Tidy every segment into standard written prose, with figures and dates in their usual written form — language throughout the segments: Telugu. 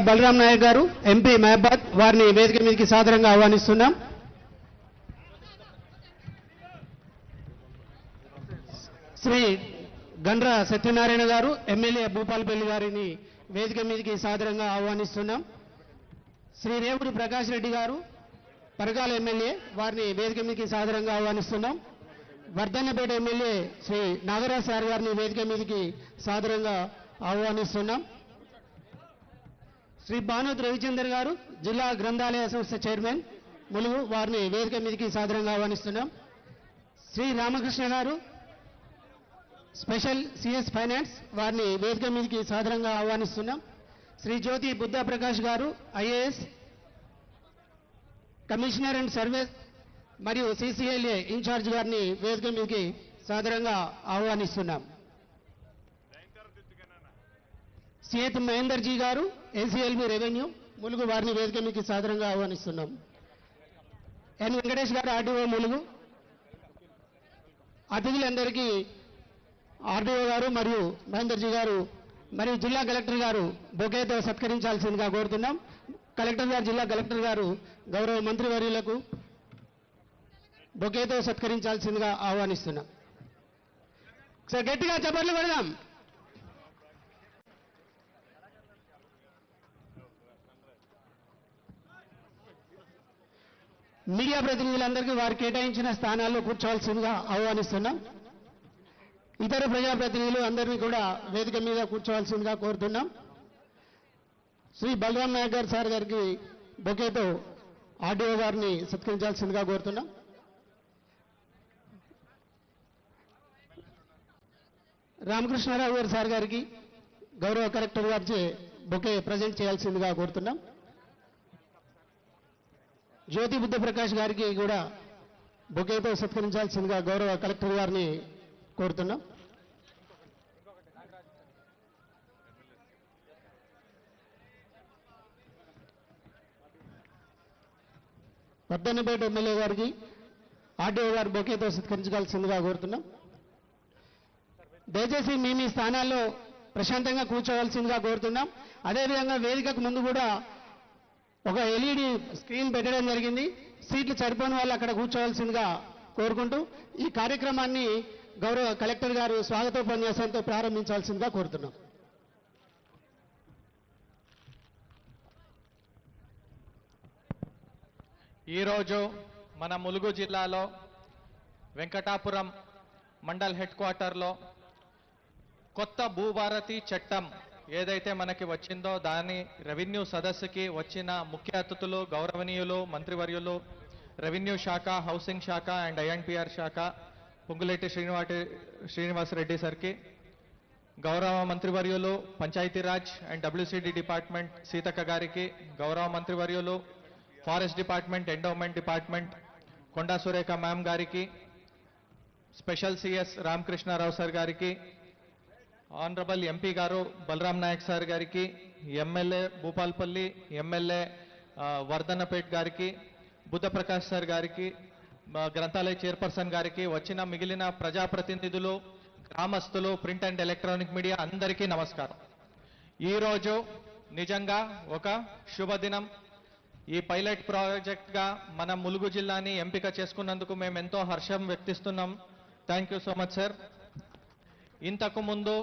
బలరాం నాయక్ గారు ఎంపీ మహబాద్ వారిని వేదిక మీదకి సాదరంగా ఆహ్వానిస్తున్నాం. శ్రీ గండ్ర సత్యనారాయణ గారు ఎమ్మెల్యే భూపాలపల్లి గారిని వేదిక మీదకి సాదరంగా ఆహ్వానిస్తున్నాం. శ్రీ రేవుడి ప్రకాష్ రెడ్డి గారు పరకాల ఎమ్మెల్యే వారిని వేదిక మీదకి సాదరంగా ఆహ్వానిస్తున్నాం. వర్ధన్నపేట ఎమ్మెల్యే శ్రీ నాగరాజ్ సార్ గారిని వేదిక మీదకి సాదరంగా ఆహ్వానిస్తున్నాం. శ్రీ భానుత్ రవిచందర్ గారు జిల్లా గ్రంథాలయ సంస్థ చైర్మన్ ములుగు వారిని వేదిక మీదకి సాదరంగా ఆహ్వానిస్తున్నాం. శ్రీ రామకృష్ణ గారు స్పెషల్ సిఎస్ ఫైనాన్స్ వారిని వేదిక మీదకి సాదరంగా ఆహ్వానిస్తున్నాం. శ్రీ జ్యోతి బుద్ధ ప్రకాష్ గారు ఐఏఎస్ కమిషనర్ అండ్ సర్వీస్ మరియు సిసిఎల్ఏ ఇన్ఛార్జ్ గారిని వేదిక మీదకి సాదరంగా ఆహ్వానిస్తున్నాం. సిఎత్ మహేందర్ జీ గారు ఏసీఎల్బీ రెవెన్యూ ములుగు వారిని వేదిక మీదకి సాదరంగా ఆహ్వానిస్తున్నాం. ఎన్ వెంకటేష్ గారు ఆర్డీఓ ములుగు. అతిథులందరికీ ఆర్డీఓ గారు మరియు మహేందర్ జీ గారు మరియు జిల్లా కలెక్టర్ గారు బొకేతో సత్కరించాల్సిందిగా కోరుతున్నాం. కలెక్టర్ గారు జిల్లా కలెక్టర్ గారు గౌరవ మంత్రివర్యులకు బొకేతో సత్కరించాల్సిందిగా ఆహ్వానిస్తున్నాం. సార్ గట్టిగా చప్పట్లు కొడదాం. మీడియా ప్రతినిధులందరికీ వారు కేటాయించిన స్థానాల్లో కూర్చోవాల్సిందిగా ఆహ్వానిస్తున్నాం. ఇతర ప్రజాప్రతినిధులు అందరినీ కూడా వేదిక మీద కూర్చోవాల్సిందిగా కోరుతున్నాం. శ్రీ బలరాం నాయక్ గారు సార్ గారికి బొకేతో ఆర్డీఓ గారిని సత్కరించాల్సిందిగా కోరుతున్నాం. రామకృష్ణారావు గారు సార్ గారికి గౌరవ కలెక్టర్ గారిచే బొకే ప్రజెంట్ చేయాల్సిందిగా కోరుతున్నాం. జ్యోతి బుద్ధ ప్రకాష్ గారికి కూడా బొకేతో సత్కరించాల్సిందిగా గౌరవ కలెక్టర్ గారిని కోరుతున్నాం. వర్ధన్నపేట ఎమ్మెల్యే గారికి ఆర్డీఓ గారు బొకేతో సత్కరించాల్సిందిగా కోరుతున్నాం. దయచేసి మీ స్థానాల్లో ప్రశాంతంగా కూర్చోవలసిందిగా కోరుతున్నాం. అదేవిధంగా వేదికకు ముందు కూడా ఒక ఎల్ఈడి స్క్రీన్ పెట్టడం జరిగింది. సీట్లు సరిపోని వాళ్ళు అక్కడ కూర్చోవలసిందిగా కోరుకుంటూ ఈ కార్యక్రమాన్ని గౌరవ కలెక్టర్ గారు స్వాగతోపన్యాసంతో ప్రారంభించాల్సిందిగా కోరుతున్నాం. ఈరోజు మన ములుగు జిల్లాలో వెంకటాపురం మండల్ హెడ్ క్వార్టర్లో కొత్త భూభారతి చట్టం ఏదైతే మనకి వచ్చిందో దాని రెవెన్యూ సదస్సుకి వచ్చిన ముఖ్య అతిథులు గౌరవనీయులు మంత్రివర్యులు రెవెన్యూ శాఖ హౌసింగ్ శాఖ అండ్ ఐఎన్పిఆర్ శాఖ పొంగులేటి శ్రీనివాసరెడ్డి సార్కి, గౌరవ మంత్రివర్యులు Panchayati Raj and WCD department Seethakka గారికి, గౌరవ మంత్రివర్యులు forest department endowment department Konda Surekha ma'am గారికి, స్పెషల్ సిఎస్ రామకృష్ణారావు సార్ గారికి, ఆనరబుల్ ఎంపీ గారు బలరాం నాయక్ సార్ గారికి, ఎమ్మెల్యే భూపాల్పల్లి ఎమ్మెల్యే వర్ధన్నపేట్ గారికి, బుద్ధ ప్రకాష్ సార్ గారికి, గ్రంథాలయ చైర్పర్సన్ గారికి, వచ్చిన మిగిలిన ప్రజాప్రతినిధులు, గ్రామస్తులు, ప్రింట్ అండ్ ఎలక్ట్రానిక్ మీడియా అందరికీ నమస్కారం. ఈరోజు నిజంగా ఒక శుభదినం. ఈ పైలట్ ప్రాజెక్ట్గా మన ములుగు జిల్లాని ఎంపిక చేసుకున్నందుకు మేము ఎంతో హర్షం వ్యక్తిస్తున్నాం. Thank you so much sir. ఇంతకు ముందు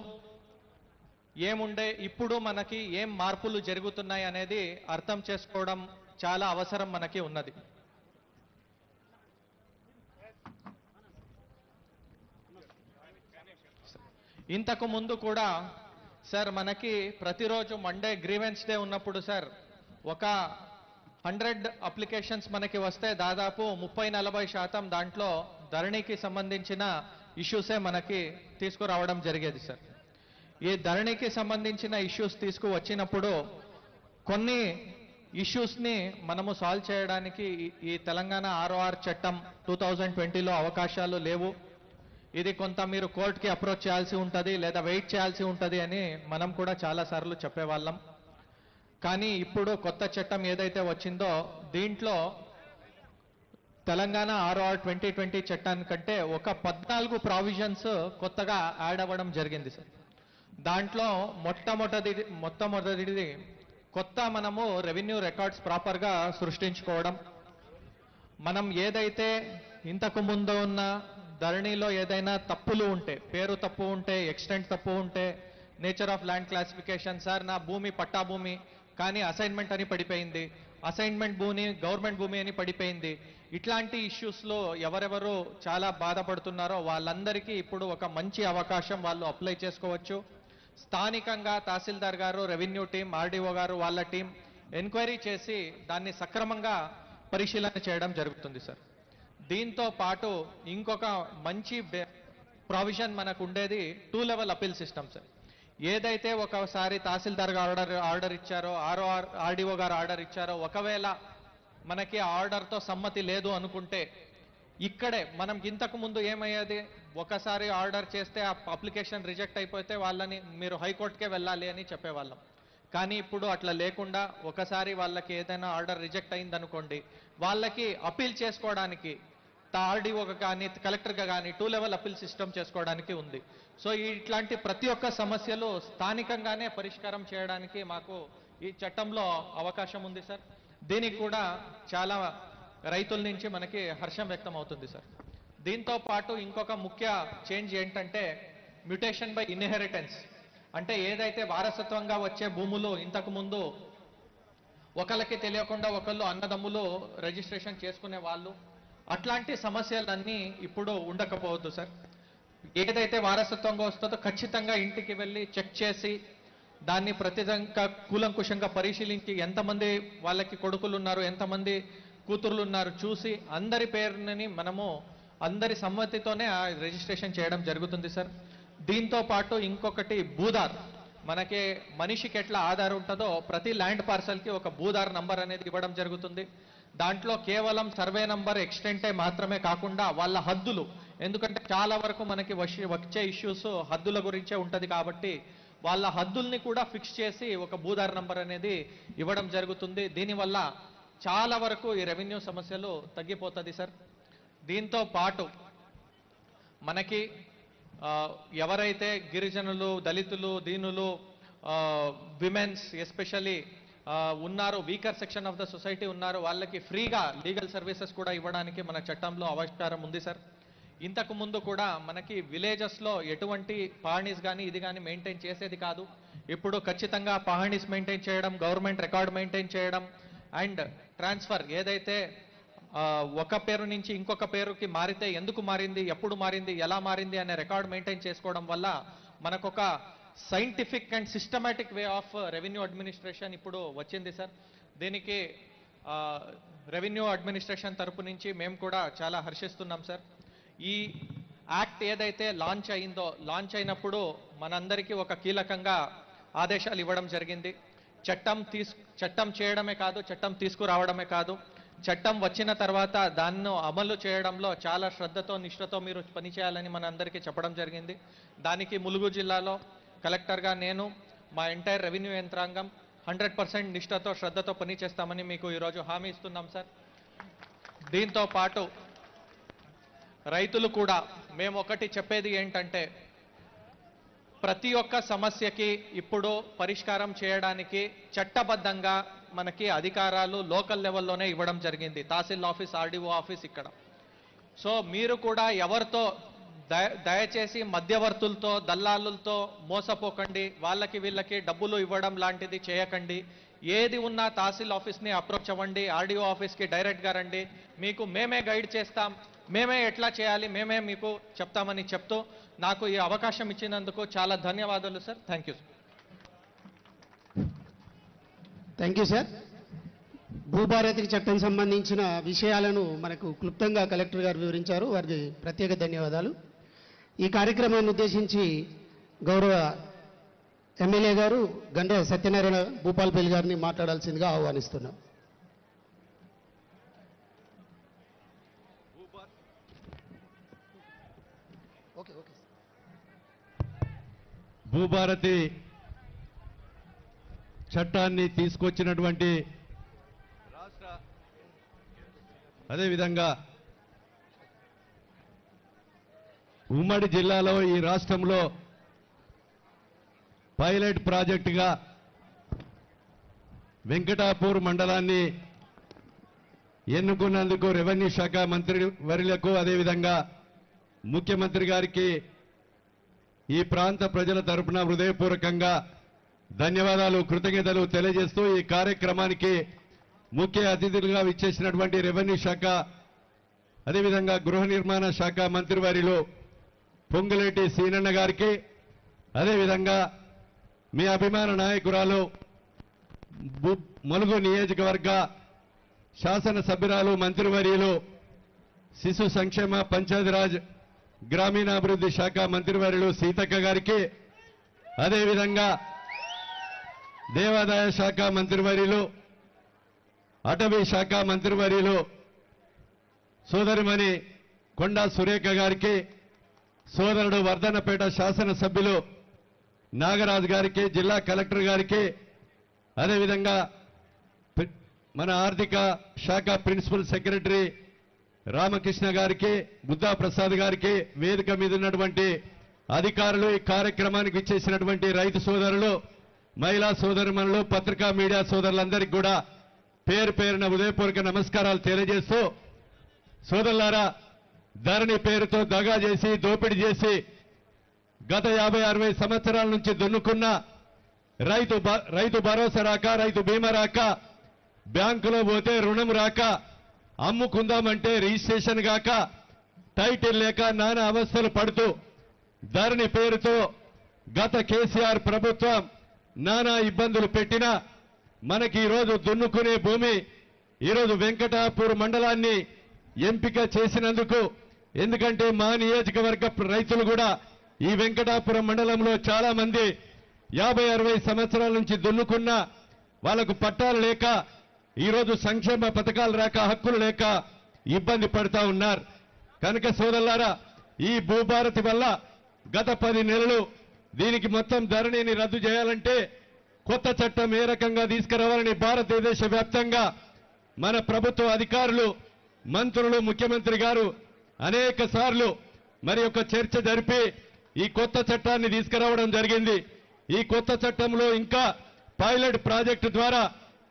ఏముండే, ఇప్పుడు మనకి ఏం మార్పులు జరుగుతున్నాయి అనేది అర్థం చేసుకోవడం చాలా అవసరం మనకి ఉన్నది. ఇంతకు ముందు కూడా సార్ మనకి ప్రతిరోజు మండే గ్రీవెన్స్ డే ఉన్నప్పుడు సార్ ఒక 100 అప్లికేషన్స్ మనకి వస్తే దాదాపు 30-40% దాంట్లో ధరణికి సంబంధించిన ఇష్యూసే మనకి తీసుకురావడం జరిగేది సార్. ఈ ధరణికి సంబంధించిన ఇష్యూస్ తీసుకువచ్చినప్పుడు కొన్ని ఇష్యూస్ని మనము సాల్వ్ చేయడానికి ఈ తెలంగాణ ఆర్ఓఆర్ చట్టం 2020లో అవకాశాలు లేవు. ఇది కొంత మీరు కోర్టుకి అప్రోచ్ చేయాల్సి ఉంటుంది లేదా వెయిట్ చేయాల్సి ఉంటుంది అని మనం కూడా చాలాసార్లు చెప్పేవాళ్ళం. కానీ ఇప్పుడు కొత్త చట్టం ఏదైతే వచ్చిందో దీంట్లో తెలంగాణ ఆర్ఓఆర్ 2020 చట్టానికంటే ఒక 14 ప్రావిజన్స్ కొత్తగా యాడ్ అవ్వడం జరిగింది సార్. దాంట్లో మొట్టమొదటిది కొత్త మనము రెవెన్యూ రికార్డ్స్ ప్రాపర్గా సృష్టించుకోవడం, మనం ఏదైతే ఇంతకు ముందు ఉన్న ధరణిలో ఏదైనా తప్పులు ఉంటే, పేరు తప్పు ఉంటే, ఎక్స్టెంట్ తప్పు ఉంటే, nature of land classification, sir నా భూమి పట్టా భూమి కానీ అసైన్మెంట్ అని పడిపోయింది, అసైన్మెంట్ భూమి గవర్నమెంట్ భూమి అని పడిపోయింది, ఇట్లాంటి ఇష్యూస్లో ఎవరెవరు చాలా బాధపడుతున్నారో వాళ్ళందరికీ ఇప్పుడు ఒక మంచి అవకాశం, వాళ్ళు అప్లై చేసుకోవచ్చు. స్థానికంగా తహసీల్దార్ గారు, రెవెన్యూ టీం, ఆర్డీఓ గారు వాళ్ళ టీం ఎంక్వైరీ చేసి దాన్ని సక్రమంగా పరిశీలన చేయడం జరుగుతుంది సార్. దీంతో పాటు ఇంకొక మంచి ప్రావిజన్ మనకు ఉండేది 2 లెవెల్ అపీల్ సిస్టమ్ సార్. ఏదైతే ఒకసారి తహసీల్దార్ గారు ఆర్డర్ ఇచ్చారో, ఆర్డీఓ గారు ఆర్డర్ ఇచ్చారో, ఒకవేళ మనకి ఆ ఆర్డర్తో సమ్మతి లేదు అనుకుంటే, ఇక్కడే మనం ఇంతకు ముందు ఏమయ్యేది, ఒకసారి ఆర్డర్ చేస్తే ఆ అప్లికేషన్ రిజెక్ట్ అయిపోతే వాళ్ళని మీరు హైకోర్టుకే వెళ్ళాలి అని చెప్పేవాళ్ళం. కానీ ఇప్పుడు అట్లా లేకుండా ఒకసారి వాళ్ళకి ఏదైనా ఆర్డర్ రిజెక్ట్ అయిందనుకోండి, వాళ్ళకి అపీల్ చేసుకోవడానికి ఆర్డీఓగా కానీ కలెక్టర్గా కానీ 2 లెవెల్ అపీల్ సిస్టమ్ చేసుకోవడానికి ఉంది. సో ఇట్లాంటి ప్రతి ఒక్క సమస్యలు స్థానికంగానే పరిష్కారం చేయడానికి మాకు ఈ చట్టంలో అవకాశం ఉంది సార్. దీనికి కూడా చాలా రైతుల నుంచి మనకి హర్షం వ్యక్తం అవుతుంది సార్. దీంతో పాటు ఇంకొక ముఖ్య చేంజ్ ఏంటంటే మ్యుటేషన్ బై ఇన్హెరిటెన్స్. అంటే ఏదైతే వారసత్వంగా వచ్చే భూములు ఇంతకు ముందు ఒకళ్ళకి తెలియకుండా ఒకళ్ళు అన్నదమ్ములు రిజిస్ట్రేషన్ చేసుకునే వాళ్ళు, అట్లాంటి సమస్యలన్నీ ఇప్పుడు ఉండకపోవద్దు సార్. ఏదైతే వారసత్వంగా వస్తుందో ఖచ్చితంగా ఇంటికి వెళ్ళి చెక్ చేసి దాన్ని ప్రతిదంగా కూలంకుషంగా పరిశీలించి ఎంతమంది వాళ్ళకి కొడుకులు ఉన్నారు, ఎంతమంది కూతుర్లు ఉన్నారు చూసి అందరి పేరుని మనము అందరి సమ్మతితోనే ఆ రిజిస్ట్రేషన్ చేయడం జరుగుతుంది సార్. దీంతో పాటు ఇంకొకటి భూదార్, మనకి మనిషికి ఎట్లా ఆధార్ ఉంటుందో ప్రతి ల్యాండ్ పార్సల్కి ఒక భూదార్ నంబర్ అనేది ఇవ్వడం జరుగుతుంది. దాంట్లో కేవలం సర్వే నంబర్ ఎక్స్టెంటే మాత్రమే కాకుండా వాళ్ళ హద్దులు, ఎందుకంటే చాలా వరకు మనకి వచ్చే ఇష్యూస్ హద్దుల గురించే ఉంటుంది కాబట్టి వాళ్ళ హద్దుల్ని కూడా ఫిక్స్ చేసి ఒక భూదార్ నంబర్ అనేది ఇవ్వడం జరుగుతుంది. దీనివల్ల చాలా వరకు ఈ రెవెన్యూ సమస్యలు తగ్గిపోతుంది సార్. దీంతో పాటు మనకి ఎవరైతే గిరిజనులు, దళితులు, దీనులు, విమెన్స్ ఎస్పెషల్లీ ఉన్నారు, weaker section of the society ఉన్నారు, వాళ్ళకి ఫ్రీగా లీగల్ సర్వీసెస్ కూడా ఇవ్వడానికి మన చట్టంలో ఆవిష్కారం ఉంది సార్. ఇంతకు ముందు కూడా మనకి విలేజెస్లో ఎటువంటి పహాణీస్ కానీ ఇది కానీ మెయింటైన్ చేసేది కాదు. ఇప్పుడు ఖచ్చితంగా పహాణీస్ మెయింటైన్ చేయడం, గవర్నమెంట్ రికార్డ్ మెయింటైన్ చేయడం అండ్ ట్రాన్స్ఫర్, ఏదైతే ఒక పేరు నుంచి ఇంకొక పేరుకి మారితే ఎందుకు మారింది, ఎప్పుడు మారింది, ఎలా మారింది అనే రికార్డ్ మెయింటైన్ చేసుకోవడం వల్ల మనకొక scientific and systematic way of revenue administration ఇప్పుడు వచ్చింది సార్. దీనికి రెవెన్యూ అడ్మినిస్ట్రేషన్ తరపు నుంచి మేము కూడా చాలా హర్షిస్తున్నాం సార్. ఈ యాక్ట్ ఏదైతే లాంచ్ అయిందో, లాంచ్ అయినప్పుడు మనందరికీ ఒక కీలకంగా ఆదేశాలు ఇవ్వడం జరిగింది. చట్టం చేయడమే కాదు, చట్టం తీసుకురావడమే కాదు, చట్టం వచ్చిన తర్వాత దాన్ని అమలు చేయడంలో చాలా శ్రద్ధతో, నిష్ఠతో మీరు పనిచేయాలని మనందరికీ చెప్పడం జరిగింది. దానికి ములుగు జిల్లాలో కలెక్టర్గా నేను, మా ఎంటైర్ రెవెన్యూ యంత్రాంగం 100% నిష్ఠతో, శ్రద్ధతో పనిచేస్తామని మీకు ఈరోజు హామీ ఇస్తున్నాం సార్. దీంతో పాటు రైతులు కూడా మేము ఒకటి చెప్పేది ఏంటంటే, ప్రతి ఒక్క సమస్యకి ఇప్పుడు పరిష్కారం చేయడానికి చట్టబద్ధంగా మనకి అధికారాలు లోకల్ లెవెల్లోనే ఇవ్వడం జరిగింది. తహసీల్ ఆఫీస్, ఆర్డీఓ ఆఫీస్ ఇక్కడ. సో మీరు కూడా ఎవరితో దయచేసి మధ్యవర్తులతో, దల్లాలులతో మోసపోకండి, వాళ్ళకి వీళ్ళకి డబ్బులు ఇవ్వడం లాంటిది చేయకండి. ఏది ఉన్నా తహసీల్ ఆఫీస్ని అప్రోచ్ అవ్వండి, ఆర్డీఓ ఆఫీస్కి డైరెక్ట్గా రండి, మీకు మేమే గైడ్ చేస్తాం, మేమే ఎట్లా చేయాలి మేమే మీకు చెప్తామని చెప్తూ నాకు ఈ అవకాశం ఇచ్చినందుకు చాలా ధన్యవాదాలు sir. Thank you. Thank you sir. భూభారతికి చట్టం సంబంధించిన విషయాలను మనకు క్లుప్తంగా కలెక్టర్ గారు వివరించారు, వారికి ప్రత్యేక ధన్యవాదాలు. ఈ కార్యక్రమాన్ని ఉద్దేశించి గౌరవ ఎమ్మెల్యే గారు గండ్ర సత్యనారాయణ భూపాలపల్లి గారిని మాట్లాడాల్సిందిగా ఆహ్వానిస్తున్నాం. భూభారతి చట్టాన్ని తీసుకొచ్చినటువంటి రాష్ట్ర, అదేవిధంగా ఉమ్మడి జిల్లాలో ఈ రాష్ట్రంలో పైలట్ ప్రాజెక్టుగా వెంకటాపూర్ మండలాన్ని ఎన్నుకున్నందుకు రెవెన్యూ శాఖ మంత్రి వర్యులకు అదేవిధంగా ముఖ్యమంత్రి గారికి ఈ ప్రాంత ప్రజల తరపున హృదయపూర్వకంగా ధన్యవాదాలు కృతజ్ఞతలు తెలియజేస్తూ ఈ కార్యక్రమానికి ముఖ్య అతిథులుగా విచ్చేసినటువంటి రెవెన్యూ శాఖ అదేవిధంగా గృహ నిర్మాణ శాఖ మంత్రివర్యులు పొంగులేటి సీనన్న గారికి అదేవిధంగా మీ అభిమాన నాయకురాలు ములుగు నియోజకవర్గ శాసనసభ్యురాలు మంత్రివర్యులు శిశు సంక్షేమ పంచాయతీరాజ్ గ్రామీణాభివృద్ధి శాఖ మంత్రివర్యులు సీతక్క గారికి అదేవిధంగా దేవాదాయ శాఖ మంత్రివర్యులు అటవీ శాఖ మంత్రివర్యులు సోదరిమణి కొండా సురేఖ గారికి సోదరుడు వర్ధన్నపేట శాసనసభ్యులు నాగరాజు గారికి జిల్లా కలెక్టర్ గారికి అదేవిధంగా మన ఆర్థిక శాఖ ప్రిన్సిపల్ సెక్రటరీ రామకృష్ణ గారికి బుద్ధా ప్రసాద్ గారికి వేదిక మీద ఉన్నటువంటి అధికారులు ఈ కార్యక్రమానికి ఇచ్చేసినటువంటి రైతు సోదరులు మహిళా సోదరుమణులు పత్రికా మీడియా సోదరులందరికీ కూడా పేరు పేరున హృదయపూర్వక నమస్కారాలు తెలియజేస్తూ సోదరులారా ధరణి పేరుతో దగా చేసి దోపిడీ చేసి గత 50-60 సంవత్సరాల నుంచి దున్నుకున్న రైతు భరోసా రాక రైతు బీమా రాక బ్యాంకులో పోతే రుణం రాక అమ్ముకుందామంటే రిజిస్ట్రేషన్ కాక టైటిల్ లేక నానా అవస్థలు పడుతూ ధరణి పేరుతో గత కేసీఆర్ ప్రభుత్వం నానా ఇబ్బందులు పెట్టినా మనకి ఈరోజు దున్నుకునే భూమి ఈరోజు వెంకటాపూర్ మండలాన్ని ఎంపిక చేసినందుకు ఎందుకంటే మా నియోజకవర్గ రైతులు కూడా ఈ వెంకటాపురం మండలంలో చాలా మంది 50-60 సంవత్సరాల నుంచి దున్నుకున్న వాళ్లకు పట్టాలు లేక ఈరోజు సంక్షేమ పథకాలు రాక హక్కులు లేక ఇబ్బంది పడుతూ ఉన్నారు కనుక సోదరులారా ఈ భూభారతి వల్ల గత 10 నెలలు దీనికి మొత్తం ధరణిని రద్దు చేయాలంటే కొత్త చట్టం ఏ రకంగా తీసుకురావాలని భారతదేశ వ్యాప్తంగా మన ప్రభుత్వ అధికారులు మంత్రులు ముఖ్యమంత్రి గారు అనేక సార్లు మరి ఒక చర్చ జరిపి ఈ కొత్త చట్టాన్ని తీసుకురావడం జరిగింది ఈ కొత్త చట్టంలో ఇంకా పైలట్ ప్రాజెక్టు ద్వారా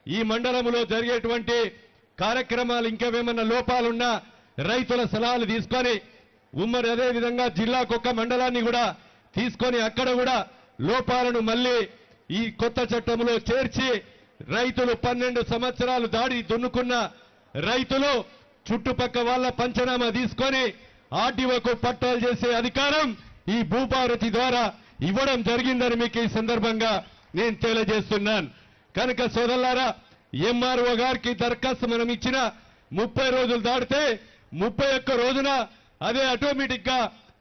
ఈ మండలంలో జరిగేటువంటి కార్యక్రమాలు ఇంకేమేమన్నా లోపాలున్నా రైతుల సలహాలు తీసుకొని ఉమ్మడి అదే విధంగా జిల్లాకొక్క మండలాన్ని కూడా తీసుకొని అక్కడ కూడా లోపాలను మళ్ళీ ఈ కొత్త చట్టంలో చేర్చి రైతులు 12 సంవత్సరాలు దాడి దున్నుకున్న రైతులు చుట్టుపక్క వాళ్ళ పంచనామా తీసుకొని ఆర్డీఓకు పట్టాలు చేసే అధికారం ఈ భూభారతి ద్వారా ఇవ్వడం జరిగిందని మీకు ఈ సందర్భంగా నేను తెలియజేస్తున్నాను కనుక సోదరులారా ఎంఆర్ఓ గారికి దరఖాస్తు మనం ఇచ్చిన 30 రోజులు దాటితే 31 రోజున అదే ఆటోమేటిక్ గా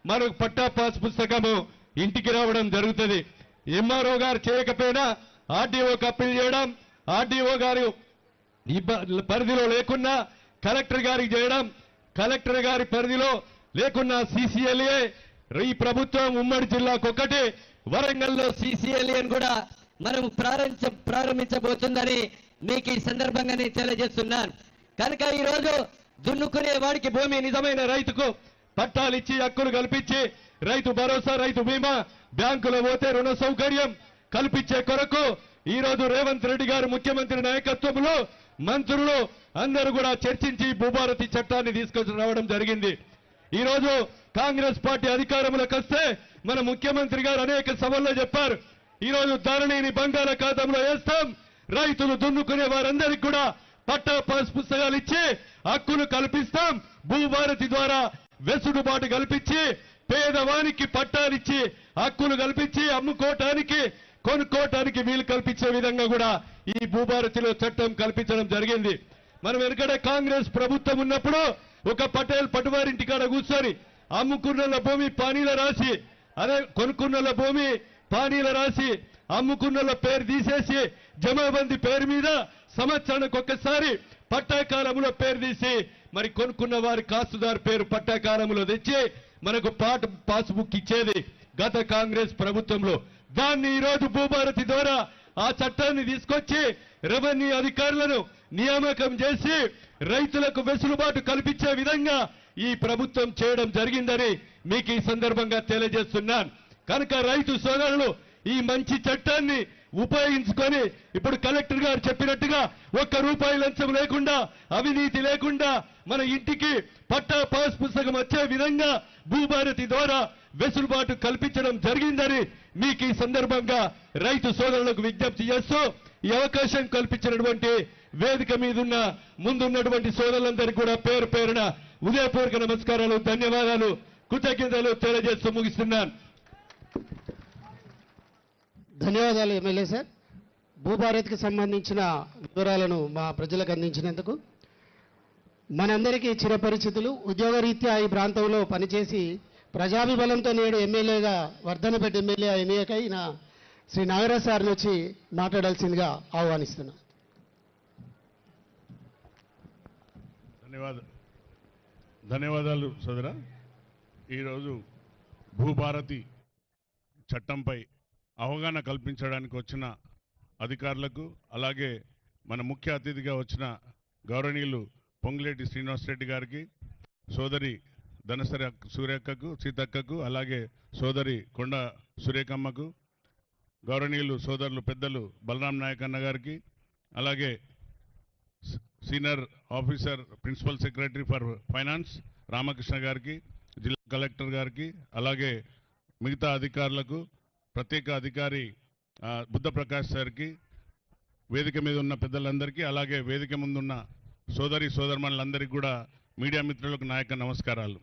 మనకు పట్టా పాస్ పుస్తకము ఇంటికి రావడం జరుగుతుంది ఎంఆర్ఓ గారు చేయకపోయినా ఆర్డీఓకి అప్పీల్ చేయడం ఆర్డీఓ గారు పరిధిలో లేకున్నా కలెక్టర్ గారికి చేయడం కలెక్టర్ గారి పరిధిలో లేకున్నా సీసీఎల్ఏ ఈ ప్రభుత్వం ఉమ్మడి జిల్లాకొక్కటి వరంగల్లో సీసీఎల్ఏని కూడా మనం ప్రారంభించబోతుందని మీకు ఈ సందర్భంగా నేను తెలియజేస్తున్నాను కనుక ఈ రోజు దున్నుకునే వాడికి భూమి నిజమైన రైతుకు పట్టాలు ఇచ్చి హక్కులు కల్పించి రైతు భరోసా రైతు బీమా బ్యాంకులో పోతే రుణ సౌకర్యం కల్పించే కొరకు ఈ రోజు రేవంత్ రెడ్డి గారు ముఖ్యమంత్రి నాయకత్వంలో మంత్రులు అందరూ కూడా చర్చించి భూభారతి చట్టాన్ని తీసుకొని రావడం జరిగింది ఈ రోజు కాంగ్రెస్ పార్టీ అధికారంలోకి వస్తే మన ముఖ్యమంత్రి గారు అనేక సభల్లో చెప్పారు ఈ రోజు ధరణిని బంగాళాఖాతంలో వేస్తాం రైతులు దున్నుకునే వారందరికీ కూడా పట్టా పాస్ పుస్తకాలు ఇచ్చి హక్కులు కల్పిస్తాం భూభారతి ద్వారా వెసులుబాటు కల్పించి పేదవానికి పట్టాలిచ్చి హక్కులు కల్పించి అమ్ముకోవటానికి కొనుక్కోవటానికి వీలు కల్పించే విధంగా కూడా ఈ భూభారతిలో చట్టం కల్పించడం జరిగింది మనం వెనుకడే కాంగ్రెస్ ప్రభుత్వం ఉన్నప్పుడు ఒక పటేల్ పటువారింటి కాడ కూర్చొని అమ్ముకున్న భూమి పానీల రాసి అదే కొనుక్కున్న భూమి పానీల రాసి అమ్ముకున్న పేరు తీసేసి జమాబందీ పేరు మీద సంవత్సరానికి ఒక్కసారి పట్టాకాలంలో పేరు తీసి మరి కొనుక్కున్న వారి కాస్తుదారు పేరు పట్టాకాలంలో తెచ్చి మనకు పాస్బుక్ ఇచ్చేది గత కాంగ్రెస్ ప్రభుత్వంలో దాన్ని ఈరోజు భూభారతి ద్వారా ఆ చట్టాన్ని తీసుకొచ్చి రెవెన్యూ అధికారులను నియామకం చేసి రైతులకు వెసులుబాటు కల్పించే విధంగా ఈ ప్రభుత్వం చేయడం జరిగిందని మీకు ఈ సందర్భంగా తెలియజేస్తున్నాను కనుక రైతు సోదరులు ఈ మంచి చట్టాన్ని ఉపయోగించుకొని ఇప్పుడు కలెక్టర్ గారు చెప్పినట్టుగా ₹1 లంచం లేకుండా, అవినీతి లేకుండా మన ఇంటికి పట్టా పాస్ పుస్తకం వచ్చే విధంగా భూభారతి ద్వారా వెసులుబాటు కల్పించడం జరిగిందని మీకు ఈ సందర్భంగా రైతు సోదరులకు విజ్ఞప్తి చేస్తూ ఈ అవకాశం కల్పించినటువంటి వేదిక మీదున్న ముందున్నటువంటి సోదరులందరికీ కూడా పేరు పేరున ఉదయపూర్వక నమస్కారాలు, ధన్యవాదాలు, కృతజ్ఞతలు తెలియజేస్తూ ముగిస్తున్నాను. ధన్యవాదాలు ఎమ్మెల్యే సార్. భూభారత్కి సంబంధించిన వివరాలను మా ప్రజలకు అందించినందుకు. మనందరికీ చిరపరిచితులు, ఉద్యోగరీత్యా ఈ ప్రాంతంలో పనిచేసి ప్రజాభిబలంతో నేడు ఎమ్మెల్యేగా వర్ధనపేట ఎమ్మెల్యే ఎన్నికైన శ్రీ నాగరాజ్ సార్ని వచ్చి మాట్లాడాల్సిందిగా ఆహ్వానిస్తున్నాను. ధన్యవాదాలు సోదరా. ఈరోజు భూభారతి చట్టంపై అవగాహన కల్పించడానికి వచ్చిన అధికారులకు, అలాగే మన ముఖ్య అతిథిగా వచ్చిన గౌరవనీయులు పొంగులేటి శ్రీనివాసరెడ్డి గారికి, సోదరి ధనసరి సూర్యక్కకు, సీతక్కకు, అలాగే సోదరి కొండ సురేఖమ్మకు, గౌరవనీయులు సోదరులు పెద్దలు బలరాం నాయక్ అన్న గారికి, అలాగే senior officer principal secretary for finance Ramakrishna గారికి, జిల్లా కలెక్టర్ గారికి, అలాగే మిగతా అధికారులకు, ప్రత్యేక అధికారి బుద్ధప్రకాష్ సార్కి, వేదిక మీద ఉన్న పెద్దలందరికీ, అలాగే వేదిక ముందున్న సోదరమణులందరికీ కూడా మీడియా మిత్రులకు నాయక నమస్కారాలు.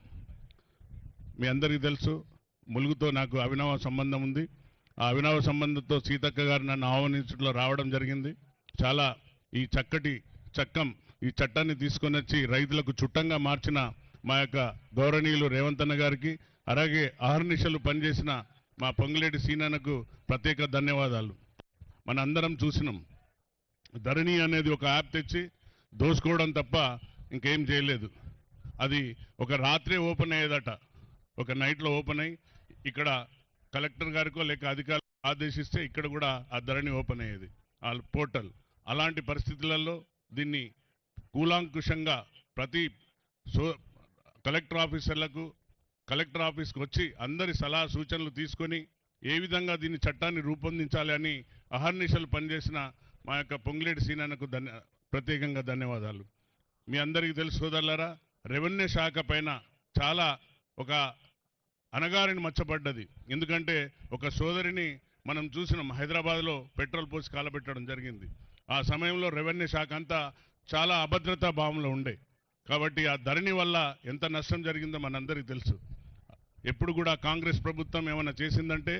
మీ అందరికీ తెలుసు, ములుగుతో నాకు అవినావ సంబంధం ఉంది. ఆ అవినావ సంబంధంతో సీతక్క గారు నన్ను ఆహ్వానించడంలో రావడం జరిగింది. చాలా ఈ ఈ చట్టాన్ని తీసుకొని వచ్చి రైతులకు చుట్టంగా మార్చిన మా యొక్క గౌరవనీయులు రేవంత్ అన్న గారికి, అలాగే అహర్నిశలు పనిచేసిన మా పొంగులేటి సీనన్నకు ప్రత్యేక ధన్యవాదాలు. మన అందరం చూసినాం, ధరణి అనేది ఒక యాప్ తెచ్చి దోసుకోవడం తప్ప ఇంకేం చేయలేదు. అది ఒక రాత్రే ఓపెన్ అయ్యేదట, ఒక నైట్లో ఓపెన్ అయ్యి ఇక్కడ కలెక్టర్ గారికో లేక అధికారులు ఆదేశిస్తే ఇక్కడ కూడా ఆ ధరణి ఓపెన్ అయ్యేది, ఆ పోర్టల్. అలాంటి పరిస్థితులలో దీన్ని కూలాంకుషంగా ప్రతి కలెక్టర్ ఆఫీసర్లకు, కలెక్టర్ ఆఫీస్కి వచ్చి అందరి సలహా సూచనలు తీసుకొని ఏ విధంగా దీన్ని చట్టాన్ని రూపొందించాలి అని అహర్నిశలు పనిచేసిన మా యొక్క పొంగులేటి సీనన్నకు ప్రత్యేకంగా ధన్యవాదాలు. మీ అందరికీ తెలుసు సోదరులారా, రెవెన్యూ శాఖ పైన చాలా ఒక అనగారిని మచ్చబడ్డది. ఎందుకంటే ఒక సోదరిని మనం చూసినాం, హైదరాబాద్లో పెట్రోల్ పోసి కాలబెట్టడం జరిగింది. ఆ సమయంలో రెవెన్యూ శాఖ అంతా చాలా అభద్రతా భావంలో ఉండే. కాబట్టి ఆ ధరణి వల్ల ఎంత నష్టం జరిగిందో మనందరికీ తెలుసు. ఎప్పుడు కూడా కాంగ్రెస్ ప్రభుత్వం ఏమైనా చేసిందంటే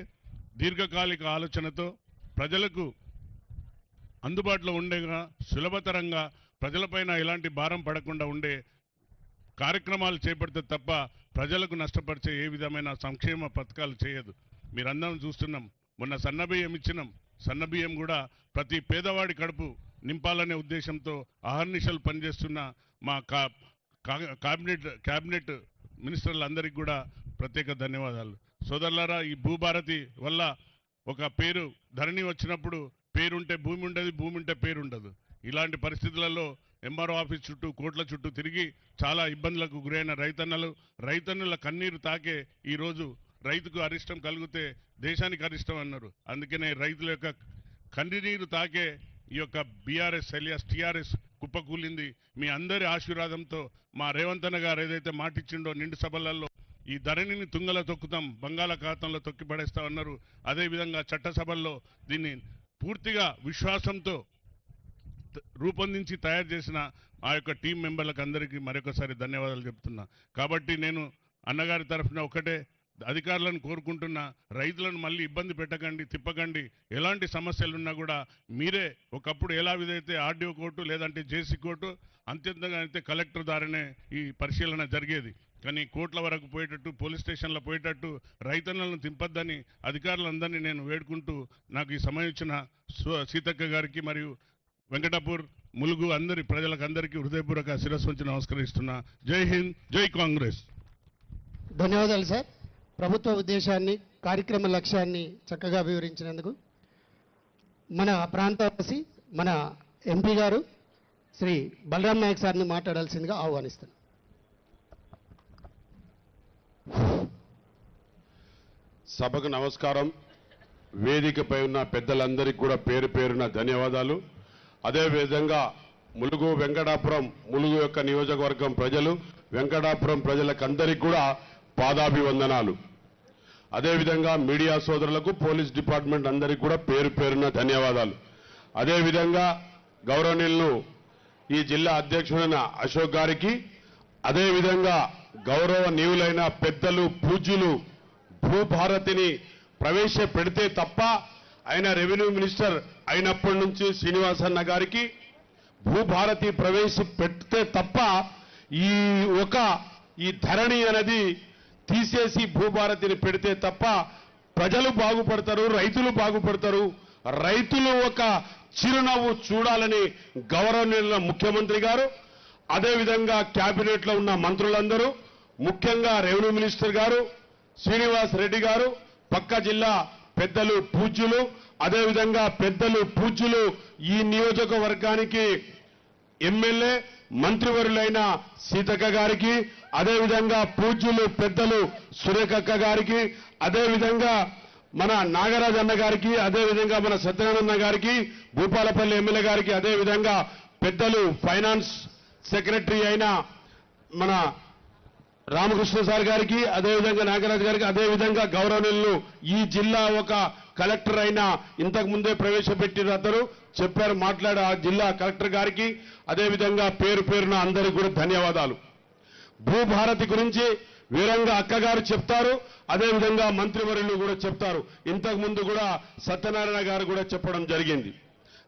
దీర్ఘకాలిక ఆలోచనతో ప్రజలకు అందుబాటులో ఉండేగా, సులభతరంగా ప్రజలపైన ఎలాంటి భారం పడకుండా ఉండే కార్యక్రమాలు చేపడితే తప్ప ప్రజలకు నష్టపరిచే ఏ విధమైన సంక్షేమ పథకాలు చేయదు. మీరందరం చూస్తున్నాం, మొన్న సన్నబియ్యం ఇచ్చినాం. సన్నబియ్యం కూడా ప్రతి పేదవాడి కడుపు నింపాలనే ఉద్దేశంతో అహర్నిశలు పనిచేస్తున్న మా క్యాబినెట్ మినిస్టర్లందరికీ కూడా ప్రత్యేక ధన్యవాదాలు. సోదరులారా, ఈ భూభారతి వల్ల ఒక పేరు ధరణి వచ్చినప్పుడు పేరుంటే భూమి ఉండదు, భూమి ఉంటే పేరు ఉండదు. ఇలాంటి పరిస్థితులలో ఎంఆర్ఓ ఆఫీస్ చుట్టూ, కోట్ల చుట్టూ తిరిగి చాలా ఇబ్బందులకు గురైన రైతన్నుల కన్నీరు తాకే ఈరోజు రైతుకు అరిష్టం కలిగితే దేశానికి అరిష్టం అన్నారు. అందుకనే రైతుల యొక్క కన్నీరు తాకే ఈ యొక్క బీఆర్ఎస్ ఎలియాస్ టీఆర్ఎస్ కుప్పకూలింది. మీ అందరి ఆశీర్వాదంతో మా రేవంత్ అన్న గారు ఏదైతే మాటిచ్చిండో నిండు సభలలో ఈ ధరణిని తుంగల తొక్కుతాం, బంగాళాఖాతంలో తొక్కి పడేస్తామన్నారు. అదేవిధంగా చట్టసభల్లో దీన్ని పూర్తిగా విశ్వాసంతో రూపొందించి తయారు చేసిన ఆ యొక్క టీం మెంబర్లకు అందరికీ మరొకసారి ధన్యవాదాలు చెప్తున్నా. కాబట్టి నేను అన్నగారి తరఫున ఒకటే అధికారులను కోరుకుంటున్నా, రైతులను మళ్ళీ ఇబ్బంది పెట్టకండి, తిప్పకండి. ఎలాంటి సమస్యలున్నా కూడా మీరే, ఒకప్పుడు ఎలా విధైతే ఆర్డీఓ కోర్టు లేదంటే జేసీ కోర్టు, అత్యంతంగా అయితే కలెక్టర్ ద్వారానే ఈ పరిశీలన జరిగేది. కానీ కోర్టుల వరకు పోయేటట్టు, పోలీస్ స్టేషన్లో పోయేటట్టు రైతన్నలను తింపద్దని అధికారులందరినీ నేను వేడుకుంటూ, నాకు ఈ సమయం ఇచ్చిన సీతక్క గారికి మరియు వెంకటాపూర్ ములుగు అందరి ప్రజలకందరికీ హృదయపూర్వక శిరస్సు వంచి నమస్కరిస్తున్నా. జై హింద్, జై కాంగ్రెస్. ధన్యవాదాలు సార్. ప్రభుత్వ ఉద్దేశాన్ని, కార్యక్రమ లక్ష్యాన్ని చక్కగా వివరించినందుకు. మన ప్రాంతవాసి, మన ఎంపీ గారు శ్రీ బలరాం నాయక్ సార్ని మాట్లాడాల్సిందిగా ఆహ్వానిస్తున్నాను. సభకు నమస్కారం. వేదికపై ఉన్న పెద్దలందరికీ కూడా పేరు పేరున ధన్యవాదాలు. అదేవిధంగా ములుగు వెంకటాపురం ములుగు యొక్క నియోజకవర్గం ప్రజలు వెంకటాపురం ప్రజలకందరికీ కూడా పాదాభివందనాలు. అదేవిధంగా మీడియా సోదరులకు పోలీస్ డిపార్ట్మెంట్ అందరికీ కూడా పేరు పేరున ధన్యవాదాలు. అదేవిధంగా గౌరవనీయులు ఈ జిల్లా అధ్యక్షుడైన అశోక్ గారికి, అదేవిధంగా గౌరవనీయులైన పెద్దలు పూజ్యులు భూభారతిని ప్రవేశపెడితే తప్ప ఆయన రెవెన్యూ మినిస్టర్ అయినప్పటి నుంచి శ్రీనివాసన్న గారికి భూభారతి ప్రవేశపెడితే తప్ప ఈ ధరణి అనేది తీసేసి భూభారతిని పెడితే తప్ప ప్రజలు బాగుపడతారు, రైతులు బాగుపడతారు. రైతులు ఒక చిరునవ్వు చూడాలని గౌరవనీయుల ముఖ్యమంత్రి గారు, అదేవిధంగా క్యాబినెట్ లో ఉన్న మంత్రులందరూ, ముఖ్యంగా రెవెన్యూ మినిస్టర్ గారు శ్రీనివాస్ రెడ్డి గారు, పక్క జిల్లా పెద్దలు పూజ్యులు, అదేవిధంగా పెద్దలు పూజ్యులు ఈ నియోజకవర్గానికి ఎమ్మెల్యే మంత్రివర్యులైన సీతక్క గారికి, అదేవిధంగా పూజ్యులు పెద్దలు సురేఖక్క గారికి, అదేవిధంగా మన నాగరాజ్ అన్న గారికి, అదేవిధంగా మన సత్యనారాయణ గారికి, భూపాలపల్లి ఎమ్మెల్యే గారికి, అదేవిధంగా పెద్దలు ఫైనాన్స్ సెక్రటరీ అయిన మన రామకృష్ణ సార్ గారికి, అదేవిధంగా నాగరాజ్ గారికి, అదేవిధంగా గౌరవనీయులు ఈ జిల్లా ఒక కలెక్టర్ అయిన ఇంతకు ముందే ప్రవేశపెట్టిన అతను చెప్పారు మాట్లాడే ఆ జిల్లా కలెక్టర్ గారికి, అదేవిధంగా పేరు పేరున అందరికీ కూడా ధన్యవాదాలు. భూభారతి గురించి వీరంగా అక్కగారు చెప్తారు, అదేవిధంగా మంత్రివర్యులు కూడా చెప్తారు. ఇంతకు ముందు కూడా సత్యనారాయణ గారు కూడా చెప్పడం జరిగింది.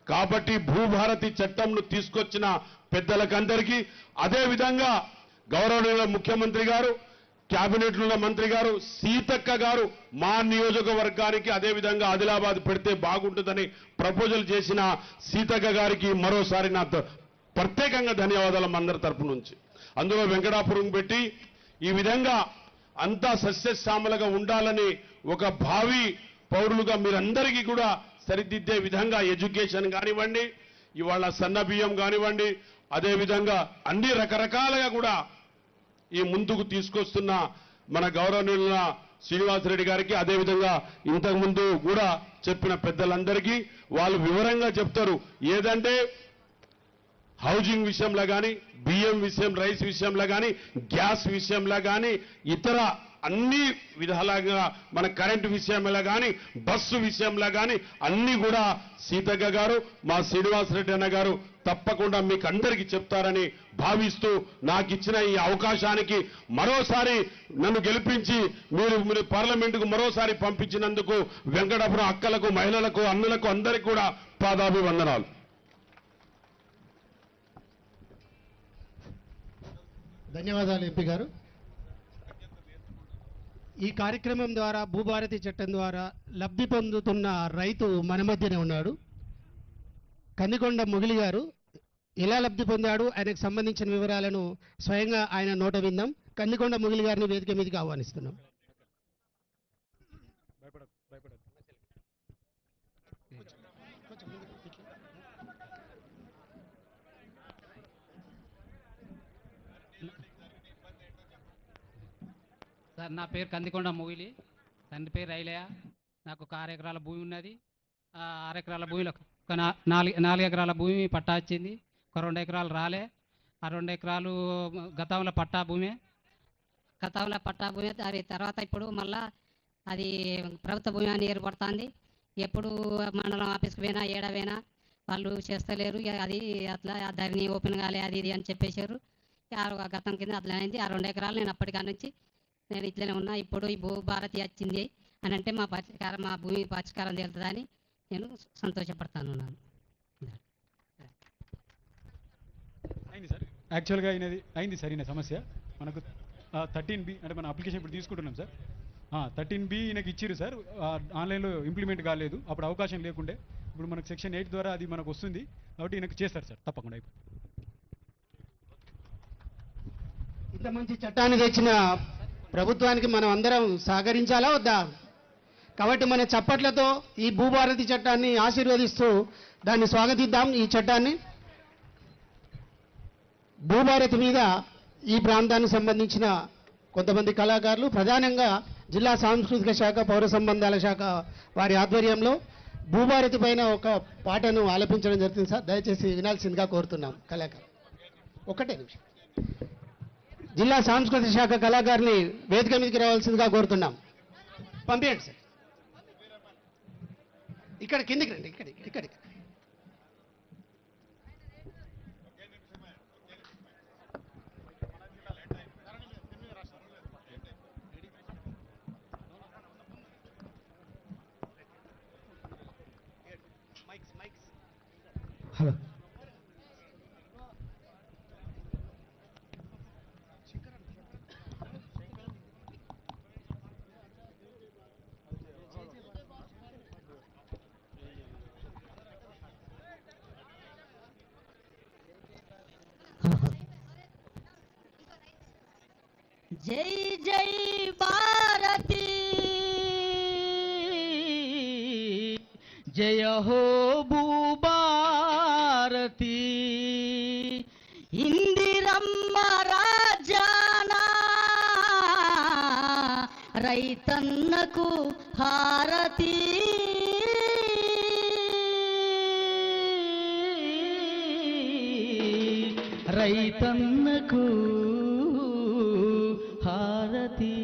కాబట్టి భూభారతి చట్టంను తీసుకొచ్చిన పెద్దలకందరికీ, అదేవిధంగా గౌరవనీయుల ముఖ్యమంత్రి గారు, క్యాబినెట్లో ఉన్న మంత్రి గారు సీతక్క గారు మా నియోజకవర్గానికి అదేవిధంగా ఆదిలాబాద్ పెడితే బాగుంటుందని ప్రపోజల్ చేసిన సీతక్క గారికి మరోసారి నా ప్రత్యేకంగా ధన్యవాదాలు అందరి తరపు నుంచి. అందులో వెంకటాపురం పెట్టి ఈ విధంగా అంతా సస్యశ్యామలుగా ఉండాలని ఒక భావి పౌరులుగా మీరందరికీ కూడా సరిదిద్దే విధంగా ఎడ్యుకేషన్ కానివ్వండి, ఇవాళ సన్న బియ్యం కానివ్వండి, అదేవిధంగా అన్ని రకరకాలుగా కూడా ఈ ముందుకు తీసుకొస్తున్న మన గౌరవనీయుల శ్రీనివాసరెడ్డి గారికి, అదేవిధంగా ఇంతకు ముందు కూడా చెప్పిన పెద్దలందరికీ వాళ్ళు వివరంగా చెప్తారు. ఏదంటే హౌసింగ్ విషయంలో కానీ, బియ్యం విషయం, రైస్ విషయంలో కానీ, గ్యాస్ విషయంలో కానీ, ఇతర అన్ని విధాలుగా మన కరెంటు విషయంలో కానీ, బస్సు విషయంలో కానీ అన్ని కూడా సీతక్క గారు, మా శ్రీనివాసరెడ్డి అన్న గారు తప్పకుండా మీకు అందరికీ చెప్తారని భావిస్తూ నాకు ఇచ్చిన ఈ అవకాశానికి మరోసారి నన్ను గెలిపించి మీరు పార్లమెంటుకు మరోసారి పంపించినందుకు వెంకటాపురం అక్కలకు, మహిళలకు, అన్నులకు అందరికీ కూడా పాదాభివందనాలు. ధన్యవాదాలు ఎంపీ గారు. ఈ కార్యక్రమం ద్వారా భూభారతి చట్టం ద్వారా లబ్ధి పొందుతున్న రైతు మన మధ్యనే ఉన్నాడు. కందికొండ ముగిలి గారు ఎలా లబ్ధి పొందాడు, ఆయనకు సంబంధించిన వివరాలను స్వయంగా ఆయన నోట విందాం. కందికొండ ముగిలి గారిని వేదిక మీదకి ఆహ్వానిస్తున్నాం. సార్, నా పేరు కందికొండ మొగిలి, తండ్రి పేరు రైలయ్య. నాకు ఒక 6 ఎకరాల భూమి ఉన్నది. ఆ 6 ఎకరాల భూమిలో ఒక 4 ఎకరాల భూమి పట్టా వచ్చింది. ఒక 2 ఎకరాలు రాలే. ఆ 2 ఎకరాలు గతంలో పట్టా భూమి. దాని తర్వాత ఇప్పుడు మళ్ళా అది ప్రభుత్వ భూమి అని ఏర్పడుతుంది. ఎప్పుడు మండలం ఆఫీస్కి పోయినా ఏడవైనా వాళ్ళు చేస్తలేరు. అది అట్లా ధరణి ఓపెన్ కాలే, అది ఇది అని చెప్పేశారు. గతం కింద అట్లా అయింది. ఆ 2 ఎకరాలు నేను అప్పటికా నుంచి నేను ఇట్లనే ఉన్నా. ఇప్పుడు ఈ భూభారతి వచ్చింది అని అంటే మా భూమి పరిష్కారం తెలుతుందని నేను సంతోషపడతాను. అయింది సార్, యాక్చువల్గా అయింది సార్. ఈయన సమస్య మనకు 13B అంటే మన అప్లికేషన్ ఇప్పుడు తీసుకుంటున్నాం సార్. 13B ఈయనకి ఇచ్చిరు సార్. ఆన్లైన్లో ఇంప్లిమెంట్ కాలేదు, అప్పుడు అవకాశం లేకుండే. ఇప్పుడు మనకు సెక్షన్ 8 ద్వారా అది మనకు వస్తుంది కాబట్టి ఈయనకు చేస్తారు సార్ తప్పకుండా. ఇంత మంచి చట్టాన్ని తెచ్చిన ప్రభుత్వానికి మనం అందరం సహకరించాలా వద్దా? కాబట్టి మన చప్పట్లతో ఈ భూభారతి చట్టాన్ని ఆశీర్వదిస్తూ దాన్ని స్వాగతిద్దాం. ఈ చట్టాన్ని భూభారతి మీద ఈ ప్రాంతానికి సంబంధించిన కొంతమంది కళాకారులు, ప్రధానంగా జిల్లా సాంస్కృతిక శాఖ పౌర సంబంధాల శాఖ వారి ఆధ్వర్యంలో భూభారతి పైన ఒక పాటను ఆలపించడం జరుగుతుంది సార్. దయచేసి వినాల్సిందిగా కోరుతున్నాం కళాకారు. ఒకటే నిమిషం. జిల్లా సాంస్కృతిక శాఖ కళాకారుని వేదిక మీదకి రావాల్సిందిగా కోరుతున్నాం. పంపించండి సార్. ఇక్కడ కిందికి రండి. ఇక్కడ హలో. జై జై భారతి జయ హో భూభారతి ఇందిరమ్మ రాజానా రైతన్నకు హారతి రైతన్నకు హారతి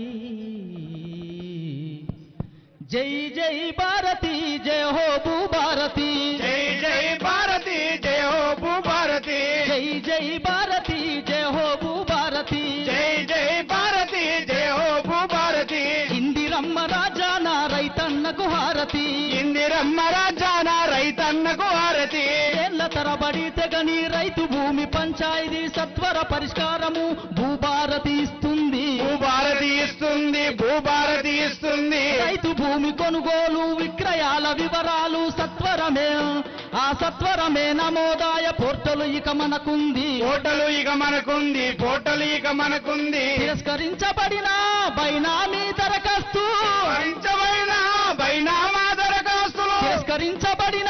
జై జై భారతి జయ హో భూభారతి జై జై భారతి జయ హో భూభారతి జై జై భారతి జయ హో భూభారతి జై జై భారతి జయ హో భూభారతి ఇందిరమ్మ రాజాన రైతన్నకు హారతి ఇందిరమ్మ రాజాన రైతన్నకు హారతి ఏళ్ల తరబడి తెగని రైతు భూమి పంచాయతీ సత్వర పరిష్కారము భూభారతి ఇస్తుంది భూభారతి ఇస్తుంది భూభారతి ఇస్తుంది రైతు భూమి కొనుగోలు విక్రయాల వివరాలు సత్వరమే ఆ సత్వరమే నమోదాయ పోర్టలు ఇక మనకుంది పోర్టలు ఇక మనకుంది పోర్టలు ఇక మనకుంది తిరస్కరించబడిన బైనామీ దరఖాస్తు బైనామా దరఖాస్తులు తిరస్కరించబడిన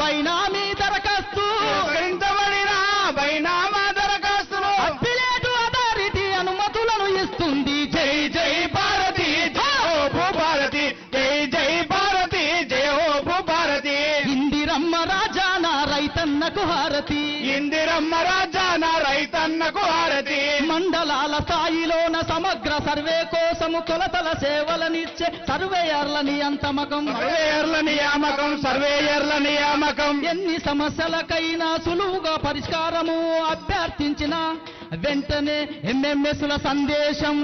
బైనామీ దరఖాస్తు తిరస్కరించబడిన బైనామా దరఖాస్తులు అప్పిలేటు అథారిటీ అనుమతులను ఇస్తుంది జై జై భారతి జయ హో భూభారతి జై జై భారతి జయ హో భూభారతి ఇందిరమ్మ రాజాన రైతన్నకు హారతి ఇందిరమ్మ రాజాన రైతన్నకు హారతి మండలాల స్థాయిలోన సమగ్ర సర్వే కోసము కొలతల సేవలనిచ్చే సర్వేయర్ల నియంతమకం సర్వేయర్ల నియామకం ఎన్ని సమస్యలకైనా సులువుగా పరిష్కారము అభ్యర్థించిన వెంటనే ఎంఎంఎస్ల సందేశం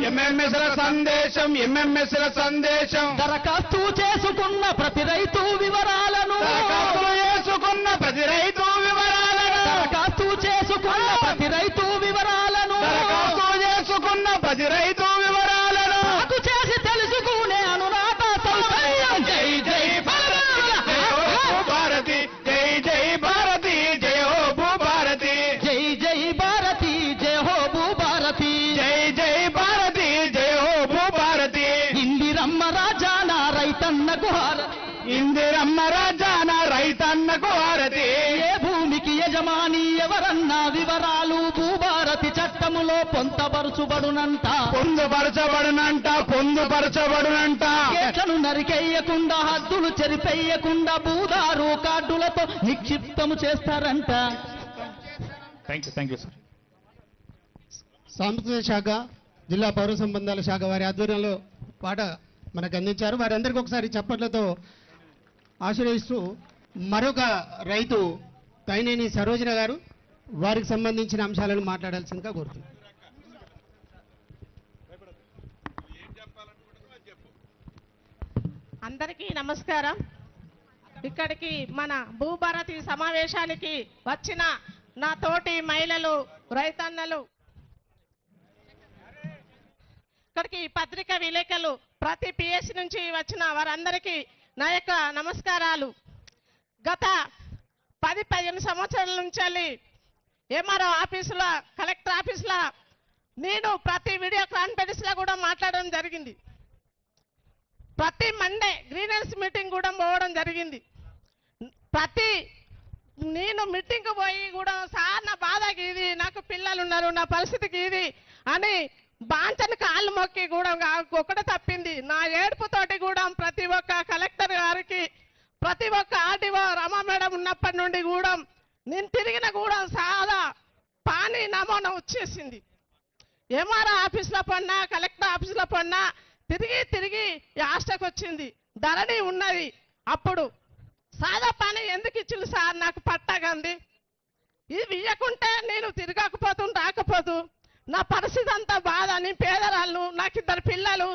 దరఖాస్తు చేసుకున్న ప్రతి రైతు వివరాలను దరఖాస్తు చేసుకున్న ప్రతి రైతు వివరాలను దరఖాస్తు చేసుకున్న ప్రతి రైతు వివరాలను సాగు చేసి తెలుసుకునే అనురాధ సౌకర్యం జై జై భారతి జై జై భారతి జయ హో భూభారతి జై జై భారతి జయ హో భూభారతి జై జై భారతి జయ హో భూభారతి ఇందిరమ్మ రాజాన రైతన్నకు హారతి ఇందిరమ్మ రాజాన రైతన్నకు హారతి ఏ భూమికి యజమాని ఎవరన్నా వివరాలు భూభారతి చట్టములో పొందపరచబడునంట చెట్లను నరికేయకుండా హద్దులు చెరిపేయకుండా భూదారు కార్డులతో నిక్షిప్తము చేస్తారంట. Thank you sir. సాంస్కృతిక శాఖ జిల్లా పౌర సంబంధాల శాఖ వారి ఆధ్వర్యంలో పాట మనకు అందించారు. వారందరికీ ఒకసారి చప్పట్లతో ఆశీర్వదిస్తూ మరొక రైతు తైనేని సరోజన గారు వారికి సంబంధించిన అంశాలను మాట్లాడాల్సిందిగా కోరుతున్నాను. అందరికీ నమస్కారం. ఇక్కడికి మన భూభారతి సమావేశానికి వచ్చిన నా తోటి మహిళలు రైతన్నలు, ఇక్కడికి పత్రికా విలేకరులు, ప్రతి పిఎస్ నుంచి వచ్చిన వారందరికీ నా యొక్క నమస్కారాలు. గత 10-15 సంవత్సరాల నుంచి ఎంఆర్ఓ ఆఫీసులో, కలెక్టర్ ఆఫీసులో నేను ప్రతి వీడియో కాన్ఫరెన్స్లో కూడా మాట్లాడడం జరిగింది. ప్రతి మండే గ్రీనెన్స్ మీటింగ్ కూడా పోవడం జరిగింది. నేను మీటింగ్కి పోయి కూడా సార్ నా బాధకి ఇది, నాకు పిల్లలు ఉన్నారు, నా పరిస్థితికి ఇది అని బాంచని కాళ్ళు మొక్కి కూడా ఒకటే తప్పింది. నా ఏడుపుతోటి కూడా ప్రతి ఒక్క కలెక్టర్ గారికి, ప్రతి ఒక్క ఆర్డీఓ రమా మేడం ఉన్నప్పటి నుండి కూడా నేను తిరిగిన కూడా సాదా పానీ నమూనా వచ్చేసింది. ఎంఆర్ఓ ఆఫీస్లో పడినా, కలెక్టర్ ఆఫీస్లో పడినా తిరిగి ఆస్టకు వచ్చింది. ధరణి ఉన్నది. అప్పుడు సాదా పని ఎందుకు ఇచ్చింది సార్ నాకు పట్టగంది. ఇది ఇవ్వకుంటే నేను రాకపోతూ నా పరిస్థితి అంతా బాధ. నేను పేదరాళ్ళు, నాకు 2 పిల్లలు,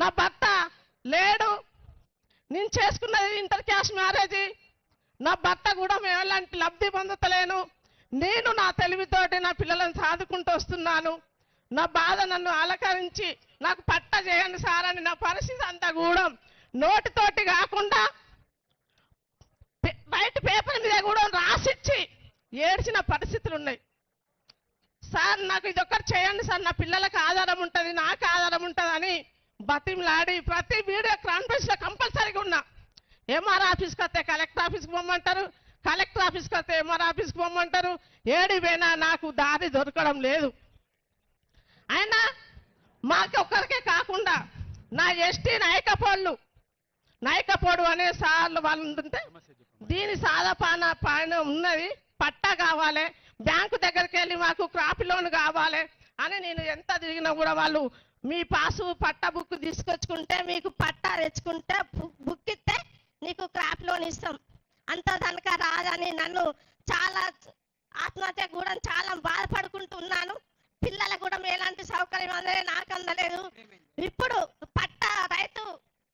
నా భర్త లేడు. నేను చేసుకున్నది ఇంటర్ క్యాస్ట్ మ్యారేజ్. నా భర్త కూడా మేము ఎలాంటి లబ్ధి పొందతలేను. నేను నా తెలివితోటి నా పిల్లలను సాదుకుంటూ వస్తున్నాను. నా బాధ నన్ను ఆలకరించి నాకు పట్ట చేయండి సార్ అని నా పరిస్థితి అంతా కూడా నోటితోటి కాకుండా బయట పేపర్ మీద కూడా రాసిచ్చి ఏడ్చిన పరిస్థితులు ఉన్నాయి. సార్ నాకు ఇది ఒక్కటి చేయండి సార్, నా పిల్లలకు ఆధారం ఉంటుంది, నాకు ఆధారం ఉంటుంది అని బతిమలాడి ప్రతి వీడియో కాన్ఫరెన్స్లో కంపల్సరీగా ఉన్నా. ఎంఆర్ ఆఫీస్కి వస్తే కలెక్టర్ ఆఫీస్కి పొమ్మంటారు, కలెక్టర్ ఆఫీస్కి వస్తే ఎంఆర్ ఆఫీస్కి పొమ్మంటారు. ఏడి పోయినా నాకు దారి దొరకడం లేదు. అయినా మాకు ఒక్కరికే కాకుండా నా ఎస్టీ నాయకపోడు అనే సార్లు వాళ్ళు ఉంటుంటే దీని సాదా పైన ఉన్నది, పట్టా కావాలి, బ్యాంకు దగ్గరికి వెళ్ళి మాకు క్రాప్ లోన్ కావాలి అని నేను ఎంత తిరిగినా కూడా వాళ్ళు మీ పాసు పట్టా బుక్ తీసుకొచ్చుకుంటే, మీకు పట్టా తెచ్చుకుంటే బుక్ ఇస్తే నీకు క్రాప్ లోన్ ఇస్తాం, అంత దనక రాదని నన్ను చాలా ఆత్మహత్య కూడా చాలా బాధపడుకుంటున్నాను. పిల్లలకు కూడా ఎలాంటి సౌకర్యం అందలేదు, నాకు అందలేదు. ఇప్పుడు పట్టా రైతు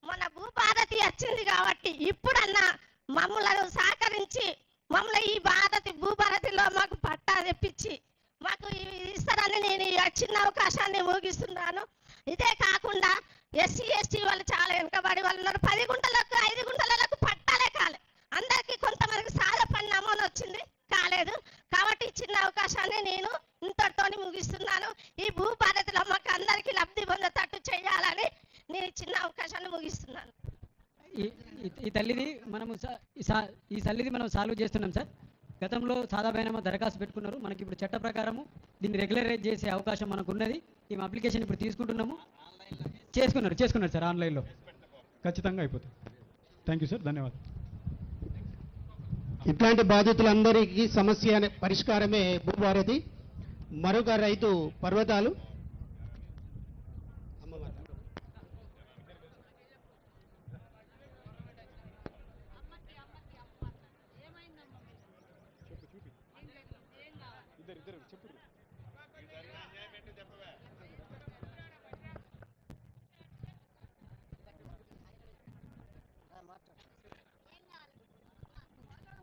మన భూభారతి వచ్చింది కాబట్టి ఇప్పుడన్నా మమ్మల్ని సహకరించి మమ్మల్ని ఈ భూభారతిలో మాకు పట్టా తెప్పించి మాకు ఇస్తారని నేను ఈ చిన్న అవకాశాన్ని ముగిస్తున్నాను. ఇదే కాకుండా ఎస్సీ ఎస్టీ వాళ్ళు చాలా వెనుకబడి వాళ్ళు ఉన్నారు. 10 గుంటలకు 5 గుంటలకు పట్టాలే కాలేదు. అందరికీ కొంతమందికి సాదా పని నమూనా వచ్చింది, కాలేదు. కాబట్టి చిన్న అవకాశాన్ని నేను ఇంతటితోని ముగిస్తున్నాను. ఈ భూభారతిలో మాకు అందరికీ లబ్ధి పొందేటట్టు చేయాలని నేను చిన్న అవకాశాన్ని ముగిస్తున్నాను. ఈ తల్లిది మనం సాల్వ్ చేస్తున్నాం సార్. గతంలో సాదాపైన దరఖాస్తు పెట్టుకున్నారు. మనకి ఇప్పుడు చట్ట ప్రకారము దీన్ని రెగ్యులరైజ్ చేసే అవకాశం మనకు ఉన్నది. ఈ అప్లికేషన్ ఇప్పుడు తీసుకుంటున్నాము. చేసుకున్నారు సార్, ఆన్లైన్లో ఖచ్చితంగా అయిపోతుంది. థ్యాంక్ యూ సార్, ధన్యవాదాలు. ఇట్లాంటి బాధితులందరికీ సమస్య పరిష్కారమే భూభారతి. మరొక రైతు పర్వతాలు.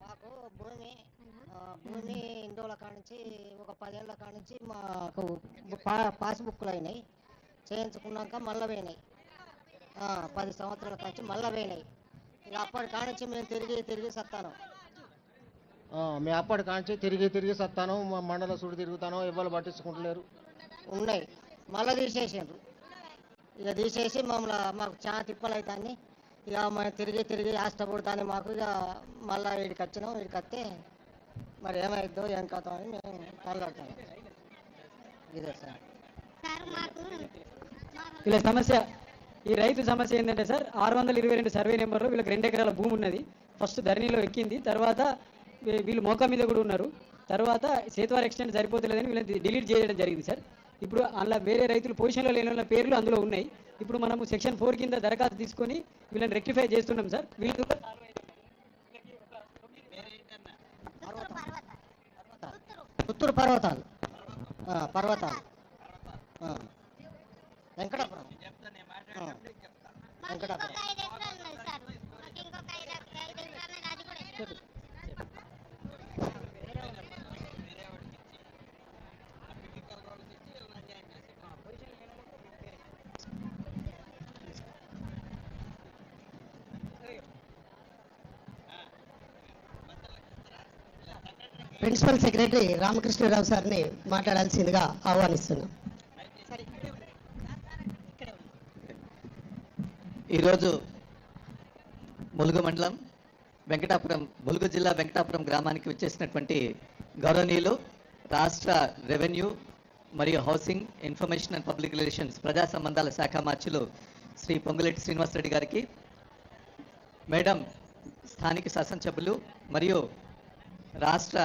మాకు భూమి ఇండోల కానించి ఒక 10 ఏళ్ళ కానించి మాకు పాస్బుక్లు అయినాయి. చేయించుకున్నాక మళ్ళీ పోయినాయి. 10 సంవత్సరాల కాంచి మళ్ళీ పోయినాయి. ఇక అప్పటి కానించి మేము తిరిగి సత్తాను. మేము అప్పటి కాంచి తిరిగి సత్తాను. మా మండల సుడి తిరుగుతాను, ఎవరు పట్టించుకుంటలేరు. ఉన్నాయి, మళ్ళీ తీసేసిండ్రు. ఇక తీసేసి మాకు చాలా తిప్పలు అవుతాయి. ఇక మేము తిరిగి ఆష్టపడతాను. మాకు ఇక మళ్ళీ వీడికి వచ్చినాం. వీడికి వస్తే మరి ఏమైద్దో ఏం కథ అని మేము మాట్లాడతాను. ఇదే సార్ వీళ్ళ సమస్య. ఈ రైతు సమస్య ఏంటంటే సార్ 622 సర్వే నెంబర్లో వీళ్ళకి 2 ఎకరాల భూమి ఉన్నది. ఫస్ట్ ధరణిలో ఎక్కింది, తర్వాత వీళ్ళు మోకా మీద కూడా ఉన్నారు. తర్వాత సేతువార్ ఎక్స్టెంట్ సరిపోతలేదని వీళ్ళని డిలీట్ చేయడం జరిగింది సార్. ఇప్పుడు అలా వేరే రైతులు పొజిషన్లో లేని వాళ్ళ పేర్లు అందులో ఉన్నాయి. ఇప్పుడు మనము సెక్షన్ 4 కింద దరఖాస్తు తీసుకొని వీళ్ళని రెక్టిఫై చేస్తున్నాం సార్. వీళ్ళు పుత్తూరు పర్వతాలు వెంకటాపురం. ప్రిన్సిపల్ సెక్రటరీ రామకృష్ణరావు సార్ని మాట్లాడాల్సిందిగా ఆహ్వానిస్తున్నాం. ఈరోజు ములుగు మండలం ములుగు జిల్లా వెంకటాపురం గ్రామానికి వచ్చేసినటువంటి గౌరవనీయులు రాష్ట్ర రెవెన్యూ మరియు housing, information and public relations ప్రజా సంబంధాల శాఖ మార్చులు శ్రీ పొంగులేటి శ్రీనివాసరెడ్డి గారికి, మేడం స్థానిక శాసనసభ్యులు మరియు రాష్ట్ర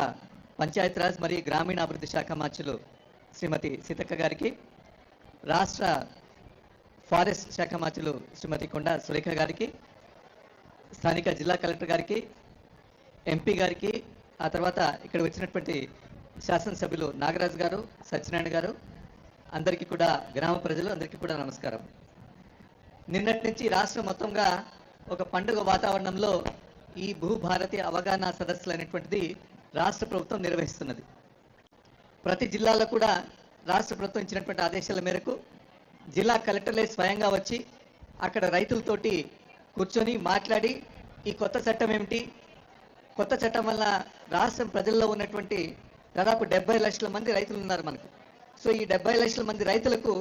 పంచాయతీరాజ్ మరియు గ్రామీణాభివృద్ధి శాఖ మార్చులు శ్రీమతి సీతక్క గారికి, రాష్ట్ర ఫారెస్ట్ శాఖ మార్చులు శ్రీమతి కొండా సురేఖ గారికి, స్థానిక జిల్లా కలెక్టర్ గారికి, ఎంపీ గారికి, ఆ తర్వాత ఇక్కడ వచ్చినటువంటి శాసనసభ్యులు నాగరాజు గారు, సత్యనారాయణ గారు, అందరికీ కూడా గ్రామ ప్రజలు అందరికీ కూడా నమస్కారం. నిన్నటి నుంచి రాష్ట్రం మొత్తంగా ఒక పండుగ వాతావరణంలో ఈ భూభారతి అవగాహన సదస్సులు అనేటువంటిది రాష్ట్ర ప్రభుత్వం నిర్వహిస్తున్నది. ప్రతి జిల్లాలో కూడా రాష్ట్ర ప్రభుత్వం ఇచ్చినటువంటి ఆదేశాల మేరకు జిల్లా కలెక్టర్లే స్వయంగా వచ్చి అక్కడ రైతులతోటి కూర్చొని మాట్లాడి ఈ కొత్త చట్టం ఏమిటి, కొత్త చట్టం వల్ల రాష్ట్రం ప్రజల్లో ఉన్నటువంటి దాదాపు 70 లక్షల మంది రైతులు ఉన్నారు మనకు. సో ఈ 70 లక్షల మంది రైతులకు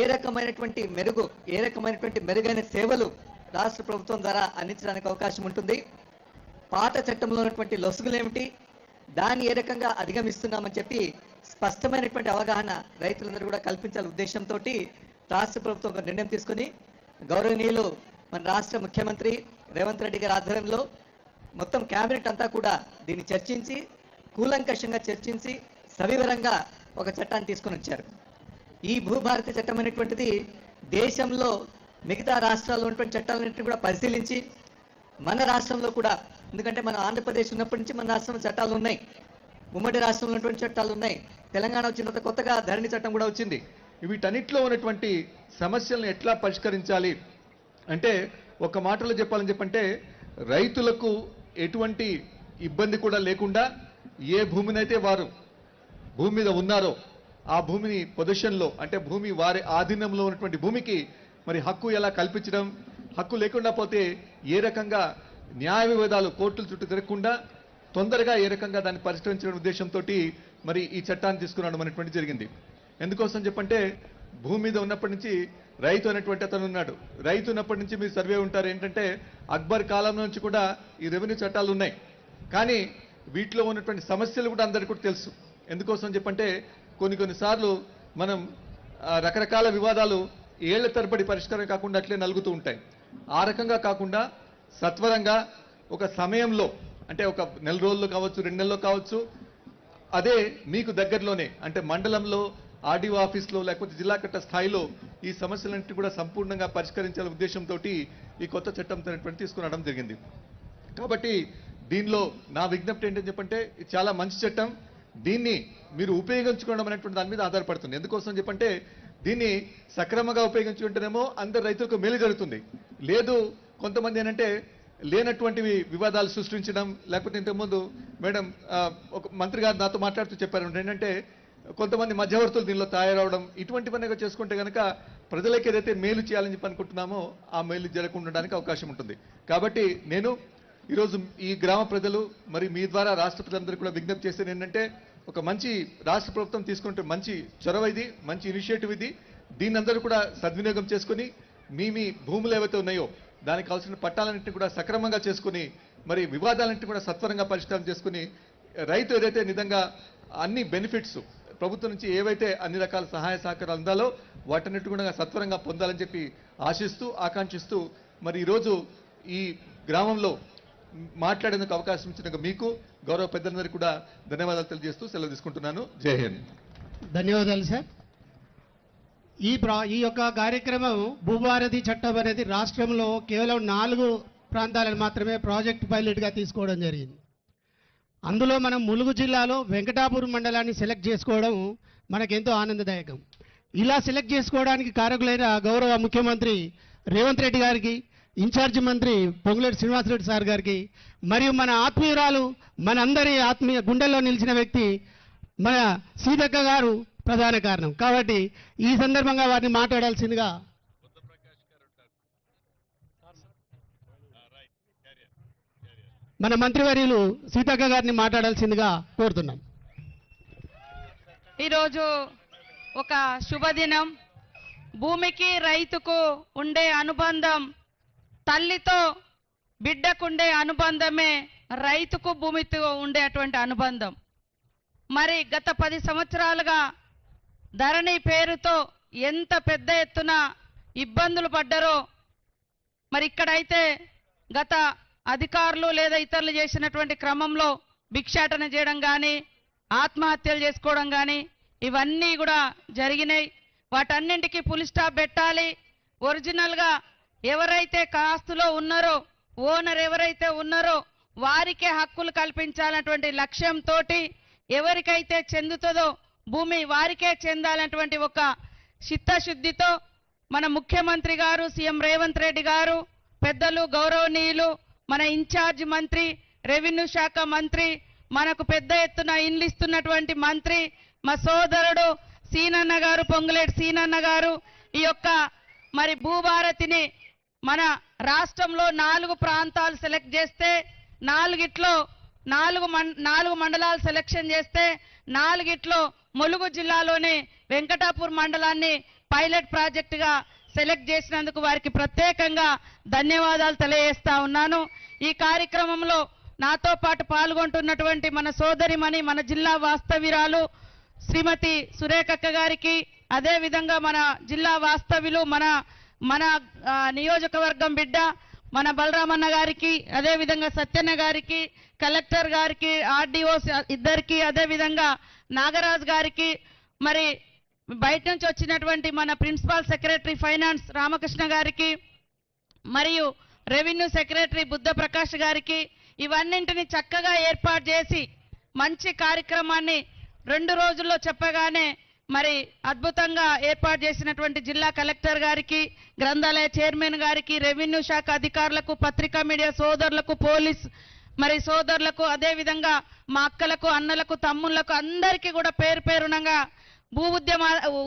ఏ రకమైనటువంటి మెరుగైన సేవలు రాష్ట్ర ప్రభుత్వం ద్వారా అందించడానికి అవకాశం ఉంటుంది, పాత చట్టంలో ఉన్నటువంటి లొసుగులు ఏమిటి, దాన్ని ఏ రకంగా అధిగమిస్తున్నామని చెప్పి స్పష్టమైనటువంటి అవగాహన రైతులందరూ కూడా కల్పించాల ఉద్దేశంతో రాష్ట్ర ప్రభుత్వం ఒక నిర్ణయం తీసుకుని గౌరవనీయులు మన రాష్ట్ర ముఖ్యమంత్రి రేవంత్ రెడ్డి గారి ఆధ్వర్యంలో మొత్తం కేబినెట్ అంతా కూడా దీన్ని చర్చించి కూలంకషంగా చర్చించి సవివరంగా ఒక చట్టాన్ని తీసుకొని వచ్చారు. ఈ భూభారతి చట్టం అనేటువంటిది దేశంలో మిగతా రాష్ట్రాల్లో ఉన్నటువంటి చట్టాలన్నింటినీ కూడా పరిశీలించి మన రాష్ట్రంలో కూడా, ఎందుకంటే మన ఆంధ్రప్రదేశ్ ఉన్నప్పటి నుంచి మన రాష్ట్రంలో చట్టాలు ఉన్నాయి, ఉమ్మడి రాష్ట్రంలో ఉన్నటువంటి చట్టాలు ఉన్నాయి, తెలంగాణ వచ్చిన తర్వాత కొత్తగా ధరణి చట్టం కూడా వచ్చింది. వీటన్నిటిలో ఉన్నటువంటి సమస్యలను ఎట్లా పరిష్కరించాలి అంటే, ఒక మాటలో చెప్పాలని చెప్పంటే రైతులకు ఎటువంటి ఇబ్బంది కూడా లేకుండా ఏ భూమినైతే వారు భూమి మీద ఉన్నారో ఆ భూమిని పొజిషన్లో, అంటే భూమి వారి ఆధీనంలో ఉన్నటువంటి భూమికి మరి హక్కు ఎలా కల్పించడం, హక్కు లేకుండా పోతే ఏ రకంగా న్యాయ వివాదాలు కోర్టుల చుట్టూ తిరగకుండా తొందరగా ఏ రకంగా దాన్ని పరిష్కరించడం ఉద్దేశంతో మరి ఈ చట్టాన్ని తీసుకురావడం అనేటువంటి జరిగింది. ఎందుకోసం చెప్పంటే భూమి మీద ఉన్నప్పటి నుంచి రైతు అనేటువంటి అతను ఉన్నాడు. రైతు ఉన్నప్పటి నుంచి మీరు సర్వే ఉంటారు ఏంటంటే అక్బర్ కాలం నుంచి కూడా ఈ రెవెన్యూ చట్టాలు ఉన్నాయి, కానీ వీటిలో ఉన్నటువంటి సమస్యలు కూడా అందరికీ కూడా తెలుసు. ఎందుకోసం చెప్పంటే కొన్నిసార్లు మనం రకరకాల వివాదాలు ఏళ్ల తరబడి పరిష్కారం కాకుండా అట్లే నలుగుతూ ఉంటాయి. ఆ రకంగా కాకుండా సత్వరంగా ఒక సమయంలో, అంటే ఒక నెల రోజుల్లో కావచ్చు, 2 నెలల్లో కావచ్చు, అదే మీకు దగ్గరలోనే అంటే మండలంలో ఆర్డీఓ ఆఫీస్లో లేకపోతే జిల్లా కట్ట స్థాయిలో ఈ సమస్యలన్నింటినీ కూడా సంపూర్ణంగా పరిష్కరించాలనే ఉద్దేశంతో ఈ కొత్త చట్టం తీసుకురావడం జరిగింది. కాబట్టి దీనిలో నా విజ్ఞప్తి ఏంటని చెప్పంటే ఇది చాలా మంచి చట్టం, దీన్ని మీరు ఉపయోగించుకోవడం అనేటువంటి దాని మీద ఆధారపడుతుంది. ఎందుకోసం చెప్పంటే దీన్ని సక్రమంగా ఉపయోగించుకుంటేనేమో అందరు రైతులకు మేలు జరుగుతుంది. లేదు కొంతమంది ఏంటంటే లేనటువంటి వివాదాలు సృష్టించడం, లేకపోతే ఇంతకుముందు మేడం ఒక మంత్రి గారు నాతో మాట్లాడుతూ చెప్పారు ఏంటంటే కొంతమంది మధ్యవర్తులు దీనిలో తయారవడం, ఇటువంటివన్నీ చేసుకుంటే కనుక ప్రజలకు ఏదైతే మేలు చేయాలని చెప్పి అనుకుంటున్నామో ఆ మేలు జరగకుండా ఉండడానికి అవకాశం ఉంటుంది. కాబట్టి నేను ఈరోజు ఈ గ్రామ ప్రజలు మరి మీ ద్వారా రాష్ట్ర ప్రజలందరూ కూడా విజ్ఞప్తి చేసేది ఏంటంటే ఒక మంచి రాష్ట్ర ప్రభుత్వం తీసుకుంటే మంచి చొరవ ఇది, మంచి ఇనిషియేటివ్ ఇది. దీన్ని అందరూ కూడా సద్వినియోగం చేసుకుని మీ భూములు ఏవైతే ఉన్నాయో దానికి కావాల్సిన పట్టాలన్నింటినీ కూడా సక్రమంగా చేసుకుని మరి వివాదాలన్నింటినీ కూడా సత్వరంగా పరిష్కారం చేసుకుని రైతు ఏదైతే నిజంగా అన్ని బెనిఫిట్స్ ప్రభుత్వం నుంచి ఏవైతే అన్ని రకాల సహాయ సహకారాలు అందాలో వాటన్నిటి కూడా సత్వరంగా పొందాలని చెప్పి ఆశిస్తూ ఆకాంక్షిస్తూ మరి ఈరోజు ఈ గ్రామంలో మాట్లాడేందుకు అవకాశం ఇచ్చిన మీకు గౌరవ పెద్దలందరికీ కూడా ధన్యవాదాలు తెలియజేస్తూ సెలవు తీసుకుంటున్నాను. జై హింద్. ధన్యవాదాలు సార్. ఈ యొక్క కార్యక్రమం భూభారతి చట్టం అనేది రాష్ట్రంలో కేవలం 4 ప్రాంతాలను మాత్రమే ప్రాజెక్ట్ పైలట్గా తీసుకోవడం జరిగింది. అందులో మనం ములుగు జిల్లాలో వెంకటాపురం మండలాన్ని సెలెక్ట్ చేసుకోవడం మనకెంతో ఆనందదాయకం. ఇలా సెలెక్ట్ చేసుకోవడానికి కారకులైన గౌరవ ముఖ్యమంత్రి రేవంత్ రెడ్డి గారికి, ఇన్ఛార్జి మంత్రి పొంగులేటి శ్రీనివాసరెడ్డి సార్ గారికి, మరియు మన ఆత్మీయురాలు మనందరి ఆత్మీయ గుండెల్లో నిలిచిన వ్యక్తి మన సీతక్క గారు ప్రధాన కారణం. కాబట్టి ఈ సందర్భంగా వారిని మాట్లాడాల్సిందిగా మన మంత్రివర్యులు సీతక్క గారిని మాట్లాడాల్సిందిగా కోరుతున్నాం. ఈరోజు ఒక శుభదినం. భూమికి రైతుకు ఉండే అనుబంధం, తల్లితో బిడ్డకుండే అనుబంధమే రైతుకు భూమితో ఉండేటువంటి అనుబంధం. మరి గత 10 సంవత్సరాలుగా ధరణి పేరుతో ఎంత పెద్ద ఎత్తున ఇబ్బందులు పడ్డారో మరి ఇక్కడైతే గత అధికారులు లేదా ఇతరులు చేసినటువంటి క్రమంలో భిక్షాటన చేయడం కానీ ఆత్మహత్యలు చేసుకోవడం కానీ ఇవన్నీ కూడా జరిగినాయి. వాటన్నింటికి ఫుల్ స్టాప్ పెట్టాలి. ఒరిజినల్గా ఎవరైతే కాస్తులో ఉన్నారో ఓనర్ ఎవరైతే ఉన్నారో వారికే హక్కులు కల్పించాలన్నటువంటి లక్ష్యంతో ఎవరికైతే చెందుతుందో భూమి వారికే చెందాలన్నటువంటి ఒక చిత్తశుద్ధితో మన ముఖ్యమంత్రి గారు సీఎం రేవంత్ రెడ్డి గారు పెద్దలు గౌరవనీయులు మన ఇన్ఛార్జ్ మంత్రి రెవెన్యూ శాఖ మంత్రి మనకు పెద్ద ఎత్తున ఇన్లిస్తున్నటువంటి మంత్రి మా సోదరుడు సీనన్న గారు పొంగులేటి సీనన్న గారు ఈ యొక్క మరి భూభారతిని మన రాష్ట్రంలో 4 ప్రాంతాలు సెలెక్ట్ చేస్తే 4 మండలాలు సెలెక్షన్ చేస్తే 4 ములుగు జిల్లాలోని వెంకటాపూర్ మండలాన్ని పైలట్ ప్రాజెక్టుగా సెలెక్ట్ చేసినందుకు వారికి ప్రత్యేకంగా ధన్యవాదాలు తెలియజేస్తా ఉన్నాను. ఈ కార్యక్రమంలో నాతో పాటు పాల్గొంటున్నటువంటి మన సోదరిమణి మన జిల్లా వాస్తవ్యురాలు శ్రీమతి సురేఖక్క గారికి అదేవిధంగా మన జిల్లా వాస్తవ్యులు మన నియోజకవర్గం బిడ్డ మన బలరామన్న గారికి అదేవిధంగా సత్యన్న గారికి కలెక్టర్ గారికి ఆర్డీఓ ఇద్దరికి అదేవిధంగా నాగరాజు గారికి మరి బయట నుంచి వచ్చినటువంటి మన ప్రిన్సిపల్ సెక్రటరీ ఫైనాన్స్ రామకృష్ణ గారికి మరియు రెవెన్యూ సెక్రటరీ బుద్ధ ప్రకాష్ గారికి ఇవన్నింటిని చక్కగా ఏర్పాటు చేసి మంచి కార్యక్రమాన్ని 2 రోజుల్లో చెప్పగానే మరి అద్భుతంగా ఏర్పాటు చేసినటువంటి జిల్లా కలెక్టర్ గారికి గ్రంథాలయ చైర్మన్ గారికి రెవెన్యూ శాఖ అధికారులకు పత్రికా మీడియా సోదరులకు పోలీస్ మరి సోదరులకు అదేవిధంగా మా అక్కలకు అన్నలకు తమ్ముళ్లకు అందరికీ కూడా పేరు పేరునంగా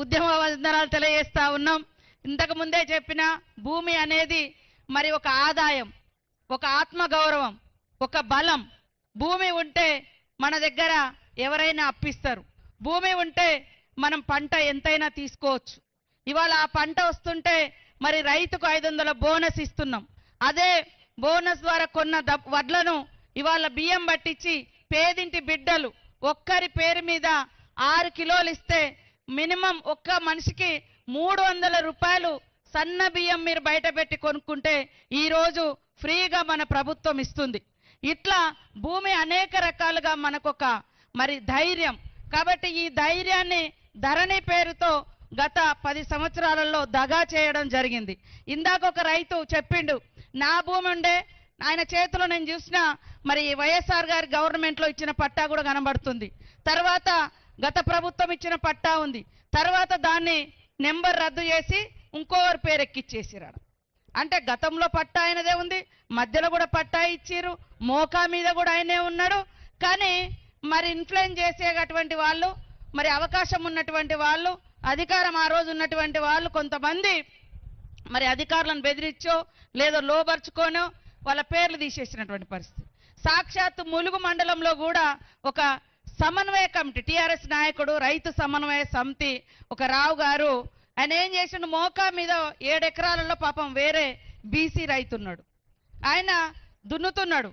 ఉద్యమ వందనాలు తెలియజేస్తా ఉన్నాం. ఇంతకు ముందే చెప్పిన భూమి అనేది మరి ఒక ఆదాయం, ఒక ఆత్మగౌరవం, ఒక బలం. భూమి ఉంటే మన దగ్గర ఎవరైనా అప్పిస్తారు. భూమి ఉంటే మనం పంట ఎంతైనా తీసుకోవచ్చు. ఇవాళ ఆ పంట వస్తుంటే మరి రైతుకు 500 బోనస్ ఇస్తున్నాం. అదే బోనస్ ద్వారా కొన్న వడ్లను ఇవాళ బియ్యం పట్టించి పేదింటి బిడ్డలు ఒక్కరి పేరు మీద 6 కిలోలు ఇస్తే మినిమం ఒక్క మనిషికి 300 రూపాయలు సన్న బియ్యం మీరు బయట పెట్టి కొనుక్కుంటే ఈరోజు ఫ్రీగా మన ప్రభుత్వం ఇస్తుంది. ఇట్లా భూమి అనేక రకాలుగా మనకొక మరి ధైర్యం. కాబట్టి ఈ ధైర్యాన్ని ధరణి పేరుతో గత 10 సంవత్సరాలలో దగా చేయడం జరిగింది. ఇందాక ఒక రైతు చెప్పిండు, నా భూమి ఉండే ఆయన చేతిలో నేను చూసిన మరి వైఎస్ఆర్ గారి గవర్నమెంట్లో ఇచ్చిన పట్టా కూడా కనబడుతుంది. తర్వాత గత ప్రభుత్వం ఇచ్చిన పట్టా ఉంది. తర్వాత దాన్ని నెంబర్ రద్దు చేసి ఇంకోరి పేరు ఎక్కిచ్చేసిరాడు. అంటే గతంలో పట్టా ఆయనదే ఉంది, మధ్యలో కూడా పట్టా ఇచ్చిర్రు, మోకా మీద కూడా ఆయనే ఉన్నాడు. కానీ మరి ఇన్ఫ్లుయెన్స్ చేసేటటువంటి వాళ్ళు, మరి అవకాశం ఉన్నటువంటి వాళ్ళు, అధికారం ఆ రోజు ఉన్నటువంటి వాళ్ళు కొంతమంది మరి అధికారులను బెదిరించో లేదో లోబర్చుకోనో వాళ్ళ పేర్లు తీసేసినటువంటి పరిస్థితి. సాక్షాత్తు ములుగు మండలంలో కూడా ఒక సమన్వయ కమిటీ, టీఆర్ఎస్ నాయకుడు రైతు సమన్వయ సమితి ఒక రావు గారు, ఆయన ఏం చేసిండు, మోకా మీద 7 ఎకరాలలో పాపం వేరే బీసీ రైతు ఉన్నాడు, ఆయన దున్నుతున్నాడు,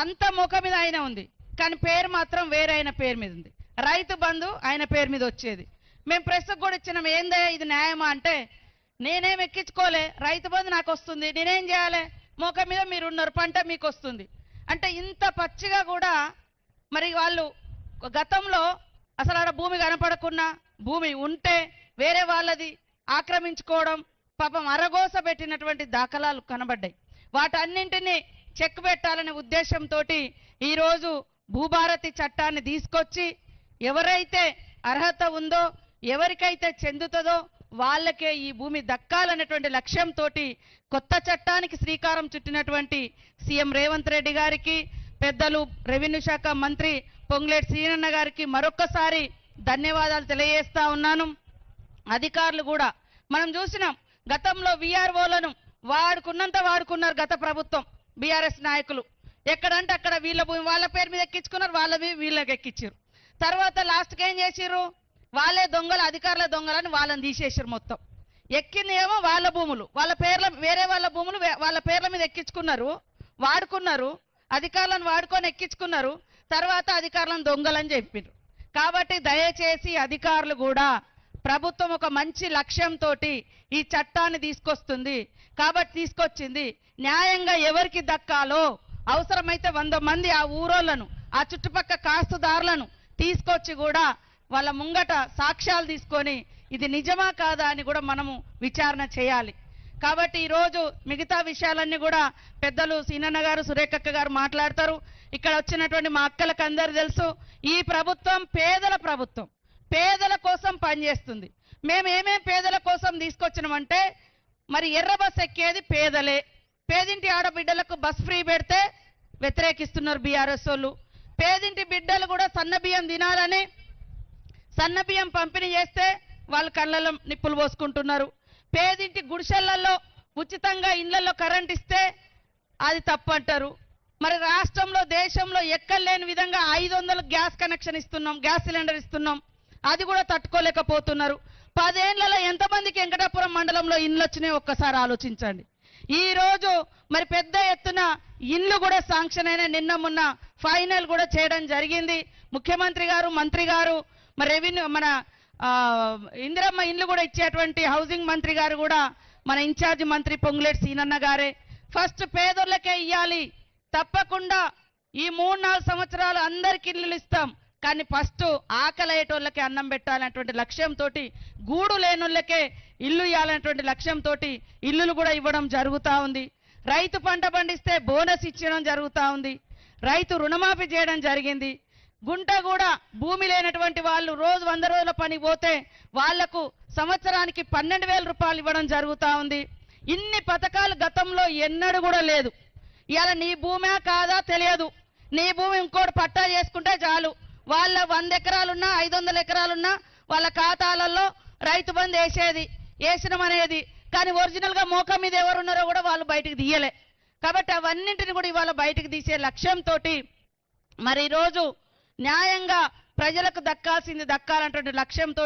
అంత మోకా మీద ఆయన ఉంది, కానీ పేరు మాత్రం వేరే ఆయన పేరు మీద ఉంది. రైతు బంధు ఆయన పేరు మీద వచ్చేది. మేము ప్రెస్కు కూడా ఇచ్చినాం, ఏందయ్యా ఇది న్యాయమా అంటే, నేనేం ఎక్కించుకోలే, రైతు బంధు నాకు వస్తుంది, నేనేం చేయాలి, మోక మీద మీరు ఉన్నారు, పంట మీకు వస్తుంది అంటే. ఇంత పచ్చిగా కూడా మరి వాళ్ళు గతంలో అసలు ఆడ భూమి కనపడకున్నా భూమి ఉంటే వేరే వాళ్ళది ఆక్రమించుకోవడం, పాపం అరగోస పెట్టినటువంటి దాఖలాలు కనబడ్డాయి. వాటన్నింటినీ చెక్ పెట్టాలనే ఉద్దేశంతో ఈరోజు భూభారతి చట్టాన్ని తీసుకొచ్చి ఎవరైతే అర్హత ఉందో ఎవరికైతే చెందుతుందో వాళ్ళకే ఈ భూమి దక్కాలనేటువంటి లక్ష్యంతో కొత్త చట్టానికి శ్రీకారం చుట్టినటువంటి సీఎం రేవంత్ రెడ్డి గారికి, పెద్దలు రెవెన్యూ శాఖ మంత్రి పొంగులేటి శ్రీనన్న గారికి మరొక్కసారి ధన్యవాదాలు తెలియజేస్తా ఉన్నాను. అధికారులు కూడా మనం చూసినాం, గతంలో వీఆర్ఓలను వాడుకున్నంత వాడుకున్నారు గత ప్రభుత్వం బీఆర్ఎస్ నాయకులు. ఎక్కడంటే అక్కడ వీళ్ళ భూమి వాళ్ళ పేరు మీద ఎక్కించుకున్నారు, వాళ్ళవి వీళ్ళకి ఎక్కించారు. తర్వాత లాస్ట్కి ఏం చేసిర్రు, వాళ్ళే దొంగలు, అధికారుల దొంగలని వాళ్ళని తీసేసారు. మొత్తం ఎక్కింది ఏమో వాళ్ళ భూములు, వాళ్ళ పేర్ల వేరే వాళ్ళ భూములు వాళ్ళ పేర్ల మీద ఎక్కించుకున్నారు, వాడుకున్నారు, అధికారులను వాడుకొని ఎక్కించుకున్నారు. తర్వాత అధికారులను దొంగలని చెప్పారు. కాబట్టి దయచేసి అధికారులు కూడా ప్రభుత్వం ఒక మంచి లక్ష్యంతో ఈ చట్టాన్ని తీసుకొచ్చింది. న్యాయంగా ఎవరికి దక్కాలో అవసరమైతే 100 మంది ఆ ఊరోళ్లను, ఆ చుట్టుపక్కల కాస్తుదారులను తీసుకొచ్చి కూడా వాళ్ళ ముంగట సాక్ష్యాలు తీసుకొని ఇది నిజమా కాదా అని కూడా మనము విచారణ చేయాలి. కాబట్టి ఈరోజు మిగతా విషయాలన్నీ కూడా పెద్దలు సీనన్న గారు, సురేఖక్క గారు మాట్లాడతారు. ఇక్కడ వచ్చినటువంటి మా అక్కలకు అందరూ తెలుసు, ఈ ప్రభుత్వం పేదల ప్రభుత్వం, పేదల కోసం పనిచేస్తుంది. మేము ఏమేం పేదల కోసం తీసుకొచ్చినామంటే, మరి ఎర్ర బస్ ఎక్కేది పేదలే, పేదింటి ఆడబిడ్డలకు బస్ ఫ్రీ పెడితే వ్యతిరేకిస్తున్నారు బీఆర్ఎస్ వాళ్ళు. పేదింటి బిడ్డలు కూడా సన్నబియ్యం తినాలని సన్నబియ్యం పంపిణీ చేస్తే వాళ్ళు కళ్ళలో నిప్పులు పోసుకుంటున్నారు. పేదింటి గుడిసెళ్లలో ఉచితంగా ఇళ్లలో కరెంట్ ఇస్తే అది తప్పంటారు. మరి రాష్ట్రంలో దేశంలో ఎక్కలేని విధంగా 500 గ్యాస్ కనెక్షన్ ఇస్తున్నాం, గ్యాస్ సిలిండర్ ఇస్తున్నాం, అది కూడా తట్టుకోలేకపోతున్నారు. 10 ఏళ్లలో ఎంతమందికి వెంకటాపురం మండలంలో ఇండ్లు వచ్చినాయో ఒక్కసారి ఆలోచించండి. ఈ రోజు మరి పెద్ద ఎత్తున ఇండ్లు కూడా శాంక్షన్ అయిన, నిన్న మొన్న ఫైనల్ కూడా చేయడం జరిగింది. ముఖ్యమంత్రి గారు, మంత్రి గారు, మరి రెవెన్యూ మన ఇందిరమ్మ ఇండ్లు కూడా ఇచ్చేటువంటి హౌసింగ్ మంత్రి గారు కూడా మన ఇన్ఛార్జి మంత్రి పొంగులేటి సీనన్న గారే. ఫస్ట్ పేదోళ్ళకే ఇవ్వాలి, తప్పకుండా ఈ 3-4 సంవత్సరాలు అందరికి ఇల్లు ఇస్తాం, కానీ ఫస్ట్ ఆకలయ్యేటోళ్ళకే అన్నం పెట్టాలనేటువంటి లక్ష్యంతో, గూడు లేనోళ్ళకే ఇల్లు ఇవ్వాలనేటువంటి లక్ష్యంతో ఇల్లులు కూడా ఇవ్వడం జరుగుతూ ఉంది. రైతు పంట పండిస్తే బోనస్ ఇచ్చడం జరుగుతూ ఉంది. రైతు రుణమాఫీ చేయడం జరిగింది. గుంట కూడా భూమి లేనటువంటి వాళ్ళు రోజు 100 రోజుల పని పోతే వాళ్లకు సంవత్సరానికి 12,000 రూపాయలు ఇవ్వడం జరుగుతూ ఉంది. ఇన్ని పథకాలు గతంలో ఎన్నడూ కూడా లేదు. ఇవాళ నీ భూమే కాదా తెలియదు, నీ భూమి ఇంకోటి పట్టా చేసుకుంటే చాలు, వాళ్ళ 100 ఎకరాలున్నా 500 ఎకరాలున్నా వాళ్ళ ఖాతాలలో రైతు బంధు వేసినమనేది, కానీ ఒరిజినల్గా మోకా మీద ఎవరున్నారో కూడా వాళ్ళు బయటికి తీయలే. కాబట్టి అవన్నింటిని కూడా ఇవాళ బయటికి తీసే లక్ష్యంతో మరి ఈరోజు న్యాయంగా ప్రజలకు దక్కాలన్నటువంటి లక్ష్యంతో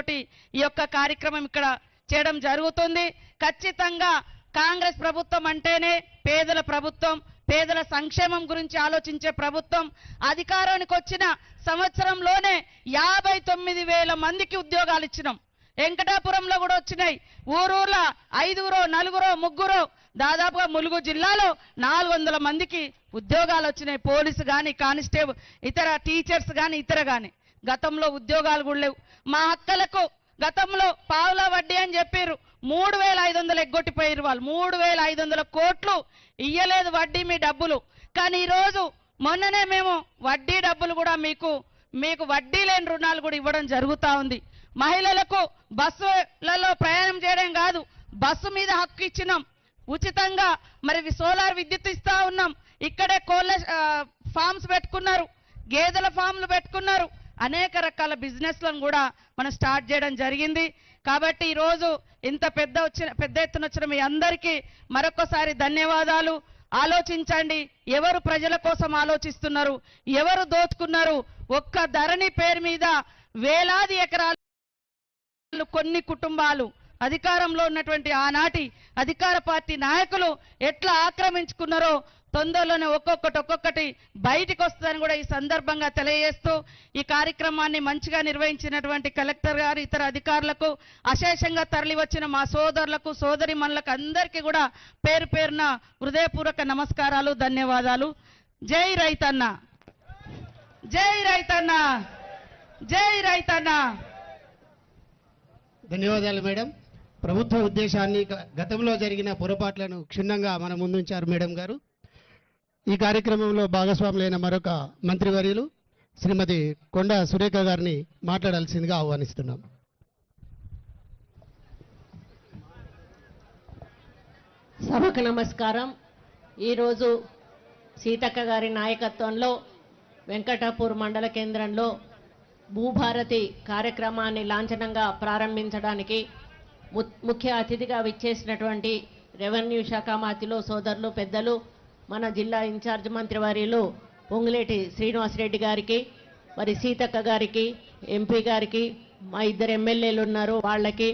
ఈ యొక్క కార్యక్రమం ఇక్కడ చేయడం జరుగుతుంది. ఖచ్చితంగా కాంగ్రెస్ ప్రభుత్వం అంటేనే పేదల ప్రభుత్వం, పేదల సంక్షేమం గురించి ఆలోచించే ప్రభుత్వం. అధికారానికి వచ్చిన సంవత్సరంలోనే 59,000 మందికి ఉద్యోగాలు ఇచ్చినాం. వెంకటాపురంలో కూడా వచ్చినాయి. ఊరూర్ల 5గురో 4గురో 3గురో దాదాపుగా ములుగు జిల్లాలో 400 మందికి ఉద్యోగాలు వచ్చినాయి. పోలీసు కానీ, కానిస్టేబుల్, ఇతర టీచర్స్ కానీ, ఇతర కానీ. గతంలో ఉద్యోగాలు కూడా లేవు. మా అక్కలకు గతంలో పావులా వడ్డీ అని చెప్పారు, 3,500 ఎగ్గొట్టిపోయారు వాళ్ళు. 3,500 కోట్లు ఇయ్యలేదు వడ్డీ మీ డబ్బులు. కానీ ఈరోజు మొన్ననే మేము వడ్డీ డబ్బులు కూడా మీకు వడ్డీ లేని రుణాలు కూడా ఇవ్వడం జరుగుతూ ఉంది. మహిళలకు బస్సులలో ప్రయాణం చేయడం కాదు, బస్సు మీద హక్కు ఇచ్చినాం ఉచితంగా. మరి సోలార్ విద్యుత్ ఇస్తా ఉన్నాం. ఇక్కడే కోళ్ళ ఫార్మ్స్ పెట్టుకున్నారు, గేదెల ఫామ్లు పెట్టుకున్నారు. అనేక రకాల బిజినెస్లను కూడా మనం స్టార్ట్ చేయడం జరిగింది. కాబట్టి ఈరోజు ఇంత పెద్ద ఎత్తున వచ్చిన మీ అందరికీ మరొకసారి ధన్యవాదాలు. ఆలోచించండి, ఎవరు ప్రజల కోసం ఆలోచిస్తున్నారు, ఎవరు దోచుకున్నారు. ఒక్క ధరణి పేరు మీద వేలాది ఎకరాలు కొన్ని కుటుంబాలు, అధికారంలో ఉన్నటువంటి ఆనాటి అధికార పార్టీ నాయకులు ఎట్లా ఆక్రమించుకున్నారో తొందరలోనే ఒక్కొక్కటి బయటికి వస్తుందని కూడా ఈ సందర్భంగా తెలియజేస్తూ ఈ కార్యక్రమాన్ని మంచిగా నిర్వహించినటువంటి కలెక్టర్ గారు, ఇతర అధికారులకు, అశేషంగా తరలి వచ్చిన మా సోదరులకు, సోదరిమణులకు అందరికీ కూడా పేరు పేరున హృదయపూర్వక నమస్కారాలు, ధన్యవాదాలు. జై రైతన్న, జై రైతన్న, జై రైతన్న. ధన్యవాదాలు మేడం. ప్రభుత్వ ఉద్దేశాన్ని, గతంలో జరిగిన పొరపాట్లను క్షుణ్ణంగా మన ముందుంచారు మేడం గారు. ఈ కార్యక్రమంలో భాగస్వాములైన మరొక మంత్రివర్యులు శ్రీమతి కొండ సురేఖ గారిని మాట్లాడాల్సిందిగా ఆహ్వానిస్తున్నాం. సభకు నమస్కారం. ఈరోజు సీతక్క గారి నాయకత్వంలో వెంకటాపూర్ మండల కేంద్రంలో భూభారతి కార్యక్రమాన్ని లాంఛనంగా ప్రారంభించడానికి ముఖ్య అతిథిగా విచ్చేసినటువంటి రెవెన్యూ శాఖ మంత్రులు, సోదరులు, పెద్దలు, మన జిల్లా ఇన్ఛార్జ్ మంత్రివర్యులు పొంగులేటి శ్రీనివాసరెడ్డి గారికి, మరి సీతక్క గారికి, ఎంపీ గారికి, మా 2 ఎమ్మెల్యేలు ఉన్నారు వాళ్ళకి,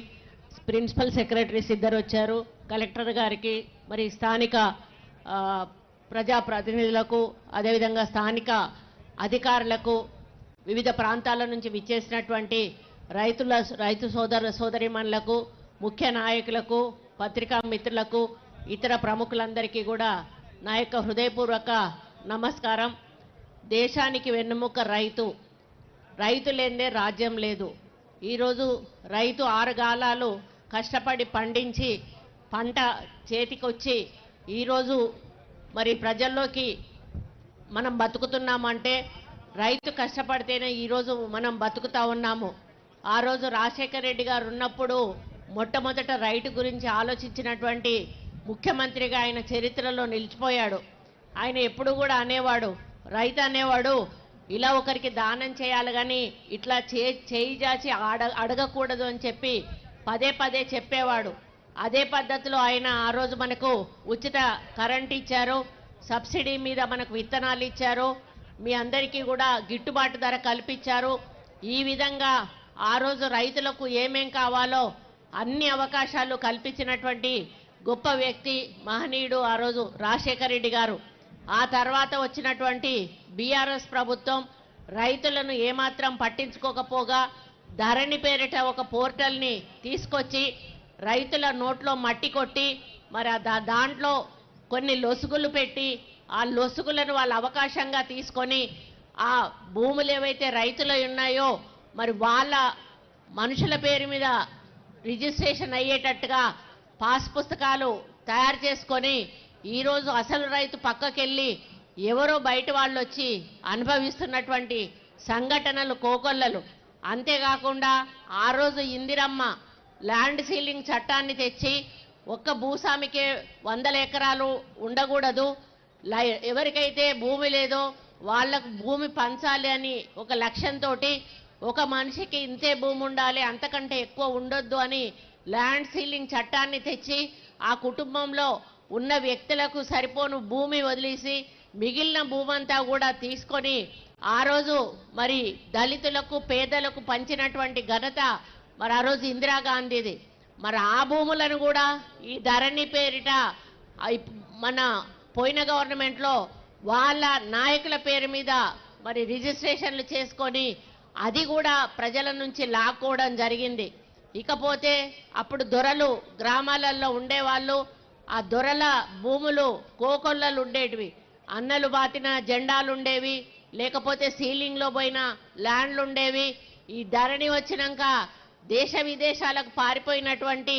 ప్రిన్సిపల్ సెక్రటరీస్ 2 వచ్చారు, కలెక్టర్ గారికి, మరి స్థానిక ప్రజాప్రతినిధులకు, అదేవిధంగా స్థానిక అధికారులకు, వివిధ ప్రాంతాల నుంచి విచ్చేసినటువంటి రైతు సోదరిమణులకు, ముఖ్య నాయకులకు, పత్రికా మిత్రులకు, ఇతర ప్రముఖులందరికీ కూడా నా యొక్క హృదయపూర్వక నమస్కారం. దేశానికి వెన్నెముక రైతు. రైతు లేనిదే రాజ్యం లేదు. ఈరోజు రైతు 6 గాలాలు కష్టపడి పండించి పంట చేతికొచ్చి ఈరోజు మరి ప్రజల్లోకి మనం బతుకుతున్నామంటే రైతు కష్టపడితేనే ఈరోజు మనం బతుకుతా ఉన్నాము. ఆ రోజు రాజశేఖర రెడ్డి గారు ఉన్నప్పుడు మొట్టమొదట రైతు గురించి ఆలోచించినటువంటి ముఖ్యమంత్రిగా ఆయన చరిత్రలో నిలిచిపోయాడు. ఆయన ఎప్పుడు కూడా అనేవాడు, రైతు అనేవాడు ఇలా ఒకరికి దానం చేయాలి కానీ ఇట్లా చేయి జాచి అడగకూడదు అని చెప్పి పదే పదే చెప్పేవాడు. అదే పద్ధతిలో ఆయన ఆ రోజు మనకు ఉచిత కరెంట్ ఇచ్చారు, సబ్సిడీ మీద మనకు విత్తనాలు ఇచ్చారు, మీ అందరికీ కూడా గిట్టుబాటు ధర కల్పించారు. ఈ విధంగా ఆ రోజు రైతులకు ఏమేం కావాలో అన్ని అవకాశాలు కల్పించినటువంటి గొప్ప వ్యక్తి, మహనీయుడు ఆ రోజు రాజశేఖర రెడ్డి గారు. ఆ తర్వాత వచ్చినటువంటి బీఆర్ఎస్ ప్రభుత్వం రైతులను ఏమాత్రం పట్టించుకోకపోగా ధరణి పేరిట ఒక పోర్టల్ని తీసుకొచ్చి రైతుల నోట్లో మట్టి కొట్టి మరి దాంట్లో కొన్ని లొసుగులు పెట్టి ఆ లొసుగులను వాళ్ళ అవకాశంగా తీసుకొని ఆ భూములు ఏవైతే రైతులు ఉన్నాయో మరి వాళ్ళ మనుషుల పేరు మీద రిజిస్ట్రేషన్ అయ్యేటట్టుగా పాస్ పుస్తకాలు తయారు చేసుకొని ఈరోజు అసలు రైతు పక్కకెళ్ళి ఎవరో బయట వాళ్ళు వచ్చి అనుభవిస్తున్నటువంటి సంఘటనలు కోకొల్లలు. అంతేకాకుండా ఆ రోజు ఇందిరమ్మ ల్యాండ్ సీలింగ్ చట్టాన్ని తెచ్చి ఒక్క భూస్వామికే 100 ఎకరాలు ఉండకూడదు, ఎవరికైతే భూమి లేదో వాళ్ళకు భూమి పంచాలి అని ఒక లక్ష్యంతో ఒక మనిషికి ఇంతే భూమి ఉండాలి, అంతకంటే ఎక్కువ ఉండొద్దు అని ల్యాండ్ సీలింగ్ చట్టాన్ని తెచ్చి ఆ కుటుంబంలో ఉన్న వ్యక్తులకు సరిపోను భూమి వదిలేసి మిగిలిన భూమంతా కూడా తీసుకొని ఆ రోజు మరి దళితులకు పేదలకు పంచినటువంటి ఘనత మరి ఆ రోజు ఇందిరాగాంధీది. మరి ఆ భూములను కూడా ఈ ధరణి పేరిట మన పోయిన గవర్నమెంట్లో వాళ్ళ నాయకుల పేరు మీద మరి రిజిస్ట్రేషన్లు చేసుకొని అది కూడా ప్రజల నుంచి లాక్కోవడం జరిగింది. ఇకపోతే అప్పుడు దొరలు గ్రామాలలో ఉండేవాళ్ళు, ఆ దొరల భూములు కోకొల్లలు ఉండేటివి, అన్నలు బాతిన జెండాలు ఉండేవి, లేకపోతే సీలింగ్లో పోయిన ల్యాండ్లు ఉండేవి. ఈ ధరణి వచ్చినాక దేశ విదేశాలకు పారిపోయినటువంటి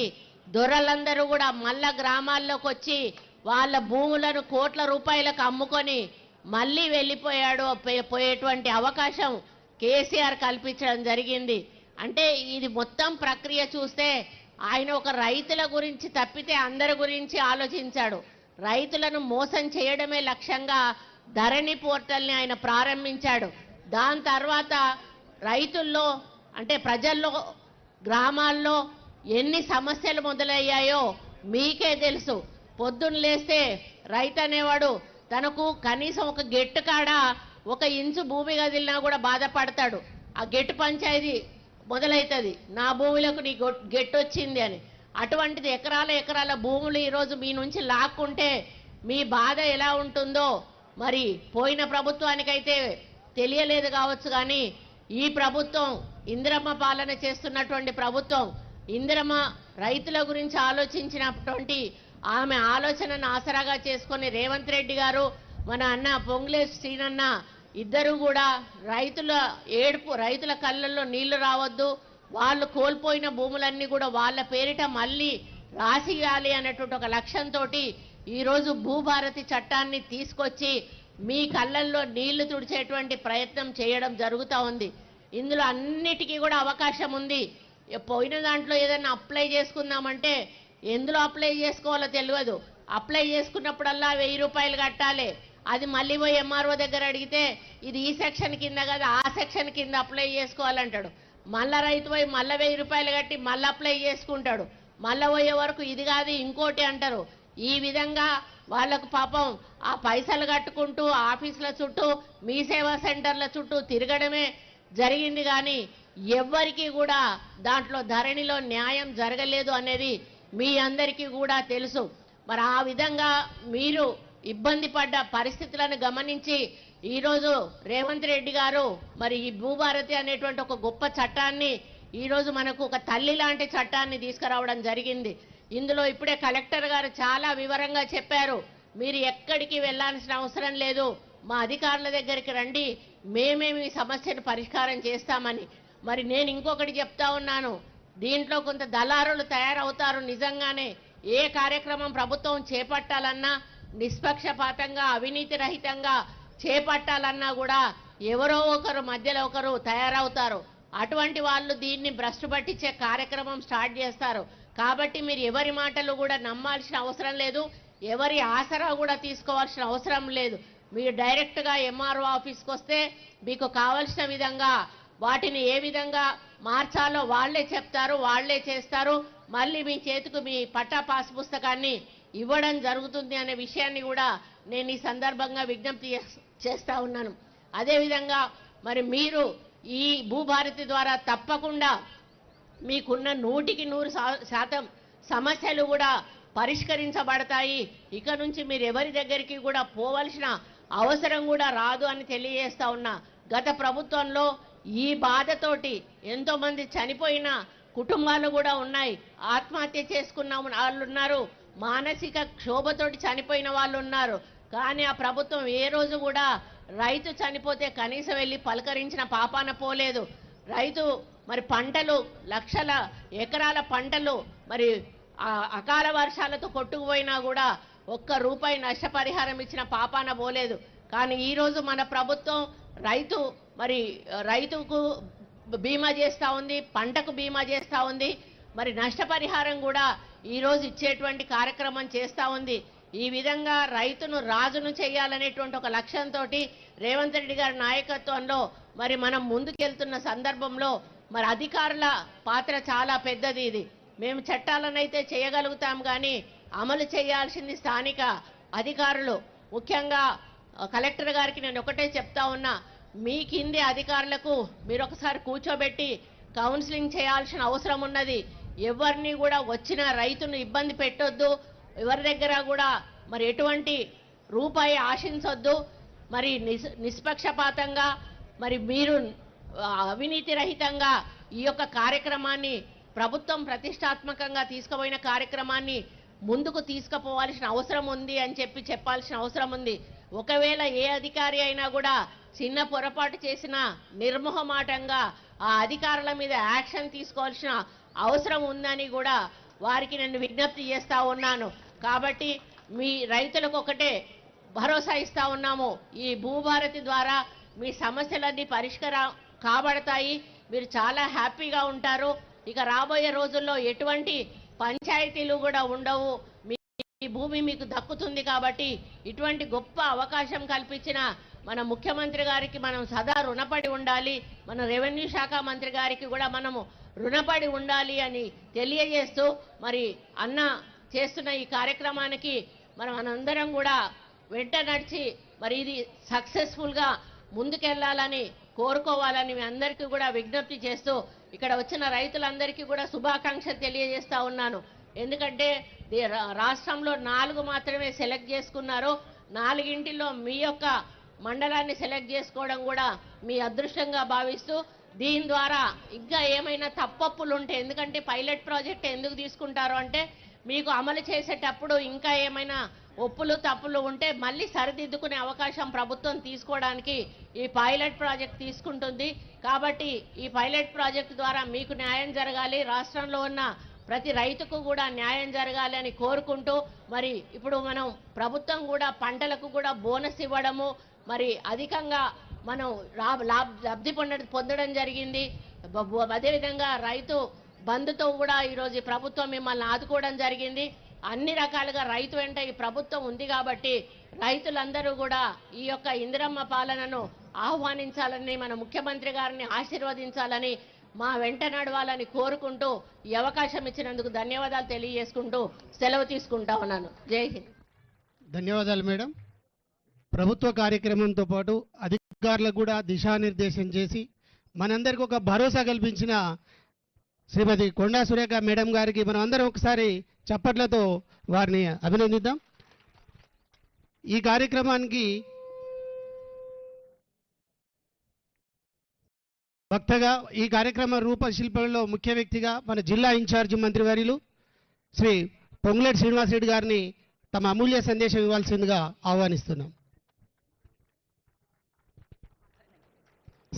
దొరలందరూ కూడా మళ్ళా గ్రామాల్లోకి వచ్చి వాళ్ళ భూములను కోట్ల రూపాయలకు అమ్ముకొని మళ్ళీ వెళ్ళిపోయాడు. పోయేటువంటి అవకాశం కేసీఆర్ కల్పించడం జరిగింది. అంటే ఇది మొత్తం ప్రక్రియ చూస్తే ఆయన ఒక రైతుల గురించి తప్పితే అందరి గురించి ఆలోచించాడు. రైతులను మోసం చేయడమే లక్ష్యంగా ధరణి పోర్టల్ని ఆయన ప్రారంభించాడు. దాని తర్వాత రైతుల్లో అంటే ప్రజల్లో గ్రామాల్లో ఎన్ని సమస్యలు మొదలయ్యాయో మీకే తెలుసు. పొద్దున్న లేస్తే రైతు అనేవాడు తనకు కనీసం ఒక గెట్టు కాడ 1 ఇంచు భూమి కదిలినా కూడా బాధపడతాడు. ఆ గెట్టు పంచాయతీ మొదలవుతుంది, నా భూములకు నీ గెట్టు వచ్చింది అని. అటువంటిది ఎకరాల భూములు ఈరోజు మీ నుంచి లాక్కుంటే మీ బాధ ఎలా ఉంటుందో మరి పోయిన ప్రభుత్వానికైతే తెలియలేదు కావచ్చు, కానీ ఈ ప్రభుత్వం ఇందిరమ్మ పాలన చేస్తున్నటువంటి ప్రభుత్వం ఇందిరమ్మ రైతుల గురించి ఆలోచించినటువంటి ఆమె ఆలోచనను ఆసరాగా చేసుకొని రేవంత్ రెడ్డి గారు మన అన్న పొంగులేటి శ్రీనన్న ఇద్దరు కూడా రైతుల కళ్ళల్లో నీళ్లు రావద్దు, వాళ్ళు కోల్పోయిన భూములన్నీ కూడా వాళ్ళ పేరిట మళ్ళీ రాసియాలి అనేటువంటి ఒక లక్ష్యంతో ఈరోజు భూభారతి చట్టాన్ని తీసుకొచ్చి మీ కళ్ళల్లో నీళ్లు తుడిచేటువంటి ప్రయత్నం చేయడం జరుగుతూ ఉంది. ఇందులో అన్నిటికీ కూడా అవకాశం ఉంది. పోయిన దాంట్లో ఏదైనా అప్లై చేసుకుందామంటే ఎందులో అప్లై చేసుకోవాలో తెలియదు. అప్లై చేసుకున్నప్పుడల్లా 1000 రూపాయలు కట్టాలి. అది మళ్ళీ పోయి ఎంఆర్ఓ దగ్గర అడిగితే ఇది ఈ సెక్షన్ కింద కదా ఆ సెక్షన్ కింద అప్లై చేసుకోవాలంటాడు. మళ్ళా రైతు పోయి మళ్ళీ 1000 రూపాయలు కట్టి మళ్ళీ అప్లై చేసుకుంటాడు. మళ్ళీ పోయే వరకు ఇది కాదు ఇంకోటి అంటారు. ఈ విధంగా వాళ్ళకు పాపం ఆ పైసలు కట్టుకుంటూ ఆఫీసుల చుట్టూ మీ సేవా సెంటర్ల చుట్టూ తిరగడమే జరిగింది, కానీ ఎవ్వరికీ కూడా దాంట్లో ధరణిలో న్యాయం జరగలేదు అనేది మీ అందరికీ కూడా తెలుసు. మరి ఆ విధంగా మీరు ఇబ్బంది పడ్డ పరిస్థితులను గమనించి ఈరోజు రేవంత్ రెడ్డి గారు మరి ఈ భూభారతి అనేటువంటి ఒక గొప్ప చట్టాన్ని ఈరోజు మనకు ఒక తల్లి లాంటి చట్టాన్ని తీసుకురావడం జరిగింది. ఇందులో ఇప్పుడే కలెక్టర్ గారు చాలా వివరంగా చెప్పారు. మీరు ఎక్కడికి వెళ్ళాల్సిన అవసరం లేదు, మా అధికారుల దగ్గరికి రండి, మేమే మీ సమస్యను పరిష్కారం చేస్తామని. మరి నేను ఇంకొకటి చెప్తా ఉన్నాను, దీంట్లో కొంత దళారులు తయారవుతారు. నిజంగానే ఏ కార్యక్రమం ప్రభుత్వం చేపట్టాలన్నా నిష్పక్షపాతంగా అవినీతి రహితంగా చేపట్టాలన్నా కూడా ఎవరో ఒకరు మధ్యలో ఒకరు తయారవుతారు. అటువంటి వాళ్ళు దీన్ని భ్రష్టు పట్టించే కార్యక్రమం స్టార్ట్ చేస్తారు. కాబట్టి మీరు ఎవరి మాటలు కూడా నమ్మాల్సిన అవసరం లేదు, ఎవరి ఆసరా కూడా తీసుకోవాల్సిన అవసరం లేదు. మీరు డైరెక్ట్గా ఎంఆర్ఓ ఆఫీస్కి వస్తే మీకు కావలసిన విధంగా వాటిని ఏ విధంగా మార్చాలో వాళ్ళే చెప్తారు, వాళ్ళే చేస్తారు. మళ్ళీ మీ చేతికి మీ పట్టా పాస్ పుస్తకాన్ని ఇవ్వడం జరుగుతుంది అనే విషయాన్ని కూడా నేను ఈ సందర్భంగా విజ్ఞప్తి చేస్తా ఉన్నాను. అదేవిధంగా మరి మీరు ఈ భూభారతి ద్వారా తప్పకుండా మీకున్న 100% సమస్యలు కూడా పరిష్కరించబడతాయి. ఇక నుంచి మీరు ఎవరి దగ్గరికి కూడా పోవలసిన అవసరం కూడా రాదు అని తెలియజేస్తా ఉన్నా. గత ప్రభుత్వంలో ఈ బాధతోటి ఎంతోమంది చనిపోయిన కుటుంబాలు కూడా ఉన్నాయి, ఆత్మహత్య చేసుకున్న వాళ్ళు ఉన్నారు, మానసిక క్షోభతోటి చనిపోయిన వాళ్ళు ఉన్నారు. కానీ ఆ ప్రభుత్వం ఏ రోజు కూడా రైతు చనిపోతే కనీసం వెళ్ళి పలకరించిన పాపాన పోలేదు. రైతు మరి పంటలు లక్షల ఎకరాల పంటలు మరి అకాల వర్షాలతో కొట్టుకుపోయినా కూడా ₹1 నష్టపరిహారం ఇచ్చిన పాపాన పోలేదు. కానీ ఈరోజు మన ప్రభుత్వం రైతుకు బీమా చేస్తూ ఉంది, పంటకు బీమా చేస్తూ ఉంది, మరి నష్టపరిహారం కూడా ఈరోజు ఇచ్చేటువంటి కార్యక్రమం చేస్తూ ఉంది. ఈ విధంగా రైతును రాజును చేయాలనేటువంటి ఒక లక్ష్యంతో రేవంత్ రెడ్డి గారి నాయకత్వంలో మరి మనం ముందుకెళ్తున్న సందర్భంలో మరి అధికారుల పాత్ర చాలా పెద్దది. ఇది మేము చట్టాలనైతే చేయగలుగుతాం, కానీ అమలు చేయాల్సింది స్థానిక అధికారులు. ముఖ్యంగా కలెక్టర్ గారికి నేను ఒకటే చెప్తా ఉన్నా, మీ కింది అధికారులకు మీరు ఒకసారి కూర్చోబెట్టి కౌన్సిలింగ్ చేయాల్సిన అవసరం ఉన్నది. ఎవరిని కూడా వచ్చిన రైతును ఇబ్బంది పెట్టొద్దు, ఎవరి దగ్గర కూడా మరి ఎటువంటి రూపాయి ఆశించొద్దు, మరి నిష్పక్షపాతంగా మరి మీరు అవినీతి రహితంగా ఈ యొక్క కార్యక్రమాన్ని ప్రభుత్వం ప్రతిష్టాత్మకంగా తీసుకుపోయిన కార్యక్రమాన్ని ముందుకు తీసుకుపోవాల్సిన అవసరం ఉంది అని చెప్పాల్సిన అవసరం ఉంది. ఒకవేళ ఏ అధికారి అయినా కూడా చిన్న పొరపాటు చేసినా నిర్మోహమాటంగా ఆ అధికారుల మీద యాక్షన్ తీసుకోవాల్సిన అవసరం ఉందని కూడా వారికి నేను విజ్ఞప్తి చేస్తా ఉన్నాను. కాబట్టి మీ రైతులకు ఒకటే భరోసా ఇస్తా ఉన్నాము, ఈ భూభారతి ద్వారా మీ సమస్యలన్నీ పరిష్కారం కాబడతాయి, మీరు చాలా హ్యాపీగా ఉంటారు. ఇక రాబోయే రోజుల్లో ఎటువంటి పంచాయతీలు కూడా ఉండవు, మీ భూమి మీకు దక్కుతుంది. కాబట్టి ఇటువంటి గొప్ప అవకాశం కల్పించిన మన ముఖ్యమంత్రి గారికి మనం సదా రుణపడి ఉండాలి, మన రెవెన్యూ శాఖ మంత్రి గారికి కూడా మనము రుణపడి ఉండాలి అని తెలియజేస్తూ మరి అన్న చేస్తున్న ఈ కార్యక్రమానికి మనందరం కూడా వెంట నడిచి మరి ఇది సక్సెస్ఫుల్గా ముందుకెళ్లాలని కోరుకోవాలని మీ అందరికీ కూడా విజ్ఞప్తి చేస్తూ ఇక్కడ వచ్చిన రైతులందరికీ కూడా శుభాకాంక్షలు తెలియజేస్తా ఉన్నాను. ఎందుకంటే రాష్ట్రంలో 4 మాత్రమే సెలెక్ట్ చేసుకున్నారు, 4 మీ యొక్క మండలాన్ని సెలెక్ట్ చేసుకోవడం కూడా మీ అదృష్టంగా భావిస్తూ దీని ద్వారా ఇంకా ఏమైనా తప్పప్పులు ఉంటే, ఎందుకంటే పైలట్ ప్రాజెక్ట్ ఎందుకు తీసుకుంటారు అంటే మీకు అమలు చేసేటప్పుడు ఇంకా ఏమైనా ఒప్పులు తప్పులు ఉంటే మళ్ళీ సరిదిద్దుకునే అవకాశం ప్రభుత్వం తీసుకోవడానికి ఈ పైలట్ ప్రాజెక్ట్ తీసుకుంటుంది. కాబట్టి ఈ పైలట్ ప్రాజెక్ట్ ద్వారా మీకు న్యాయం జరగాలి, రాష్ట్రంలో ఉన్న ప్రతి రైతుకు కూడా న్యాయం జరగాలి అని కోరుకుంటూ మరి ఇప్పుడు మనం ప్రభుత్వం కూడా పంటలకు కూడా బోనస్ ఇవ్వడము మరి అధికంగా మనం లబ్ధి పొందడం జరిగింది. అదేవిధంగా రైతు బంధుతో కూడా ఈరోజు ప్రభుత్వం మిమ్మల్ని ఆదుకోవడం జరిగింది. అన్ని రకాలుగా రైతు వెంట ఈ ప్రభుత్వం ఉంది. కాబట్టి రైతులందరూ కూడా ఈ యొక్క ఇందిరమ్మ పాలనను ఆహ్వానించాలని, మన ముఖ్యమంత్రి గారిని ఆశీర్వదించాలని, మా వెంట నడవాలని కోరుకుంటూ ఈ అవకాశం ఇచ్చినందుకు ధన్యవాదాలు తెలియజేసుకుంటూ సెలవు తీసుకుంటా ఉన్నాను. జై హింద్. ధన్యవాదాలు మేడం. ప్రభుత్వ కార్యక్రమంతో పాటు అధికారులకు కూడా దిశానిర్దేశం చేసి మనందరికీ ఒక భరోసా కల్పించిన శ్రీమతి కొండా సురేఖ మేడం గారికి మనం అందరం ఒకసారి చప్పట్లతో వారిని అభినందిద్దాం. ఈ కార్యక్రమానికి వక్తగా ఈ కార్యక్రమ రూపశిల్పంలో ముఖ్య వ్యక్తిగా మన జిల్లా ఇన్ఛార్జి మంత్రివర్యులు శ్రీ పొంగులేటి శ్రీనివాసరెడ్డి గారిని తమ అమూల్య సందేశం ఇవ్వాల్సిందిగా ఆహ్వానిస్తున్నాం.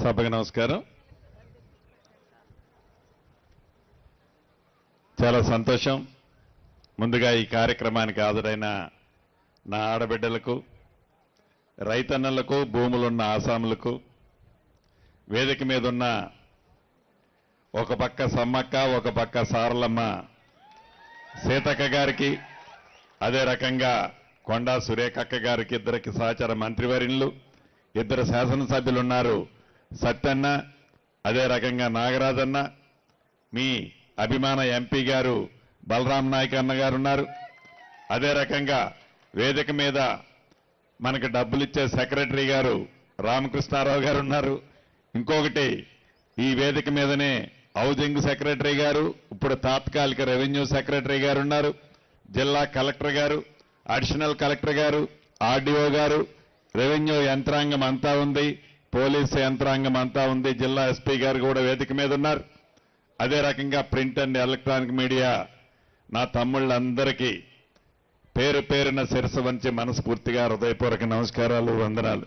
సభకు నమస్కారం. చాలా సంతోషం. ముందుగా ఈ కార్యక్రమానికి హాజరైన నా ఆడబిడ్డలకు, రైతన్నలకు, భూములున్న ఆసాములకు, వేదిక మీద ఉన్న ఒక పక్క సమ్మక్క, ఒక పక్క సారలమ్మ సీతక్క గారికి, అదే రకంగా కొండా సురేఖక్క గారికి, ఇద్దరికి సహచర మంత్రివర్యులు, ఇద్దరు శాసనసభ్యులు ఉన్నారు, సత్యన్న, అదే రకంగా నాగరాజన్న, మీ అభిమాన ఎంపీ గారు బలరాం నాయక్ అన్న గారు ఉన్నారు. అదే రకంగా వేదిక మీద మనకు డబ్బులిచ్చే సెక్రటరీ గారు రామకృష్ణారావు గారు ఉన్నారు. ఇంకొకటి ఈ వేదిక మీదనే హౌసింగ్ సెక్రటరీ గారు, ఇప్పుడు తాత్కాలిక రెవెన్యూ సెక్రటరీ గారు ఉన్నారు, జిల్లా కలెక్టర్ గారు, అడిషనల్ కలెక్టర్ గారు, ఆర్డీఓ గారు, రెవెన్యూ యంత్రాంగం అంతా ఉంది, పోలీసు యంత్రాంగం అంతా ఉంది, జిల్లా ఎస్పీ గారు కూడా వేదిక మీద ఉన్నారు. అదే రకంగా ప్రింట్ అండ్ ఎలక్ట్రానిక్ మీడియా నా తమ్ముళ్ళందరికీ పేరు పేరున శిరస్సు వంచి మనస్ఫూర్తిగా హృదయపూర్వక నమస్కారాలు, వందనాలు.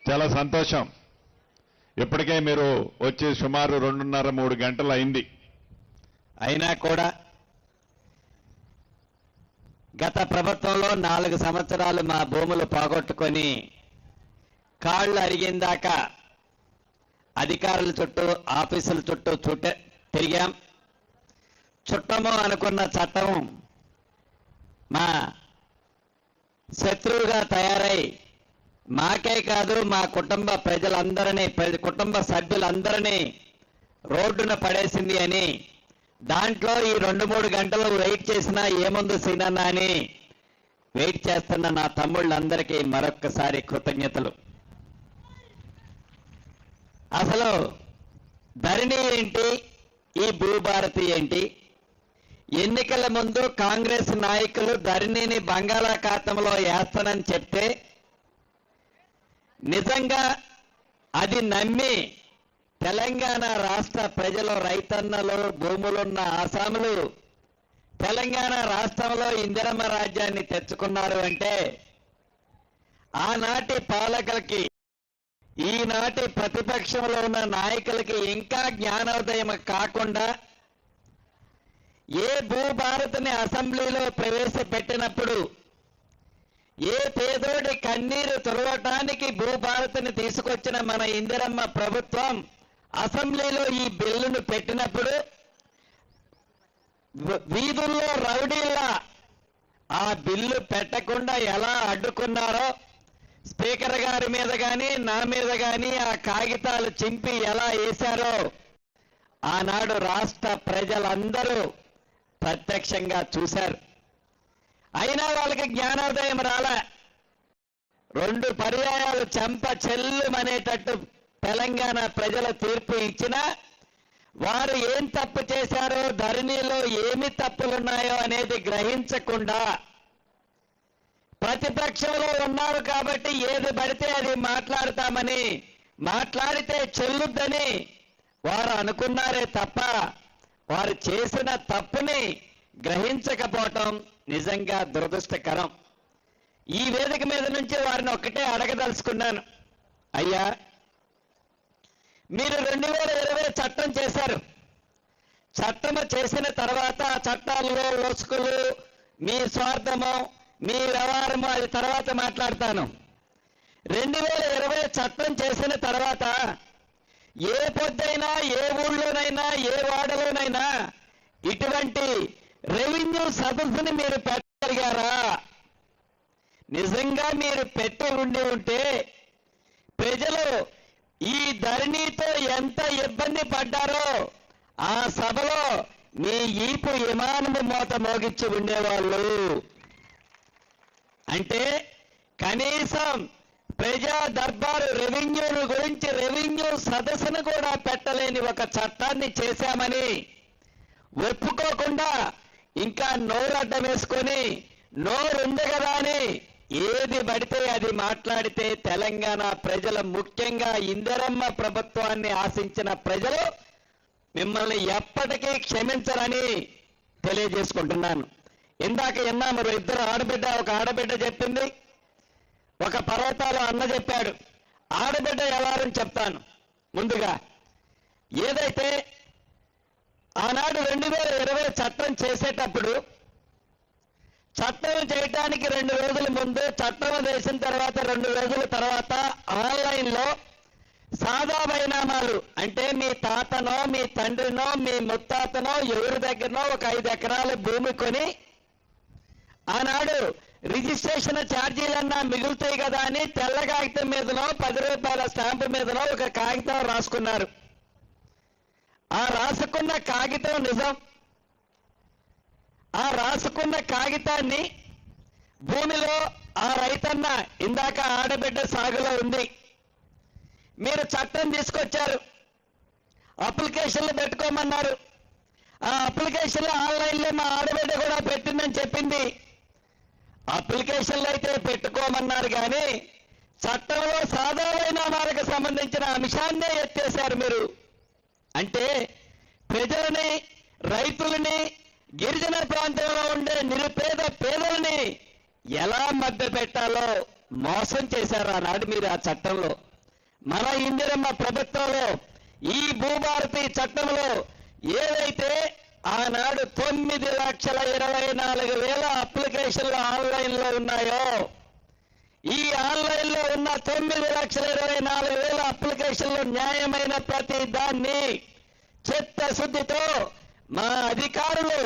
చాలా సంతోషం. ఇప్పటికే మీరు వచ్చి సుమారు 2:30-3 గంటలు అయింది. అయినా కూడా గత ప్రభుత్వంలో 4 సంవత్సరాలు మా భూములు పోగొట్టుకొని కాళ్ళు అరిగిందాకా అధికారుల చుట్టూ, ఆఫీసుల చుట్టూ తిరిగాం. చుట్టము అనుకున్న చట్టం మా శత్రువుగా తయారై మాకే కాదు మా కుటుంబ ప్రజలందరినీ, కుటుంబ సభ్యులందరినీ రోడ్డున పడేసింది అని, దాంట్లో ఈ 2-3 గంటలు వెయిట్ చేసినా ఏముంది సీనన్న అని వెయిట్ చేస్తున్న నా తమ్ముళ్ళందరికీ మరొక్కసారి కృతజ్ఞతలు. అసలు ధరణి ఏంటి, ఈ భూభారతి ఏంటి? ఎన్నికల ముందు కాంగ్రెస్ నాయకులు ధరణిని బంగాళాఖాతంలో వేస్తానని చెప్తే నిజంగా అది నమ్మి తెలంగాణ రాష్ట్ర ప్రజలు, రైతన్నలు, భూములున్న ఆసాములు తెలంగాణ రాష్ట్రంలో ఇందిరమ్మ రాజ్యాన్ని తెచ్చుకున్నారు అంటే ఆనాటి పాలకులకి, ఈనాటి ప్రతిపక్షంలో ఉన్న నాయకులకి ఇంకా జ్ఞానోదయం కాకుండా ఏ భూభారతిని అసెంబ్లీలో ప్రవేశపెట్టినప్పుడు ఏ పేదోడి కన్నీరు తుడవటానికి భూభారతిని తీసుకొచ్చిన మన ఇందిరమ్మ ప్రభుత్వం అసెంబ్లీలో ఈ బిల్లును పెట్టినప్పుడు వీధుల్లో రౌడీల్లా ఆ బిల్లు పెట్టకుండా ఎలా అడ్డుకున్నారో, స్పీకర్ గారి మీద కానీ నా మీద కానీ ఆ కాగితాలు చింపి ఎలా వేశారో ఆనాడు రాష్ట్ర ప్రజలందరూ ప్రత్యక్షంగా చూశారు. అయినా వాళ్ళకి జ్ఞానోదయం రాలే. 2 పర్యాయాలు చెంప చెల్లుమనేటట్టు తెలంగాణ ప్రజల తీర్పు ఇచ్చినా వారు ఏం తప్పు చేశారో, ధరణిలో ఏమి తప్పులున్నాయో అనేది గ్రహించకుండా ప్రతిపక్షంలో ఉన్నారు కాబట్టి ఏది పడితే అది మాట్లాడతామని, మాట్లాడితే చెల్లుద్దని వారు అనుకున్నారే తప్ప వారు చేసిన తప్పుని గ్రహించకపోవటం నిజంగా దురదృష్టకరం. ఈ వేదిక మీద నుంచి వారిని ఒక్కటే అడగదలుచుకున్నాను. అయ్యా, మీరు 2020 చట్టం చేశారు. చట్టం చేసిన తర్వాత చట్టాల్లో లొసుకులు, మీ స్వార్థము, మీ వ్యవహారము అది తర్వాత మాట్లాడతాను. 2020 చట్టం చేసిన తర్వాత ఏ పొద్దైనా, ఏ ఊళ్ళోనైనా, ఏ వాడలోనైనా ఇటువంటి రెవెన్యూ సదస్సుని మీరు పెట్టగలిగారా? నిజంగా మీరు పెట్టి ఉంటే ప్రజలు ఈ ధరణితో ఎంత ఇబ్బంది పడ్డారో ఆ సభలో మీ ఈపు విమానము మోత మోగించి ఉండేవాళ్ళు. అంటే కనీసం ప్రజా దర్బారు రెవెన్యూను గురించి రెవెన్యూ సదస్సును కూడా పెట్టలేని ఒక చట్టాన్ని చేశామని ఒప్పుకోకుండా ఇంకా నోరు అడ్డం వేసుకొని నోరుంది కదా అని ఏది పడితే అది మాట్లాడితే తెలంగాణ ప్రజలు, ముఖ్యంగా ఇందిరమ్మ ప్రభుత్వాన్ని ఆశించిన ప్రజలు మిమ్మల్ని ఎప్పటికీ క్షమించరని తెలియజేసుకుంటున్నాను. ఇందాక విన్నాము, ఇద్దరు ఆడబిడ్డ, ఒక ఆడబిడ్డ చెప్పింది, ఒక పర్వతాలు అన్న చెప్పాడు. ఆడబిడ్డ ఎవరని చెప్తాను. ముందుగా ఏదైతే ఆనాడు 2020 చట్టం చేసేటప్పుడు, చట్టం చేయడానికి 2 రోజుల ముందు, చట్టం చేసిన తర్వాత 2 రోజుల తర్వాత ఆన్లైన్లో సాదా బైనామాలు అంటే మీ తాతనో, మీ తండ్రినో, మీ ముత్తాతనో ఎవరి దగ్గరనో ఒక 5 ఎకరాల భూమి కొని ఆనాడు రిజిస్ట్రేషన్ ఛార్జీలన్నా మిగులుతాయి కదా అని తెల్ల కాగితం మీదనో 10 రూపాయల స్టాంపు మీదనో ఒక కాగితం రాసుకున్నారు. ఆ రాసుకున్న కాగితం నిజం. ఆ రాసుకున్న కాగితాన్ని భూమిలో ఆ రైతన్న, ఇందాక ఆడబిడ్డ సాగులో ఉంది, మీరు చట్టం తీసుకొచ్చారు, అప్లికేషన్లు పెట్టుకోమన్నారు. ఆ అప్లికేషన్లు ఆన్లైన్లో మా ఆడబిడ్డ కూడా పెట్టిందని చెప్పింది. అప్లికేషన్లు అయితే పెట్టుకోమన్నారు కానీ చట్టంలో సాధారణ మార్గకు సంబంధించిన అంశాన్నే ఎత్తేశారు మీరు. అంటే ప్రజలని, రైతులని, గిరిజన ప్రాంతంలో ఉండే నిరుపేద పేదలని ఎలా మధ్య పెట్టాలో మోసం చేశారు ఆనాడు మీరు ఆ చట్టంలో. మన ఇందిరమ్మ ప్రభుత్వంలో ఈ భూభారతి చట్టంలో ఏదైతే ఆనాడు 9,24,000 అప్లికేషన్లు ఆన్లైన్లో ఉన్నాయో, ఈ ఆన్లైన్లో ఉన్న 9,24,000 అప్లికేషన్లు న్యాయమైన ప్రతి దాన్ని చిత్తశుద్ధితో మా అధికారులు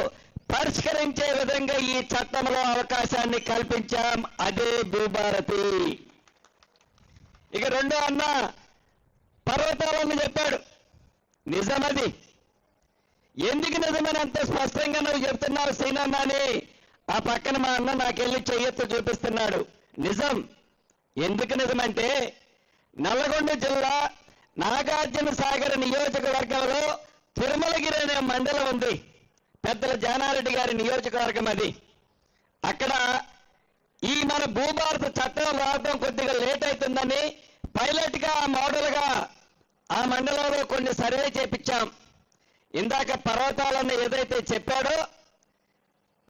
పరిష్కరించే విధంగా ఈ చట్టంలో అవకాశాన్ని కల్పించాం. అదే భూభారతి. ఇక రెండో అన్న పర్వతాలను చెప్పాడు. నిజమది. ఎందుకు నిజమని అంత స్పష్టంగా నువ్వు చెప్తున్నావు శ్రీనన్న అని ఆ పక్కన మా అన్న నాకెళ్ళి చెయ్యొత్తు చూపిస్తున్నాడు. నిజం. ఎందుకు నిజమంటే నల్లగొండ జిల్లా నాగార్జున సాగర్ నియోజకవర్గంలో తిరుమలగిరి అనే మండలం ఉంది. పెద్దల జానారెడ్డి గారి నియోజకవర్గం అది. అక్కడ ఈ మన భూభారత చట్టం రావడం కొద్దిగా లేట్ అవుతుందని పైలట్గా, మోడల్గా ఆ మండలంలో కొన్ని సర్వే చేపించాం. ఇందాక పర్వతాలను ఏదైతే చెప్పాడో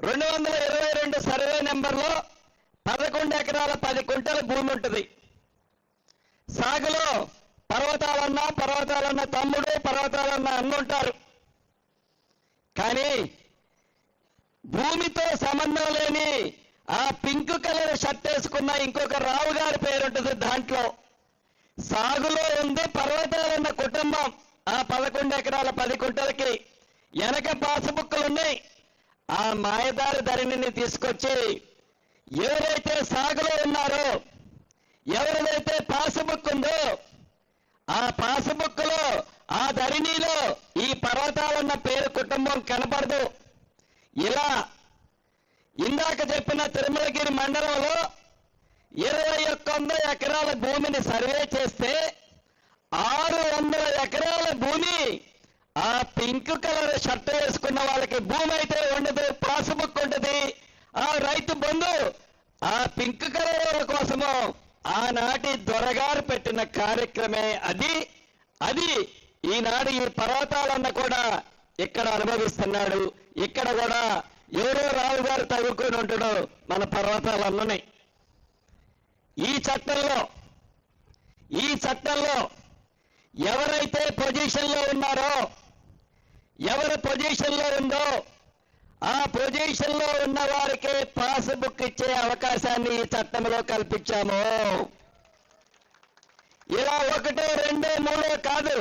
222 సర్వే నెంబర్లో 11 ఎకరాల 10 కుంటల భూమి ఉంటుంది. సాగులో పర్వతాలన్న తమ్ముడు, పర్వతాలన్న అన్న ఉంటారు. కానీ భూమితో సంబంధం లేని ఆ పింక్ కలర్ షర్ట్ వేసుకున్న ఇంకొక రావు గారి పేరు ఉంటుంది దాంట్లో. సాగులో ఉంది పర్వతాలన్న కుటుంబం. ఆ 11 ఎకరాల 10 కుంటలకి వెనక పాసుబుక్కులు ఉన్నాయి. ఆ మాయదారి ధరణిని తీసుకొచ్చి ఎవరైతే సాగులో ఉన్నారో, ఎవరిదైతే పాసుబుక్ ఉందో ఆ పాసుబుక్లో, ఆ ధరణిలో ఈ పర్వతాలన్న పేరు కుటుంబం కనపడదు. ఇలా ఇందాక చెప్పిన తిరుమలగిరి మండలంలో 21 ఎకరాల భూమిని సర్వే చేస్తే 600 ఎకరాల భూమి ఆ పింక్ కలర్ షర్ట్ వేసుకున్న వాళ్ళకి భూమి అయితే ఉండదు, పాసుబుక్ ఉంటుంది. ఆ రైతు బంధు ఆ పింక్ కలర్ వాళ్ళ కోసము ఆనాటి దొరగారు పెట్టిన కార్యక్రమే అది ఈనాడు ఈ పర్వతాలన్న కూడా ఇక్కడ అనుభవిస్తున్నాడు. ఇక్కడ కూడా ఎవరో రావు గారు తగులుకొని ఉంటున్నాడు మన పర్వతాలన్నని. ఈ చట్టంలో ఎవరైతే పొజిషన్లో ఉన్నారో, ఎవరి పొజిషన్లో ఉందో ఆ పొజిషన్లో ఉన్న వారికే పాస్బుక్ ఇచ్చే అవకాశాన్ని ఈ చట్టంలో కల్పించాము. ఇలా 1, 2, 3 కాదు,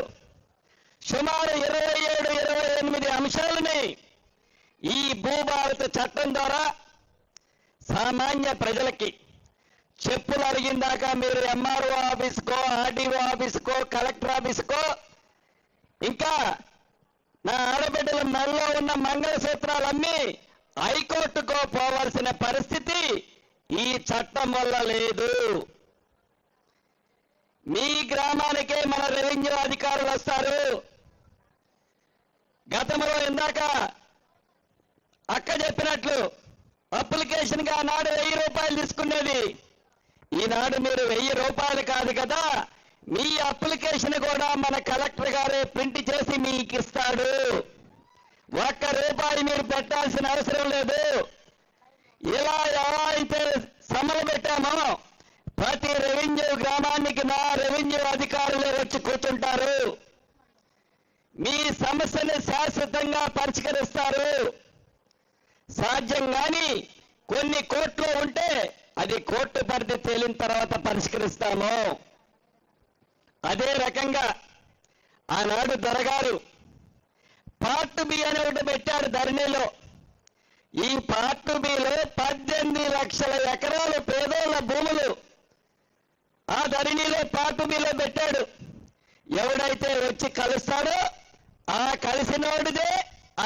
సుమారు 27, 28 అంశాలని ఈ భూభారత చట్టం ద్వారా సామాన్య ప్రజలకి చెప్పులు అడిగిందాక మీరు ఎంఆర్ఓ ఆఫీసుకో, ఆర్డీఓ ఆఫీసుకో, కలెక్టర్ ఆఫీసుకో, ఇంకా నా ఆడబిడ్డల మెడలో ఉన్న మంగళసూత్రాలన్నీ హైకోర్టుకో పోవాల్సిన పరిస్థితి ఈ చట్టం వల్ల లేదు. మీ గ్రామానికే మన రెవెన్యూ అధికారులు వస్తారు. గతంలో ఇందాక అక్క చెప్పినట్లు అప్లికేషన్గా నాడు 1000 రూపాయలు తీసుకునేది. ఈనాడు మీరు 1000 రూపాయలు కాదు కదా, మీ అప్లికేషన్ కూడా మన కలెక్టర్ గారే ప్రింట్ చేసి మీకు ఇస్తాడు. 1 రూపాయి మీరు పెట్టాల్సిన అవసరం లేదు. ఇలా ఎలా అయితే సమ్మెలు పెట్టామో ప్రతి రెవెన్యూ గ్రామానికి నా రెవెన్యూ అధికారులే వచ్చి కూర్చుంటారు. మీ సమస్యని శాశ్వతంగా పరిష్కరిస్తారు. సాధ్యం కాని కొన్ని కోర్టులో ఉంటే అది కోర్టు పరిధి తేలిన తర్వాత పరిష్కరిస్తాము. అదే రకంగా ఆనాడు దొరగారు పార్ట్ బి అని ఒకటి పెట్టారు ధరణిలో. ఈ పార్ట్ బిలో 18 లక్షల ఎకరాలు పేదోళ్ళ భూములు ఆ ధరణిలో పార్ట్ బిలో పెట్టాడు. ఎవడైతే వచ్చి కలుస్తాడో ఆ కలిసినోడిదే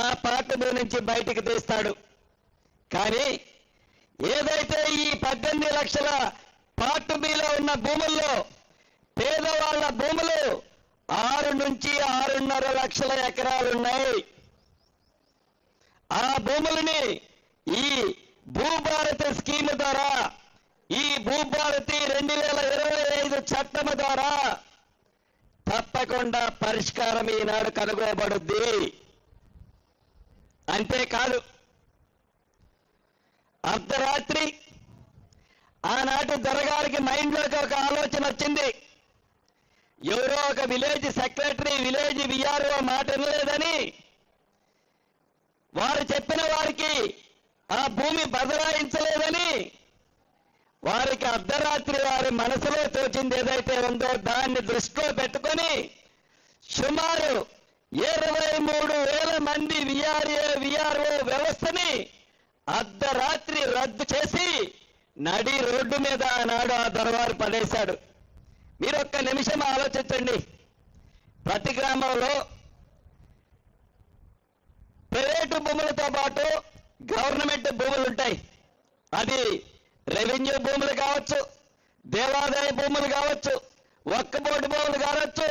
ఆ పార్ట్ బి నుంచి బయటికి తీస్తాడు. కానీ ఏదైతే ఈ 18 లక్షల పార్ట్ బిలో ఉన్న భూముల్లో పేదవాళ్ల భూములు 6 నుంచి 6.5 లక్షల ఎకరాలున్నాయి. ఆ భూములని ఈ భూభారతి స్కీమ్ ద్వారా, ఈ భూభారతి 2025 చట్టం ద్వారా తప్పకుండా పరిష్కారం ఈనాడు కనుగొనబడుద్ది. అంతేకాదు అర్ధరాత్రి ఆనాటి దొరగారికి మైండ్లోకి ఒక ఆలోచన వచ్చింది. ఎవరో ఒక విలేజ్ సెక్రటరీ, విలేజ్ విఆర్ఓ మాట వినలేదని వారు చెప్పిన వారికి ఆ భూమి బదలాయించలేదని వారికి అర్ధరాత్రి వారి మనసులో తోచింది ఏదైతే ఉందో దాన్ని దృష్టిలో పెట్టుకొని సుమారు 23,000 మంది విఆర్ఓ వ్యవస్థని అర్ధరాత్రి రద్దు చేసి నడి రోడ్డు మీద ఆనాడు ఆ దొరవారు పడేశాడు. మీరు ఒక్క నిమిషం ఆలోచించండి. ప్రతి గ్రామంలో ప్రైవేటు భూములతో పాటు గవర్నమెంట్ భూములు ఉంటాయి. అది రెవెన్యూ భూములు కావచ్చు, దేవాదాయ భూములు కావచ్చు, వక్ఫ్ బోర్డు భూములు కావచ్చు,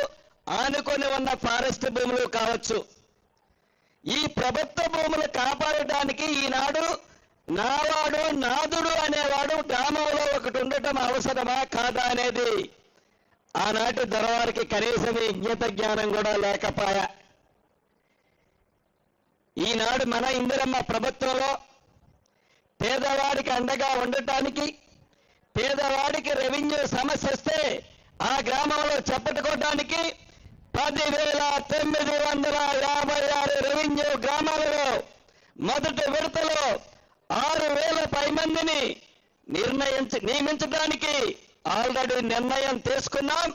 ఆనుకొని ఉన్న ఫారెస్ట్ భూములు కావచ్చు. ఈ ప్రభుత్వ భూములు కాపాడటానికి ఈనాడు నావాడు నాదుడు అనేవాడు గ్రామంలో ఒకటి ఉండటం అవసరమా కాదా అనేది ఆనాటి దొరవారికి కనీసం విజ్ఞత జ్ఞానం కూడా లేకపోయా. ఈనాడు మన ఇందిరమ్మ ప్రభుత్వంలో పేదవాడికి అండగా ఉండటానికి, పేదవాడికి రెవెన్యూ సమస్య వస్తే ఆ గ్రామంలో చెప్పట్టుకోవడానికి 10,956 రెవెన్యూ గ్రామాలలో మొదటి విడతలో 6,000 పైమందిని నియమించడానికి ఆల్రెడీ నిర్ణయం తీసుకున్నాం.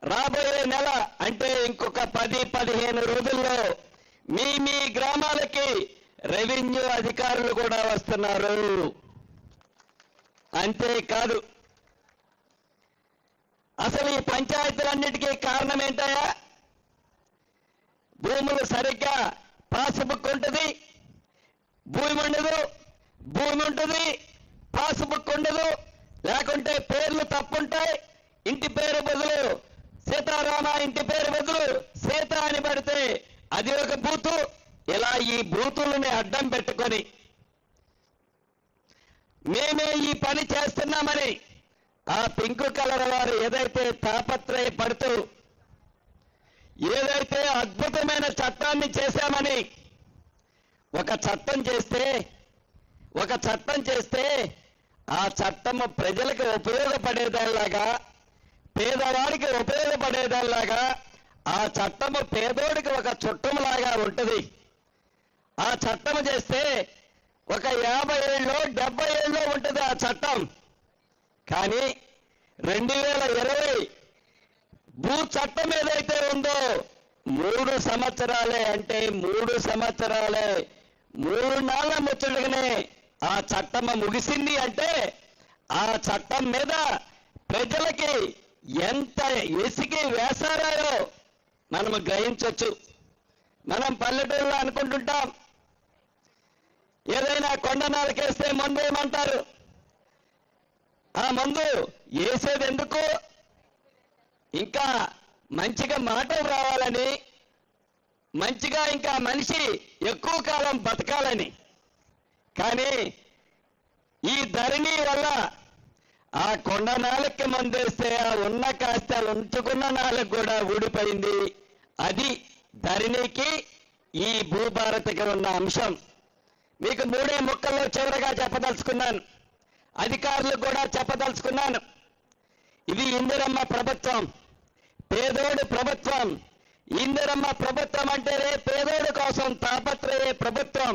రాబోయే నెల అంటే ఇంకొక 10-15 రోజుల్లో మీ గ్రామాలకి రెవెన్యూ అధికారులు కూడా వస్తున్నారు. అంతేకాదు అసలు ఈ పంచాయతీలన్నిటికీ కారణం ఏంటయ్యా? భూములు సరిగ్గా పాస్బుక్ ఉంటుంది, భూమి ఉండదు, భూమి ఉంటుంది, పాస్బుక్ ఉండదు, లేకుంటే పేర్లు తప్పుంటాయి. ఇంటి పేరు బదులు సీతారామ, ఇంటి పేరు బదులు సీత అని పడితే అది ఒక బూతు. ఇలా ఈ బూతులని అడ్డం పెట్టుకొని మేమే ఈ పని చేస్తున్నామని ఆ పింక్ కలర్ వారు ఏదైతే తాపత్రయపడుతూ ఏదైతే అద్భుతమైన చట్టాన్ని చేశామని ఒక చట్టం చేస్తే ఆ చట్టము ప్రజలకు ఉపయోగపడేదానిలాగా, పేదవాడికి ఉపయోగపడేదానిలాగా, ఆ చట్టము పేదోడికి ఒక చుట్టంలాగా ఉంటుంది. ఆ చట్టం చేస్తే ఒక 50 ఏళ్ళలో 70 ఏళ్ళలో ఉంటుంది ఆ చట్టం. కానీ 2020 భూ చట్టం ఏదైతే ఉందో 3 సంవత్సరాలే, అంటే 3 సంవత్సరాలే, 3 నాళ్ళ ముచ్చటగానే ఆ చట్టం ముగిసింది. అంటే ఆ చట్టం మీద ప్రజలకి ఎంత విసిగి వేసారాయో మనం గ్రహించవచ్చు. మనం పల్లెటూరులో అనుకుంటుంటాం ఏదైనా కొండ నాలుకేస్తే మందు ఏమంటారు? ఆ మందు వేసేది ఎందుకు? ఇంకా మంచిగా మాటలు రావాలని, మంచిగా ఇంకా మనిషి ఎక్కువ కాలం బతకాలని. కానీ ఈ ధరణి వల్ల ఆ కొండ నాలుగుకి మందేస్తే ఆ ఉన్న కాస్త ఉంచుకున్న నాలుగు కూడా ఊడిపోయింది. అది ధరణికి ఈ భూభారతికి ఉన్న అంశం. మీకు మూడే ముక్కల్లో చివరగా చెప్పదలుచుకున్నాను, అధికారులకు కూడా చెప్పదలుచుకున్నాను. ఇది ఇందిరమ్మ ప్రభుత్వం, పేదోడి ప్రభుత్వం. ఇందిరమ్మ ప్రభుత్వం అంటేనే పేదోడి కోసం తాపత్రయే ప్రభుత్వం.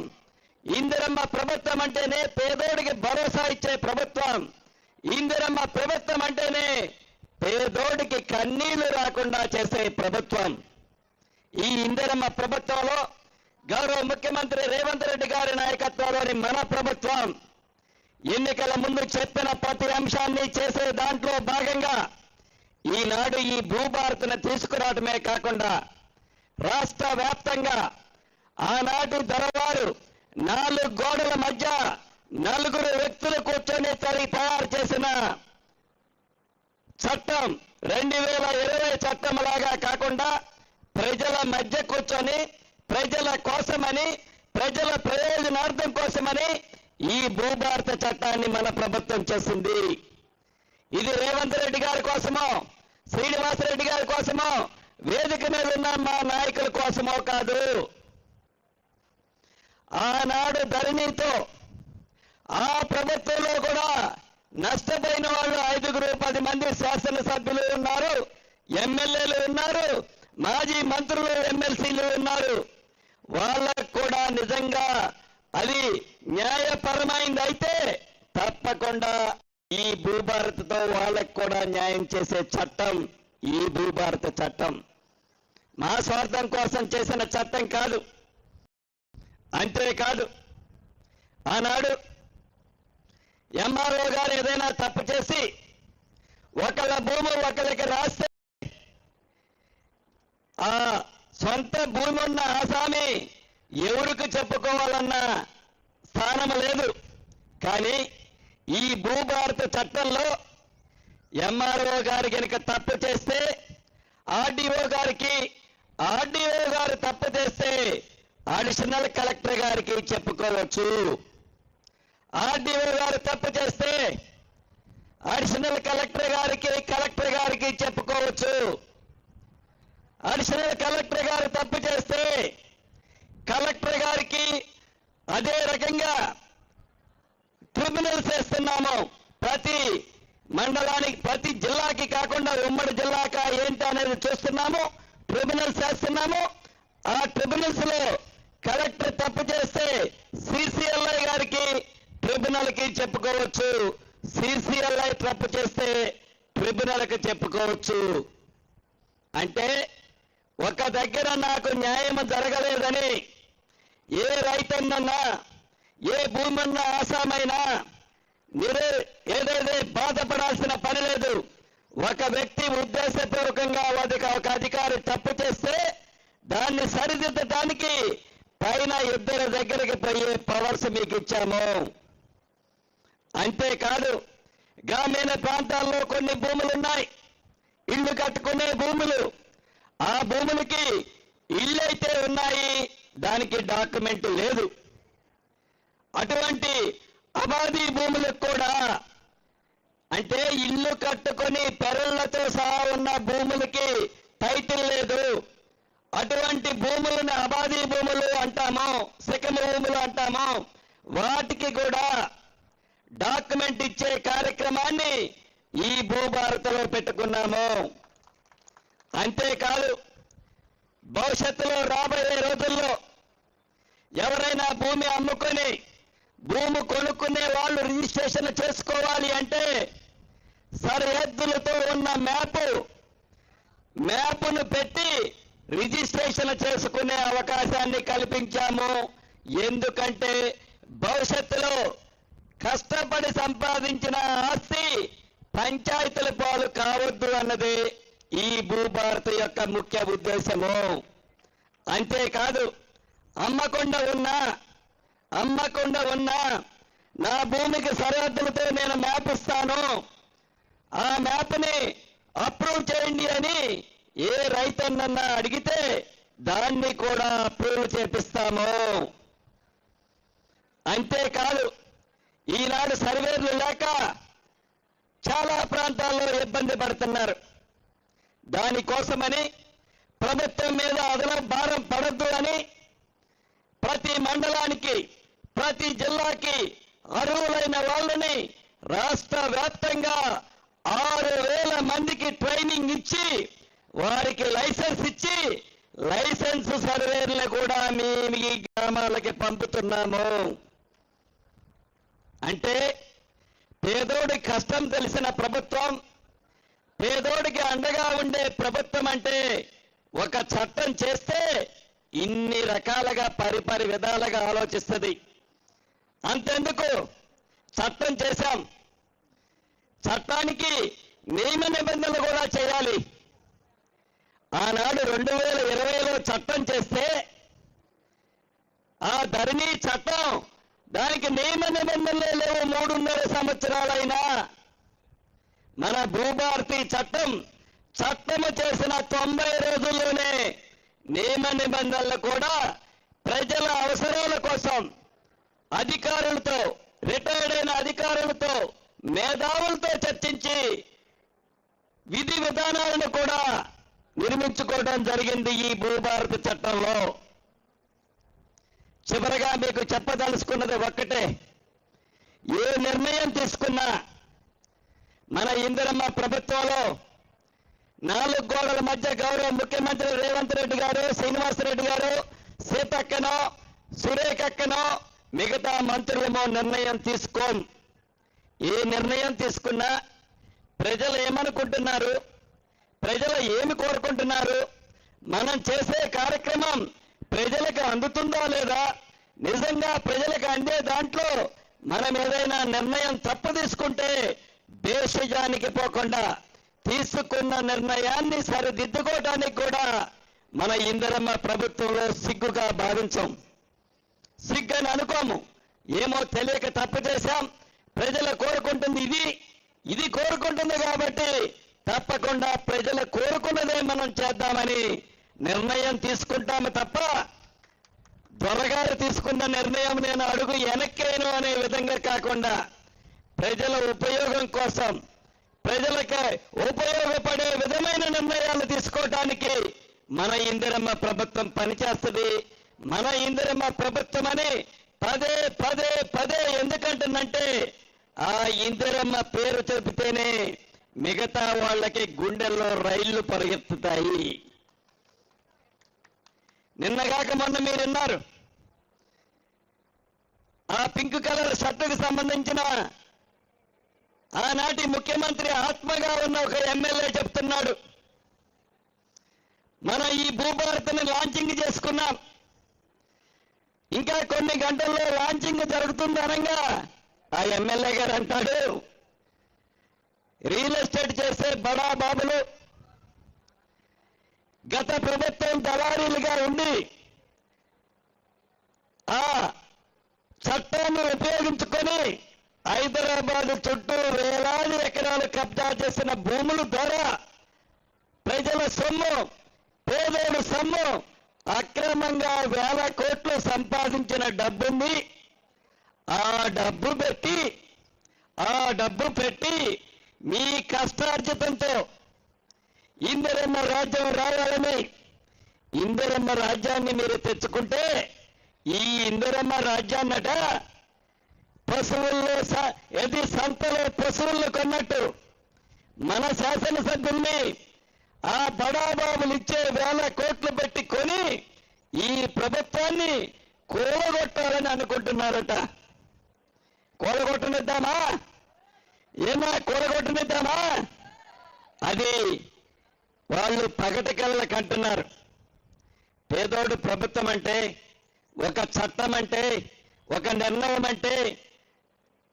ఇందిరమ్మ ప్రభుత్వం అంటేనే పేదోడికి భరోసా ఇచ్చే ప్రభుత్వం. ఇందిరమ్మ ప్రభుత్వం అంటేనే పేదోడికి కన్నీళ్లు రాకుండా చేసే ప్రభుత్వం. ఈ ఇందిరమ్మ ప్రభుత్వంలో గౌరవ ముఖ్యమంత్రి రేవంత్ రెడ్డి గారి నాయకత్వంలోని మన ప్రభుత్వం ఎన్నికల ముందు చెప్పిన ప్రతి అంశాన్ని చేసే దాంట్లో భాగంగా ఈనాడు ఈ భూభారతిని తీసుకురావడమే కాకుండా రాష్ట్ర వ్యాప్తంగా ఆనాటి దొరవారు 4 గోడల మధ్య 4 వ్యక్తులు కూర్చొని తయారు చేసిన చట్టం 2020 చట్టం లాగా కాకుండా ప్రజల మధ్య కూర్చొని ప్రజల కోసమని ప్రజల ప్రయోజనార్థం కోసమని ఈ భూభారత చట్టాన్ని మన ప్రభుత్వం చేసింది. ఇది రేవంత్ రెడ్డి గారి కోసమో శ్రీనివాసరెడ్డి గారి కోసమో వేదిక మీద ఉన్న మా నాయకుల కోసమో కాదు. ఆనాడు ధరణితో ఆ ప్రభుత్వంలో కూడా నష్టపోయిన వాళ్ళు 5-10 మంది శాసనసభ్యులు ఉన్నారు, ఎమ్మెల్యేలు ఉన్నారు, మాజీ మంత్రులు ఎమ్మెల్సీలు ఉన్నారు. వాళ్ళకు కూడా నిజంగా అది న్యాయపరమైంది అయితే తప్పకుండా ఈ భూభారతితో వాళ్ళకు కూడా న్యాయం చేసే చట్టం ఈ భూభారత చట్టం. మా స్వార్థం కోసం చేసిన చట్టం కాదు. అంతేకాదు ఆనాడు ఎంఆర్ఓ గారు ఏదైనా తప్పు చేసి ఒకళ్ళ భూమి ఒకళ్ళకి రాస్తే ఆ సొంత భూమి ఉన్న ఆసామి ఎవరికి చెప్పుకోవాలన్న స్థానం లేదు. కానీ ఈ భూభారత చట్టంలో ఎంఆర్ఓ గారు కనుక తప్పు చేస్తే ఆర్డీఓ గారు తప్పు చేస్తే అడిషనల్ కలెక్టర్ గారికి చెప్పుకోవచ్చు. ఆర్డీఓ గారు తప్పు చేస్తే అడిషనల్ కలెక్టర్ గారికి చెప్పుకోవచ్చు. అడిషనల్ కలెక్టర్ గారు తప్పు చేస్తే కలెక్టర్ గారికి అదే రకంగా ట్రిబ్యునల్స్ వేస్తున్నాము. ప్రతి మండలానికి ప్రతి జిల్లాకి కాకుండా ఉమ్మడి జిల్లాకా ఏంటి అనేది చూస్తున్నాము. ట్రిబ్యునల్స్ వేస్తున్నాము. ఆ ట్రిబ్యునల్స్ లో కలెక్టర్ తప్పు చేస్తే సిసిఎల్ఐ గారికి ట్రిబ్యునల్ కి చెప్పుకోవచ్చు. సిసిఎల్ఐ తప్పు చేస్తే ట్రిబ్యునల్ కి చెప్పుకోవచ్చు. అంటే ఒక దగ్గర నాకు న్యాయం జరగలేదని ఏ రైతన్నన్నా ఏ భూమి ఉన్న ఆసామైనా ఏదైతే బాధపడాల్సిన పని లేదు. ఒక వ్యక్తి ఉద్దేశపూర్వకంగా ఒక అధికారి తప్పు చేస్తే దాన్ని సరిదిద్దడానికి పైన 2 దగ్గరికి పోయే పవర్స్ మీకు ఇచ్చాము. అంతేకాదు గ్రామీణ ప్రాంతాల్లో కొన్ని భూములు ఉన్నాయి, ఇల్లు కట్టుకునే భూములు. ఆ భూములకి ఇల్లు అయితే ఉన్నాయి, దానికి డాక్యుమెంట్ లేదు. అటువంటి అబాధీ భూములకు కూడా అంటే ఇల్లు కట్టుకొని పెరళ్లతో సహా ఉన్న భూములకి టైటిల్ లేదు. అటువంటి భూములను అబాధీ భూములు అంటాము, శిఖమ భూములు అంటాము. వాటికి కూడా డాక్యుమెంట్ ఇచ్చే కార్యక్రమాన్ని ఈ భూభారతిలో పెట్టుకున్నాము. అంతేకాదు భవిష్యత్తులో రాబోయే రోజుల్లో ఎవరైనా భూమి అమ్ముకొని భూమి కొనుక్కునే వాళ్ళు రిజిస్ట్రేషన్ చేసుకోవాలి అంటే సరిహద్దులతో ఉన్న మ్యాప్ను పెట్టి రిజిస్ట్రేషన్ చేసుకునే అవకాశాన్ని కల్పించాము. ఎందుకంటే భవిష్యత్తులో కష్టపడి సంపాదించిన ఆస్తి పంచాయతీల పాలు కావద్దు అన్నది ఈ భూభారతి యొక్క ముఖ్య ఉద్దేశము. అంతేకాదు అమ్మకుండా ఉన్నా నా భూమికి సరిహద్దులతో నేను మ్యాప్ ఇస్తాను, ఆ మ్యాప్ని అప్రూవ్ చేయండి అని ఏ రైతన్నన్నా అడిగితే దాన్ని కూడా అప్రూవ్ చేపిస్తాము. అంతేకాదు ఈనాడు సర్వేలు లేక చాలా ప్రాంతాల్లో ఇబ్బంది పడుతున్నారు. దానికోసమని ప్రభుత్వం మీద అదనపు భారం పడద్దు అని ప్రతి మండలానికి ప్రతి జిల్లాకి అర్హులైన వాళ్ళని రాష్ట్ర వ్యాప్తంగా 6,000 మందికి ట్రైనింగ్ ఇచ్చి వారికి లైసెన్స్ ఇచ్చి లైసెన్స్ సర్వేర్లు కూడా మీ గ్రామాలకి పంపుతున్నాము. అంటే పేదోడి కష్టం తెలిసిన ప్రభుత్వం, పేదోడికి అండగా ఉండే ప్రభుత్వం అంటే ఒక చట్టం చేస్తే ఇన్ని రకాలుగా పరిపరి విధాలుగా ఆలోచిస్తుంది. అంతెందుకు చట్టం చేశాం, చట్టానికి నియమ నిబంధనలు కూడా చేయాలి. ఆనాడు 2020లో చట్టం చేస్తే ఆ ధరణి చట్టం దానికి నియమ నిబంధనలే లేవు. 3.5 సంవత్సరాలైనా మన భూభారతి చట్టము చేసిన 90 రోజుల్లోనే నియమ నిబంధనలు కూడా ప్రజల అవసరాల కోసం అధికారులతో, రిటైర్డ్ అయిన అధికారులతో, మేధావులతో చర్చించి విధి విధానాలను కూడా నిర్మించుకోవడం జరిగింది ఈ భూభారతి చట్టంలో. చివరగా మీకు చెప్పదలుచుకున్నది ఒక్కటే, ఏ నిర్ణయం తీసుకున్నా మన ఇందిరమ్మ ప్రభుత్వంలో 4 గోడల మధ్య గౌరవ ముఖ్యమంత్రి రేవంత్ రెడ్డి గారు, శ్రీనివాసరెడ్డి గారు, సీతక్కనో సురేఖక్కనో మిగతా మంత్రులేమో నిర్ణయం తీసుకోం. ఏ నిర్ణయం తీసుకున్నా ప్రజలు ఏమనుకుంటున్నారు, ప్రజలు ఏమి కోరుకుంటున్నారు, మనం చేసే కార్యక్రమం ప్రజలకు అందుతుందా లేదా, నిజంగా ప్రజలకు అందే దాంట్లో మనం ఏదైనా నిర్ణయం తప్పు తీసుకుంటే దేశజానికి పోకుండా తీసుకున్న నిర్ణయాన్ని సరిదిద్దుకోవడానికి కూడా మన ఇందిరమ్మ ప్రభుత్వంలో సిగ్గుగా భావించాం. సిగ్గని అనుకోము. ఏమో తెలియక తప్పు చేశాం, ప్రజలు కోరుకుంటుంది ఇది కోరుకుంటుంది కాబట్టి తప్పకుండా ప్రజలు కోరుకున్నదే మనం చేద్దామని నిర్ణయం తీసుకుంటాము తప్ప దొరగారు తీసుకున్న నిర్ణయం నేను అడుగు వెనక్కేను అనే విధంగా కాకుండా ప్రజల ఉపయోగం కోసం, ప్రజలకు ఉపయోగపడే విధమైన నిర్ణయాలు తీసుకోవడానికి మన ఇందిరమ్మ ప్రభుత్వం పనిచేస్తుంది. మన ఇందిరమ్మ ప్రభుత్వం అని పదే పదే పదే ఎందుకంటుందంటే ఆ ఇందిరమ్మ పేరు చెబితేనే మిగతా వాళ్ళకి గుండెల్లో రైళ్లు పరిగెత్తుతాయి. నిన్నగాక మొన్న మీరు విన్నారు, ఆ పింక్ కలర్ షర్టుకు సంబంధించిన ఆనాటి ముఖ్యమంత్రి ఆత్మగా ఉన్న ఒక ఎమ్మెల్యే చెప్తున్నాడు, మనం ఈ భూభారతిని లాంచింగ్ చేసుకున్నాం, ఇంకా కొన్ని గంటల్లో లాంచింగ్ జరుగుతుంది అనగా ఆ ఎమ్మెల్యే గారు అంటాడు, రియల్ ఎస్టేట్ చేసే బడా బాబులు గత ప్రభుత్వం దళారీలుగా ఉండి ఆ చట్టాన్ని ఉపయోగించుకొని హైదరాబాద్ చుట్టూ వేలాది ఎకరాలు కబ్జా చేసిన భూముల ద్వారా ప్రజల సొమ్ము, పేదోడు సొమ్ము అక్రమంగా 1000 కోట్లు సంపాదించిన డబ్బుంది. ఆ డబ్బు పెట్టి మీ కష్టార్జితంతో ఇందిరమ్మ రాజ్యం రావాలని ఇందిరమ్మ రాజ్యాన్ని మీరు తెచ్చుకుంటే ఈ ఇందిరమ్మ రాజ్యాన్నట పశువుల్లో సంతలో పశువుల్లో కొన్నట్టు మన శాసనసభ్యుల్ని ఆ బడాబాబులు ఇచ్చే 1000 కోట్లు పెట్టి కొని ఈ ప్రభుత్వాన్ని కూలగొట్టాలని అనుకుంటున్నారట. కూలగొట్టనిద్దామా? కూలగొట్టనిద్దామా? అది వాళ్ళు పగటి కళ్ళకి అంటున్నారు. పేదోడు ప్రభుత్వం అంటే, ఒక చట్టం అంటే, ఒక నిర్ణయం అంటే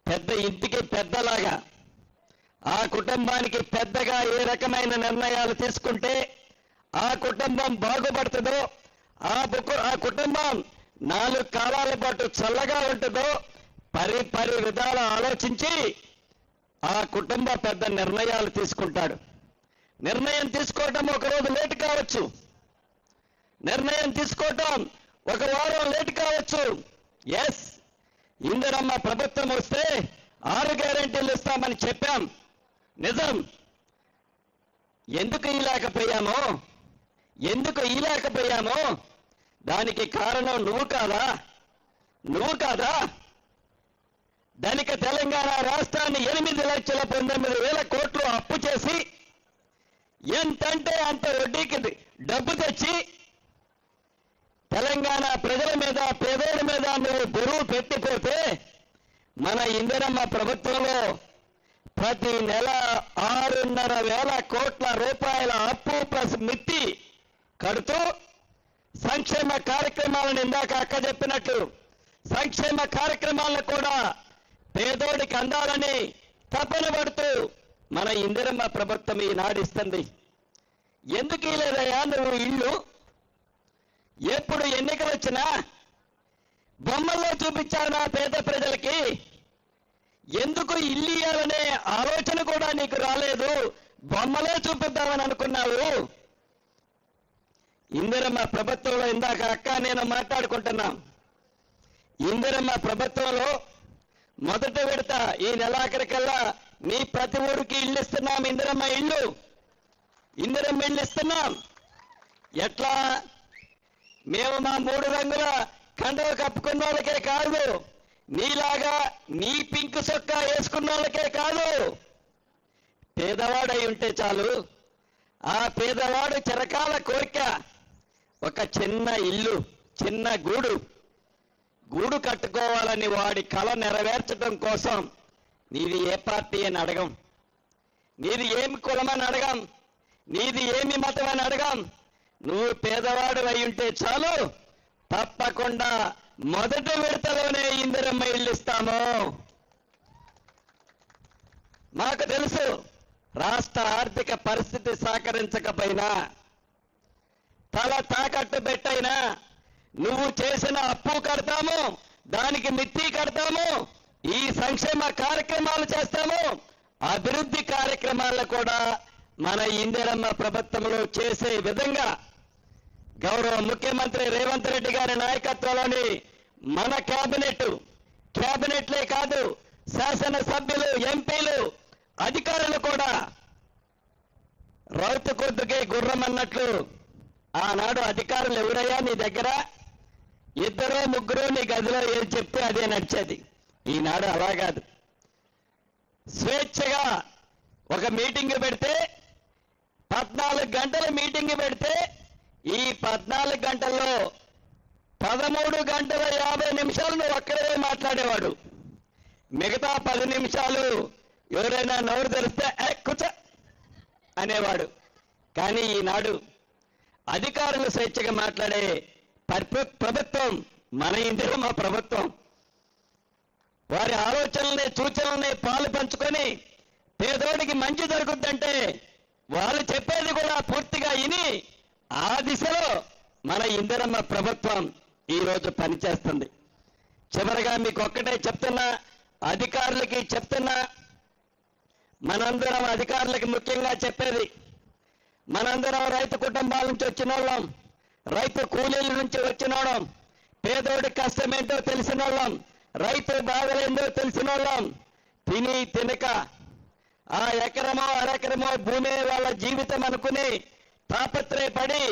పెద్ద ఇంటికి పెద్దలాగా, ఆ కుటుంబానికి పెద్దగా ఏ రకమైన నిర్ణయాలు తీసుకుంటే ఆ కుటుంబం బాగుపడుతుందో, ఆ కుటుంబం 4 కాలాల పాటు చల్లగా ఉంటుందో పరి విధాలు ఆలోచించి ఆ కుటుంబ పెద్ద నిర్ణయాలు తీసుకుంటాడు. నిర్ణయం తీసుకోవటం ఒకరోజు లేట్ కావచ్చు, నిర్ణయం తీసుకోవటం 1 వారం లేట్ కావచ్చు. ఇందిరమ్మ ప్రభుత్వం వస్తే 6 గ్యారెంటీలు ఇస్తామని చెప్పాం. నిజం. ఎందుకు ఇలాకపోయామో దానికి కారణం నువ్వు కాదా? ధనిక తెలంగాణ రాష్ట్రాన్ని 8,19,000 కోట్లు అప్పు చేసి ఎంతంటే అంత వడ్డీకి డబ్బు తెచ్చి తెలంగాణ ప్రజల మీద పేదోడి మీద నువ్వు బరువు పెట్టిపోతే మన ఇందిరమ్మ ప్రభుత్వంలో ప్రతి నెల 6,500 కోట్ల రూపాయల అప్పు ప్లస్ మిత్తి కడుతూ సంక్షేమ కార్యక్రమాలను ఇందాక అక్క చెప్పినట్లు సంక్షేమ కార్యక్రమాలను కూడా పేదోడికి అందాలని తపన పడుతూ మన ఇందిరమ్మ ప్రభుత్వం ఈనాడు ఇస్తుంది. ఎందుకు లేదయ్యా నువ్వు ఇల్లు? ఎప్పుడు ఎన్నికలు వచ్చినా బొమ్మల్లో చూపించావు నా పేద ప్రజలకి. ఎందుకు ఇల్లు ఇవ్వాలనే ఆలోచన కూడా నీకు రాలేదు? బొమ్మలే చూపిద్దామని అనుకున్నావు. ఇందిరమ్మ ప్రభుత్వంలో ఇందాక అక్క నేను మాట్లాడుకుంటున్నాం. ఇందిరమ్మ ప్రభుత్వంలో మొదట విడత ఈ నెలాఖరికల్లా నీ ప్రతి ఊరికి ఇల్లు ఇస్తున్నాం. ఇందిరమ్మ ఇల్లు ఇస్తున్నాం. ఎట్లా? మేము మా 3 రంగుల కండవ కప్పుకున్న వాళ్ళకే కాదు, నీలాగా నీ పింక్ సొక్కా వేసుకున్న వాళ్ళకే కాదు, పేదవాడై ఉంటే చాలు. ఆ పేదవాడు చిరకాల కోరిక ఒక చిన్న ఇల్లు, చిన్న గూడు కట్టుకోవాలని వాడి కళ నెరవేర్చడం కోసం నీది ఏ పార్టీ అని అడగం, నీది ఏమి కులమని అడగం, నీది ఏమి మతం అని అడగం. నువ్వు పేదవాడు అయి ఉంటే చాలు, తప్పకుండా మొదటి విడతలోనే ఇందిరమ్మ ఇల్లు ఇస్తాము. మాకు తెలుసు రాష్ట్ర ఆర్థిక పరిస్థితి సహకరించకపోయినా, తల తాకట్టు పెట్టైనా నువ్వు చేసిన అప్పు కడతాము, దానికి మిత్తి కడతాము, ఈ సంక్షేమ కార్యక్రమాలు చేస్తాము, అభివృద్ధి కార్యక్రమాలను కూడా మన ఇందిరమ్మ ప్రభుత్వంలో చేసే విధంగా గౌరవ ముఖ్యమంత్రి రేవంత్ రెడ్డి గారి నాయకత్వంలోని మన క్యాబినెట్లే కాదు శాసనసభ్యులు, ఎంపీలు, అధికారులు కూడా రౌతు కొద్దుకే గుర్రం అన్నట్లు ఆనాడు అధికారులు ఎవరయ్యా నీ దగ్గర? 2-3 నీ గదిలో ఏం చెప్తే అదే నడిచేది. ఈనాడు అలా కాదు. స్వేచ్ఛగా ఒక మీటింగ్ పెడితే 14 గంటల మీటింగ్ పెడితే ఈ 14 గంటల్లో 13 గంటల 50 నిమిషాలు నువ్వు ఒక్కడే మాట్లాడేవాడు. మిగతా 10 నిమిషాలు ఎవరైనా నోరు తెరిస్తే కూర్చో అనేవాడు. కానీ ఈనాడు అధికారులు స్వేచ్ఛగా మాట్లాడే ప్రభుత్వం మన ఇందిరమ్మ ప్రభుత్వం. వారి ఆలోచనల్ని, సూచనల్ని పాలు పంచుకొని పేదోడికి మంచి జరుగుద్దంటే వాళ్ళు చెప్పేది కూడా పూర్తిగా విని ఆ దిశలో మన ఇందిరమ్మ ప్రభుత్వం ఈరోజు పనిచేస్తుంది. చివరిగా మీకు ఒక్కటే చెప్తున్నా, అధికారులకి చెప్తున్నా, మనందరం అధికారులకి ముఖ్యంగా చెప్పేది, మనందరం రైతు కుటుంబాల నుంచి వచ్చిన వాళ్ళం, రైతు కూలీల నుంచి వచ్చిన వాళ్ళం, పేదోడి కష్టమేంటో తెలిసిన వాళ్ళం, రైతు బాధలేందో తెలిసిన వాళ్ళం. తిని తినక ఆ ఎకరమో అరెకరమో భూమి వాళ్ళ జీవితం అనుకుని తాపత్రయపడి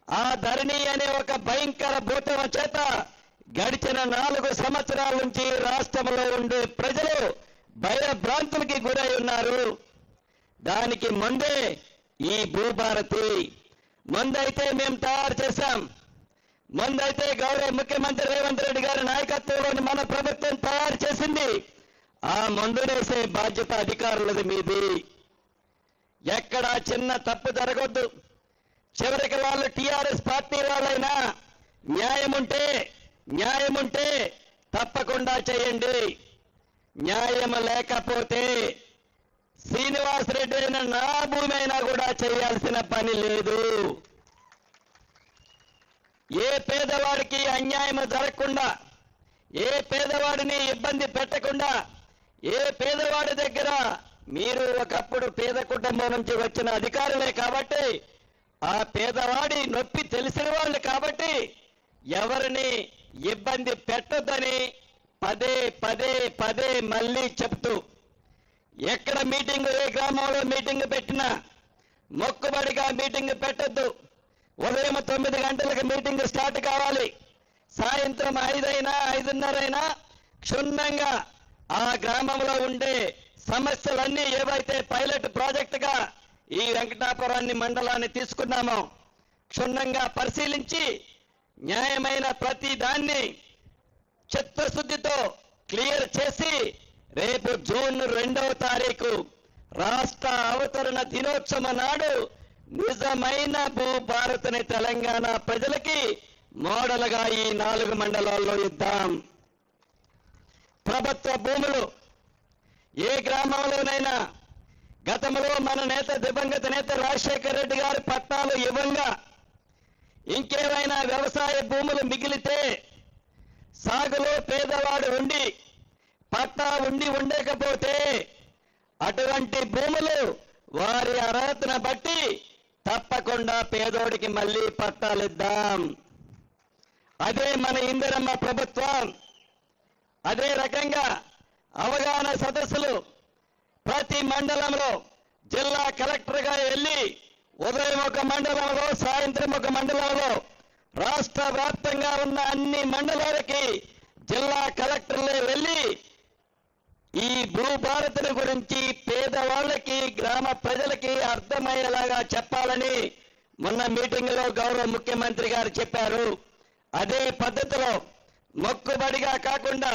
ఆ ధరణి అనే ఒక భయంకర భూతం చేత గడిచిన 4 సంవత్సరాల నుంచి రాష్ట్రంలో ఉండే ప్రజలు భయభ్రాంతులకి గురై ఉన్నారు. దానికి ముందే ఈ భూభారతి ముందైతే మేము తయారు చేశాం. ముందైతే గౌరవ ముఖ్యమంత్రి రేవంత్ రెడ్డి గారి నాయకత్వంలోని మన ప్రభుత్వం తయారు చేసింది. ఆ మందునేసే బాధ్యత అధికారులది మీది. ఎక్కడా చిన్న తప్పు జరగొద్దు. చివరికి వాళ్ళు టీఆర్ఎస్ పార్టీ వాళ్ళైనా న్యాయం ఉంటే తప్పకుండా చేయండి. న్యాయం లేకపోతే శ్రీనివాసరెడ్డి అయినా నా భూమి అయినా కూడా చేయాల్సిన పని లేదు. ఏ పేదవాడికి అన్యాయం జరగకుండా, ఏ పేదవాడిని ఇబ్బంది పెట్టకుండా, ఏ పేదవాడి దగ్గర మీరు ఒకప్పుడు పేద కుటుంబం నుంచి వచ్చిన అధికారులే కాబట్టి, ఆ పేదవాడి నొప్పి తెలిసిన వాళ్ళు కాబట్టి ఎవరిని ఇబ్బంది పెట్టొద్దని పదే మళ్ళీ చెప్తూ ఎక్కడ మీటింగ్, ఏ గ్రామంలో మీటింగ్ పెట్టినా మొక్కుబడిగా మీటింగ్ పెట్టొద్దు. ఉదయం 9 గంటలకు మీటింగ్ స్టార్ట్ కావాలి. సాయంత్రం 5 అయినా 5:30 అయినా క్షుణ్ణంగా ఆ గ్రామంలో ఉండే సమస్యలన్నీ ఏవైతే పైలట్ ప్రాజెక్టుగా ఈ వెంకటాపురాన్ని మండలాన్ని తీసుకున్నామో క్షుణ్ణంగా పరిశీలించి న్యాయమైన ప్రతి దాన్ని చిత్తశుద్ధితో క్లియర్ చేసి రేపు జూన్ 2వ తారీఖు రాష్ట్ర అవతరణ దినోత్సవం నాడు నిజమైన భూభారతిని తెలంగాణ ప్రజలకి మోడల్గా ఈ 4 మండలాల్లో ఇద్దాం. ప్రభుత్వ భూములు ఏ గ్రామంలోనైనా గతంలో మన నేత దివంగత నేత రాజశేఖర రెడ్డి గారి పట్టాలు ఇవ్వంగా ఇంకేమైనా వ్యవసాయ భూములు మిగిలితే సాగులో పేదవాడు ఉండి పట్టా ఉండకపోతే అటువంటి భూములు వారి అర్హతను బట్టి తప్పకుండా పేదోడికి మళ్ళీ పట్టాలిద్దాం. అదే మన ఇందిరమ్మ ప్రభుత్వం. అదే రకంగా అవగాహన సదస్సులు ప్రతి మండలంలో జిల్లా కలెక్టర్గా వెళ్ళి ఉదయం ఒక మండలంలో సాయంత్రం ఒక మండలంలో రాష్ట్ర వ్యాప్తంగా ఉన్న అన్ని మండలాలకి జిల్లా కలెక్టర్లే వెళ్ళి ఈ భూభారతిని గురించి పేదవాళ్ళకి గ్రామ ప్రజలకి అర్థమయ్యేలాగా చెప్పాలని మొన్న మీటింగ్లో గౌరవ ముఖ్యమంత్రి గారు చెప్పారు. అదే పద్ధతిలో మొక్కుబడిగా కాకుండా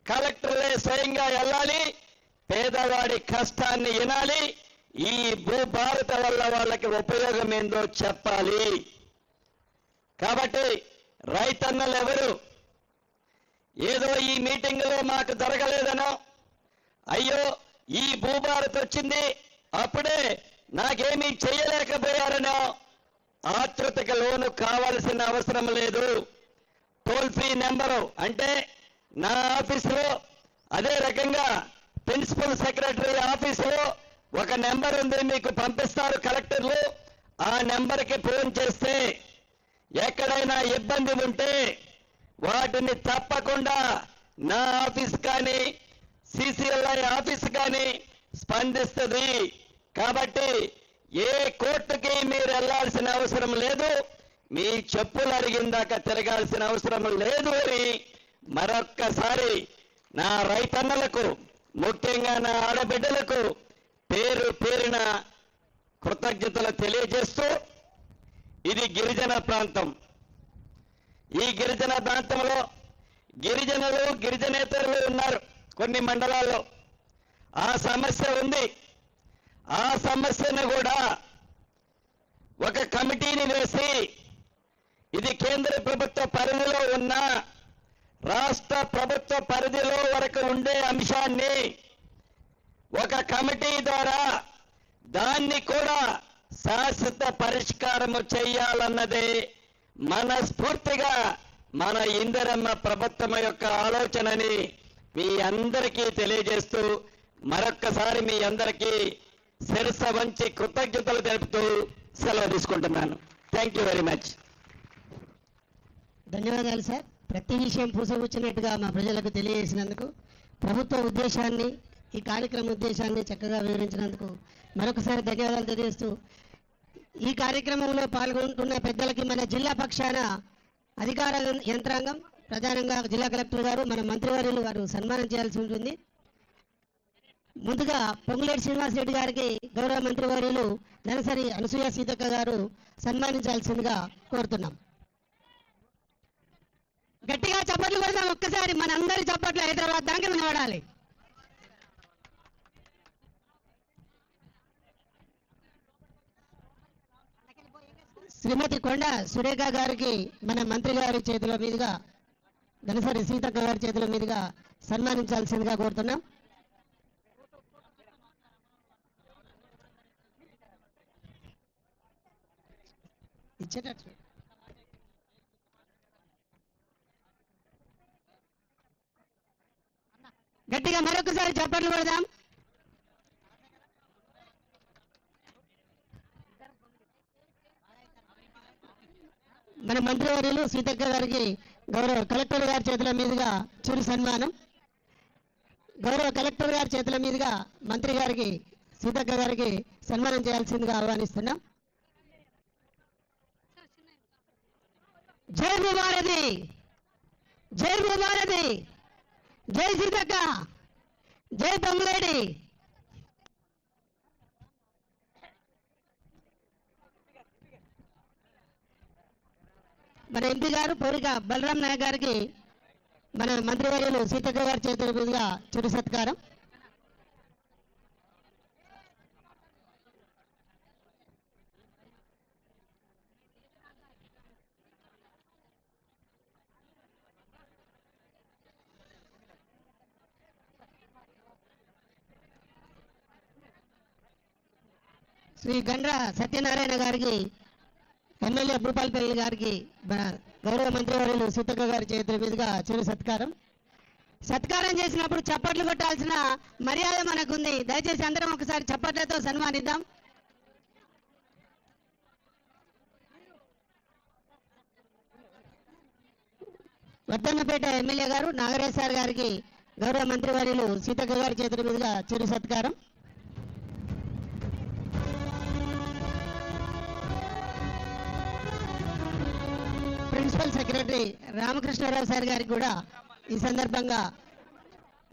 కలెక్టర్లే స్వయంగా వెళ్ళాలి, పేదవాడి కష్టాన్ని వినాలి, ఈ భూభారత వల్ల వాళ్ళకి ఉపయోగం ఏందో చెప్పాలి. కాబట్టి రైతన్నలు ఎవరు ఏదో ఈ మీటింగ్లో మాకు జరగలేదనో, అయ్యో ఈ భూభారత్ వచ్చింది అప్పుడే నాకేమీ చేయలేకపోయారనో ఆతృతకు లోను కావాల్సిన అవసరం లేదు. టోల్ ఫ్రీ నెంబరు అంటే నా ఆఫీసులో, అదే రకంగా ప్రిన్సిపల్ సెక్రటరీ ఆఫీసులో ఒక నెంబర్ ఉంది, మీకు పంపిస్తారు కలెక్టర్లు. ఆ నెంబర్కి ఫోన్ చేస్తే ఎక్కడైనా ఇబ్బంది ఉంటే వాటిని తప్పకుండా నా ఆఫీస్ కానీ సిసిఎల్ఐ ఆఫీస్ కానీ స్పందిస్తుంది. కాబట్టి ఏ కోర్టుకి మీరు వెళ్లాల్సిన అవసరం లేదు, మీ చెప్పులు అరిగిందాక తిరగాల్సిన అవసరం లేదు అని మరొక్కసారి నా రైతన్నలకు, ముఖ్యంగా నా ఆడబిడ్డలకు పేరు పేరున కృతజ్ఞతలు తెలియజేస్తూ, ఇది గిరిజన ప్రాంతం. ఈ గిరిజన ప్రాంతంలో గిరిజనులు గిరిజనేతరులు ఉన్నారు కొన్ని మండలాల్లో. ఆ సమస్య ఉంది. ఆ సమస్యను కూడా ఒక కమిటీని వేసి ఇది కేంద్ర ప్రభుత్వ పరిధిలో ఉన్న రాష్ట్ర ప్రభుత్వ పరిధిలో వరకు ఉండే అంశాన్ని ఒక కమిటీ ద్వారా దాన్ని కూడా శాశ్వత పరిష్కారము చేయాలన్నదే మనస్ఫూర్తిగా మన ఇందిరమ్మ ప్రభుత్వం యొక్క ఆలోచనని మీ అందరికీ తెలియజేస్తూ మరొక్కసారి మీ అందరికీ శిరస వంచి కృతజ్ఞతలు తెలుపుతూ సెలవు తీసుకుంటున్నాను. Thank you very much. ధన్యవాదాలు సార్. ప్రతి విషయం పూసగుచ్చినట్టుగా మా ప్రజలకు తెలియజేసినందుకు, ప్రభుత్వ ఉద్దేశాన్ని, ఈ కార్యక్రమ ఉద్దేశాన్ని చక్కగా వివరించినందుకు మరొకసారి ధన్యవాదాలు తెలియజేస్తూ, ఈ కార్యక్రమంలో పాల్గొంటున్న పెద్దలకి మన జిల్లా పక్షాన అధికార యంత్రాంగం, ప్రధానంగా జిల్లా కలెక్టర్ గారు, మన మంత్రివర్యులు వారు సన్మానం చేయాల్సి ఉంటుంది. ముందుగా పొంగులేటి శ్రీనివాసరెడ్డి గారికి గౌరవ మంత్రివర్యులు ధనసరి అనసూయ సీతక్క గారు సన్మానించాల్సిందిగా కోరుతున్నాం. గట్టిగా చప్పట్లు కొడదాం ఒక్కసారి, మన అందరి చప్పట్లు హైదరాబాద్ దాకా వినబడాలి. శ్రీమతి కొండ సురేఖ గారికి మన మంత్రి గారి చేతుల మీదుగా, ధనసరి సీతక్క గారి చేతుల మీదుగా సన్మానించాల్సిందిగా కోరుతున్నాం. ఇచ్చేటట్లు గట్టిగా మరొకసారి చప్పట్లు కొడదాం. మన మంత్రివర్యులు సీతక్క గారికి గౌరవ కలెక్టర్ గారి చేతుల మీదుగా చిరు సన్మానం. గౌరవ కలెక్టర్ గారి చేతుల మీదుగా మంత్రి గారికి సీతక్క గారికి సన్మానం చేయాల్సిందిగా ఆహ్వానిస్తున్నాం. జై భూభారతి, జై భూభారతి, జై సీతక్క, జై పొంగులేడి. మన ఎంపీ గారు పూరిక బలరాం నాయక్ గారికి మన మంత్రివర్యులు సీతక్క గారి చేతుల మీదుగా చిరు సత్కారం. శ్రీ గండ్ర సత్యనారాయణ గారికి, ఎమ్మెల్యే భూపాలపల్లి గారికి గౌరవ మంత్రివర్యులు సీతక్క గారి చేతుల మీదుగా చిరు సత్కారం. సత్కారం చేసినప్పుడు చప్పట్లు కొట్టాల్సిన మర్యాద మనకుంది. దయచేసి అందరం ఒకసారి చప్పట్లతో సన్మానిద్దాం. వర్ధన్నపేట ఎమ్మెల్యే గారు నాగరేశ్వర్ గారికి గౌరవ మంత్రివర్యులు సీతక్క గారి చేతుల మీదుగా చిరు సత్కారం. ప్రిన్సిపల్ సెక్రటరీ రామకృష్ణారావు సార్ గారికి కూడా ఈ సందర్భంగా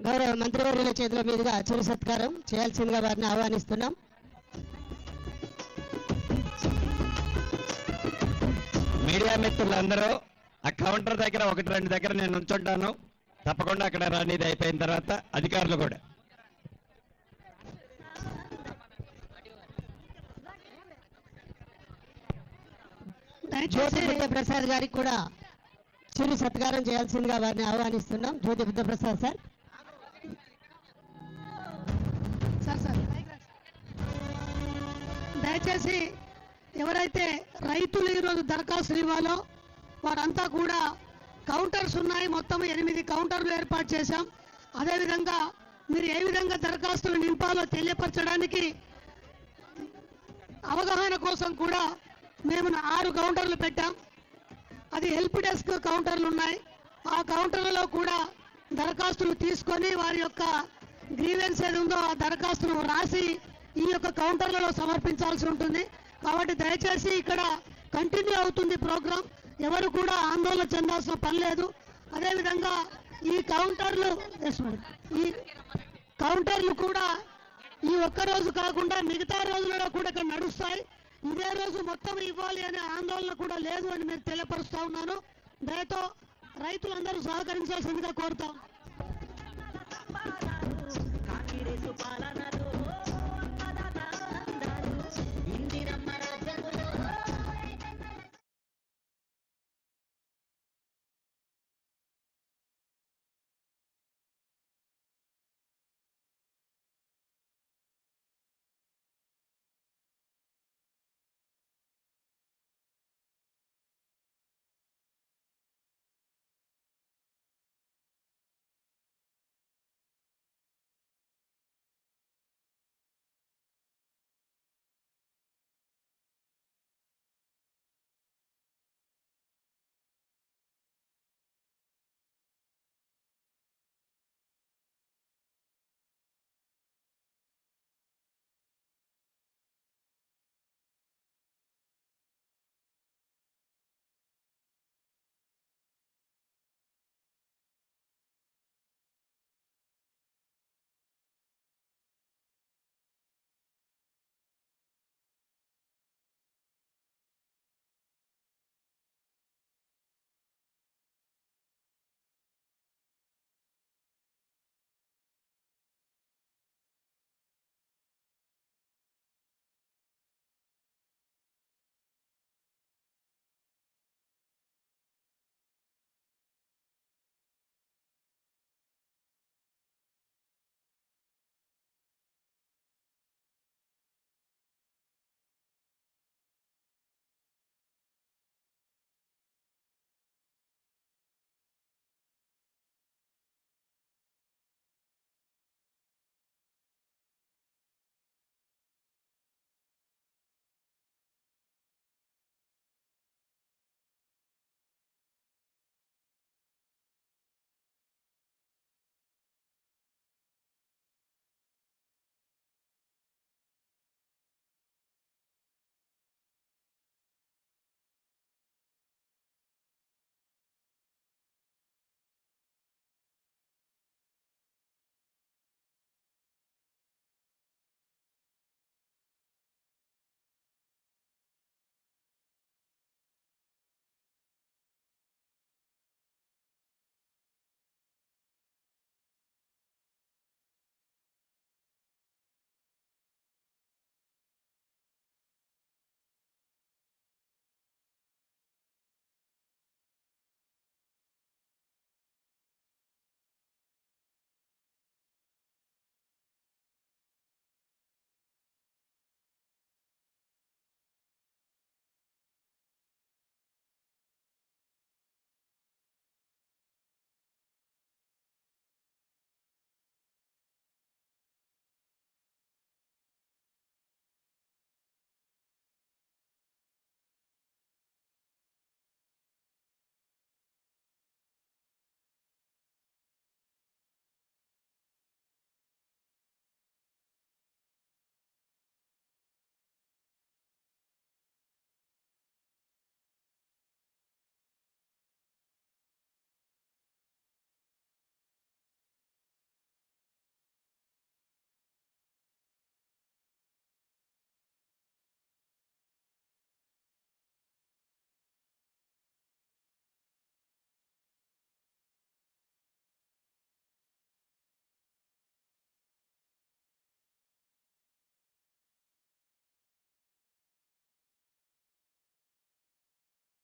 గౌరవ మంత్రివర్యుల చేతుల మీదుగా చిరు సత్కారం చేయాల్సిందిగా వారిని ఆహ్వానిస్తున్నాం. మీడియా మిత్రులందరూ ఆ కౌంటర్ దగ్గర 1-2 దగ్గర నేను ఉంచుంటాను. తప్పకుండా అక్కడ రాని అయిపోయిన తర్వాత అధికారులు కూడా. జ్యోతి బుద్ధప్రసాద్ గారికి కూడా చిరు సత్కారం చేయాల్సిందిగా వారిని ఆహ్వానిస్తున్నాం. జ్యోతి బుద్ధప్రసాద్ సార్. దయచేసి ఎవరైతే రైతులు ఈరోజు దరఖాస్తులు ఇవ్వాలో వారంతా కూడా కౌంటర్స్ ఉన్నాయి. మొత్తం 8 కౌంటర్లు ఏర్పాటు చేశాం. అదేవిధంగా మీరు ఏ విధంగా దరఖాస్తులు నింపాలో తెలియపరచడానికి అవగాహన కోసం కూడా మేము 6 కౌంటర్లు పెట్టాం. అది హెల్ప్ డెస్క్ కౌంటర్లు ఉన్నాయి. ఆ కౌంటర్లలో కూడా దరఖాస్తులు తీసుకొని వారి యొక్క గ్రీవెన్స్ ఏది ఉందో ఆ దరఖాస్తును రాసి ఈ యొక్క కౌంటర్లలో సమర్పించాల్సి ఉంటుంది. కాబట్టి దయచేసి ఇక్కడ కంటిన్యూ అవుతుంది ప్రోగ్రాం. ఎవరు కూడా ఆందోళన చెందాల్సిన పని లేదు. అదేవిధంగా ఈ కౌంటర్లు కూడా ఈ ఒక్క రోజు కాకుండా మిగతా రోజులలో కూడా ఇక్కడ నడుస్తాయి. ఇదే రోజు మొత్తం ఇవ్వాలి అనే ఆందోళన కూడా లేదు అని మీరు తెలియపరుస్తా ఉన్నాను. దయతో రైతులందరూ సహకరించాల్సిందిగా కోరుతాం.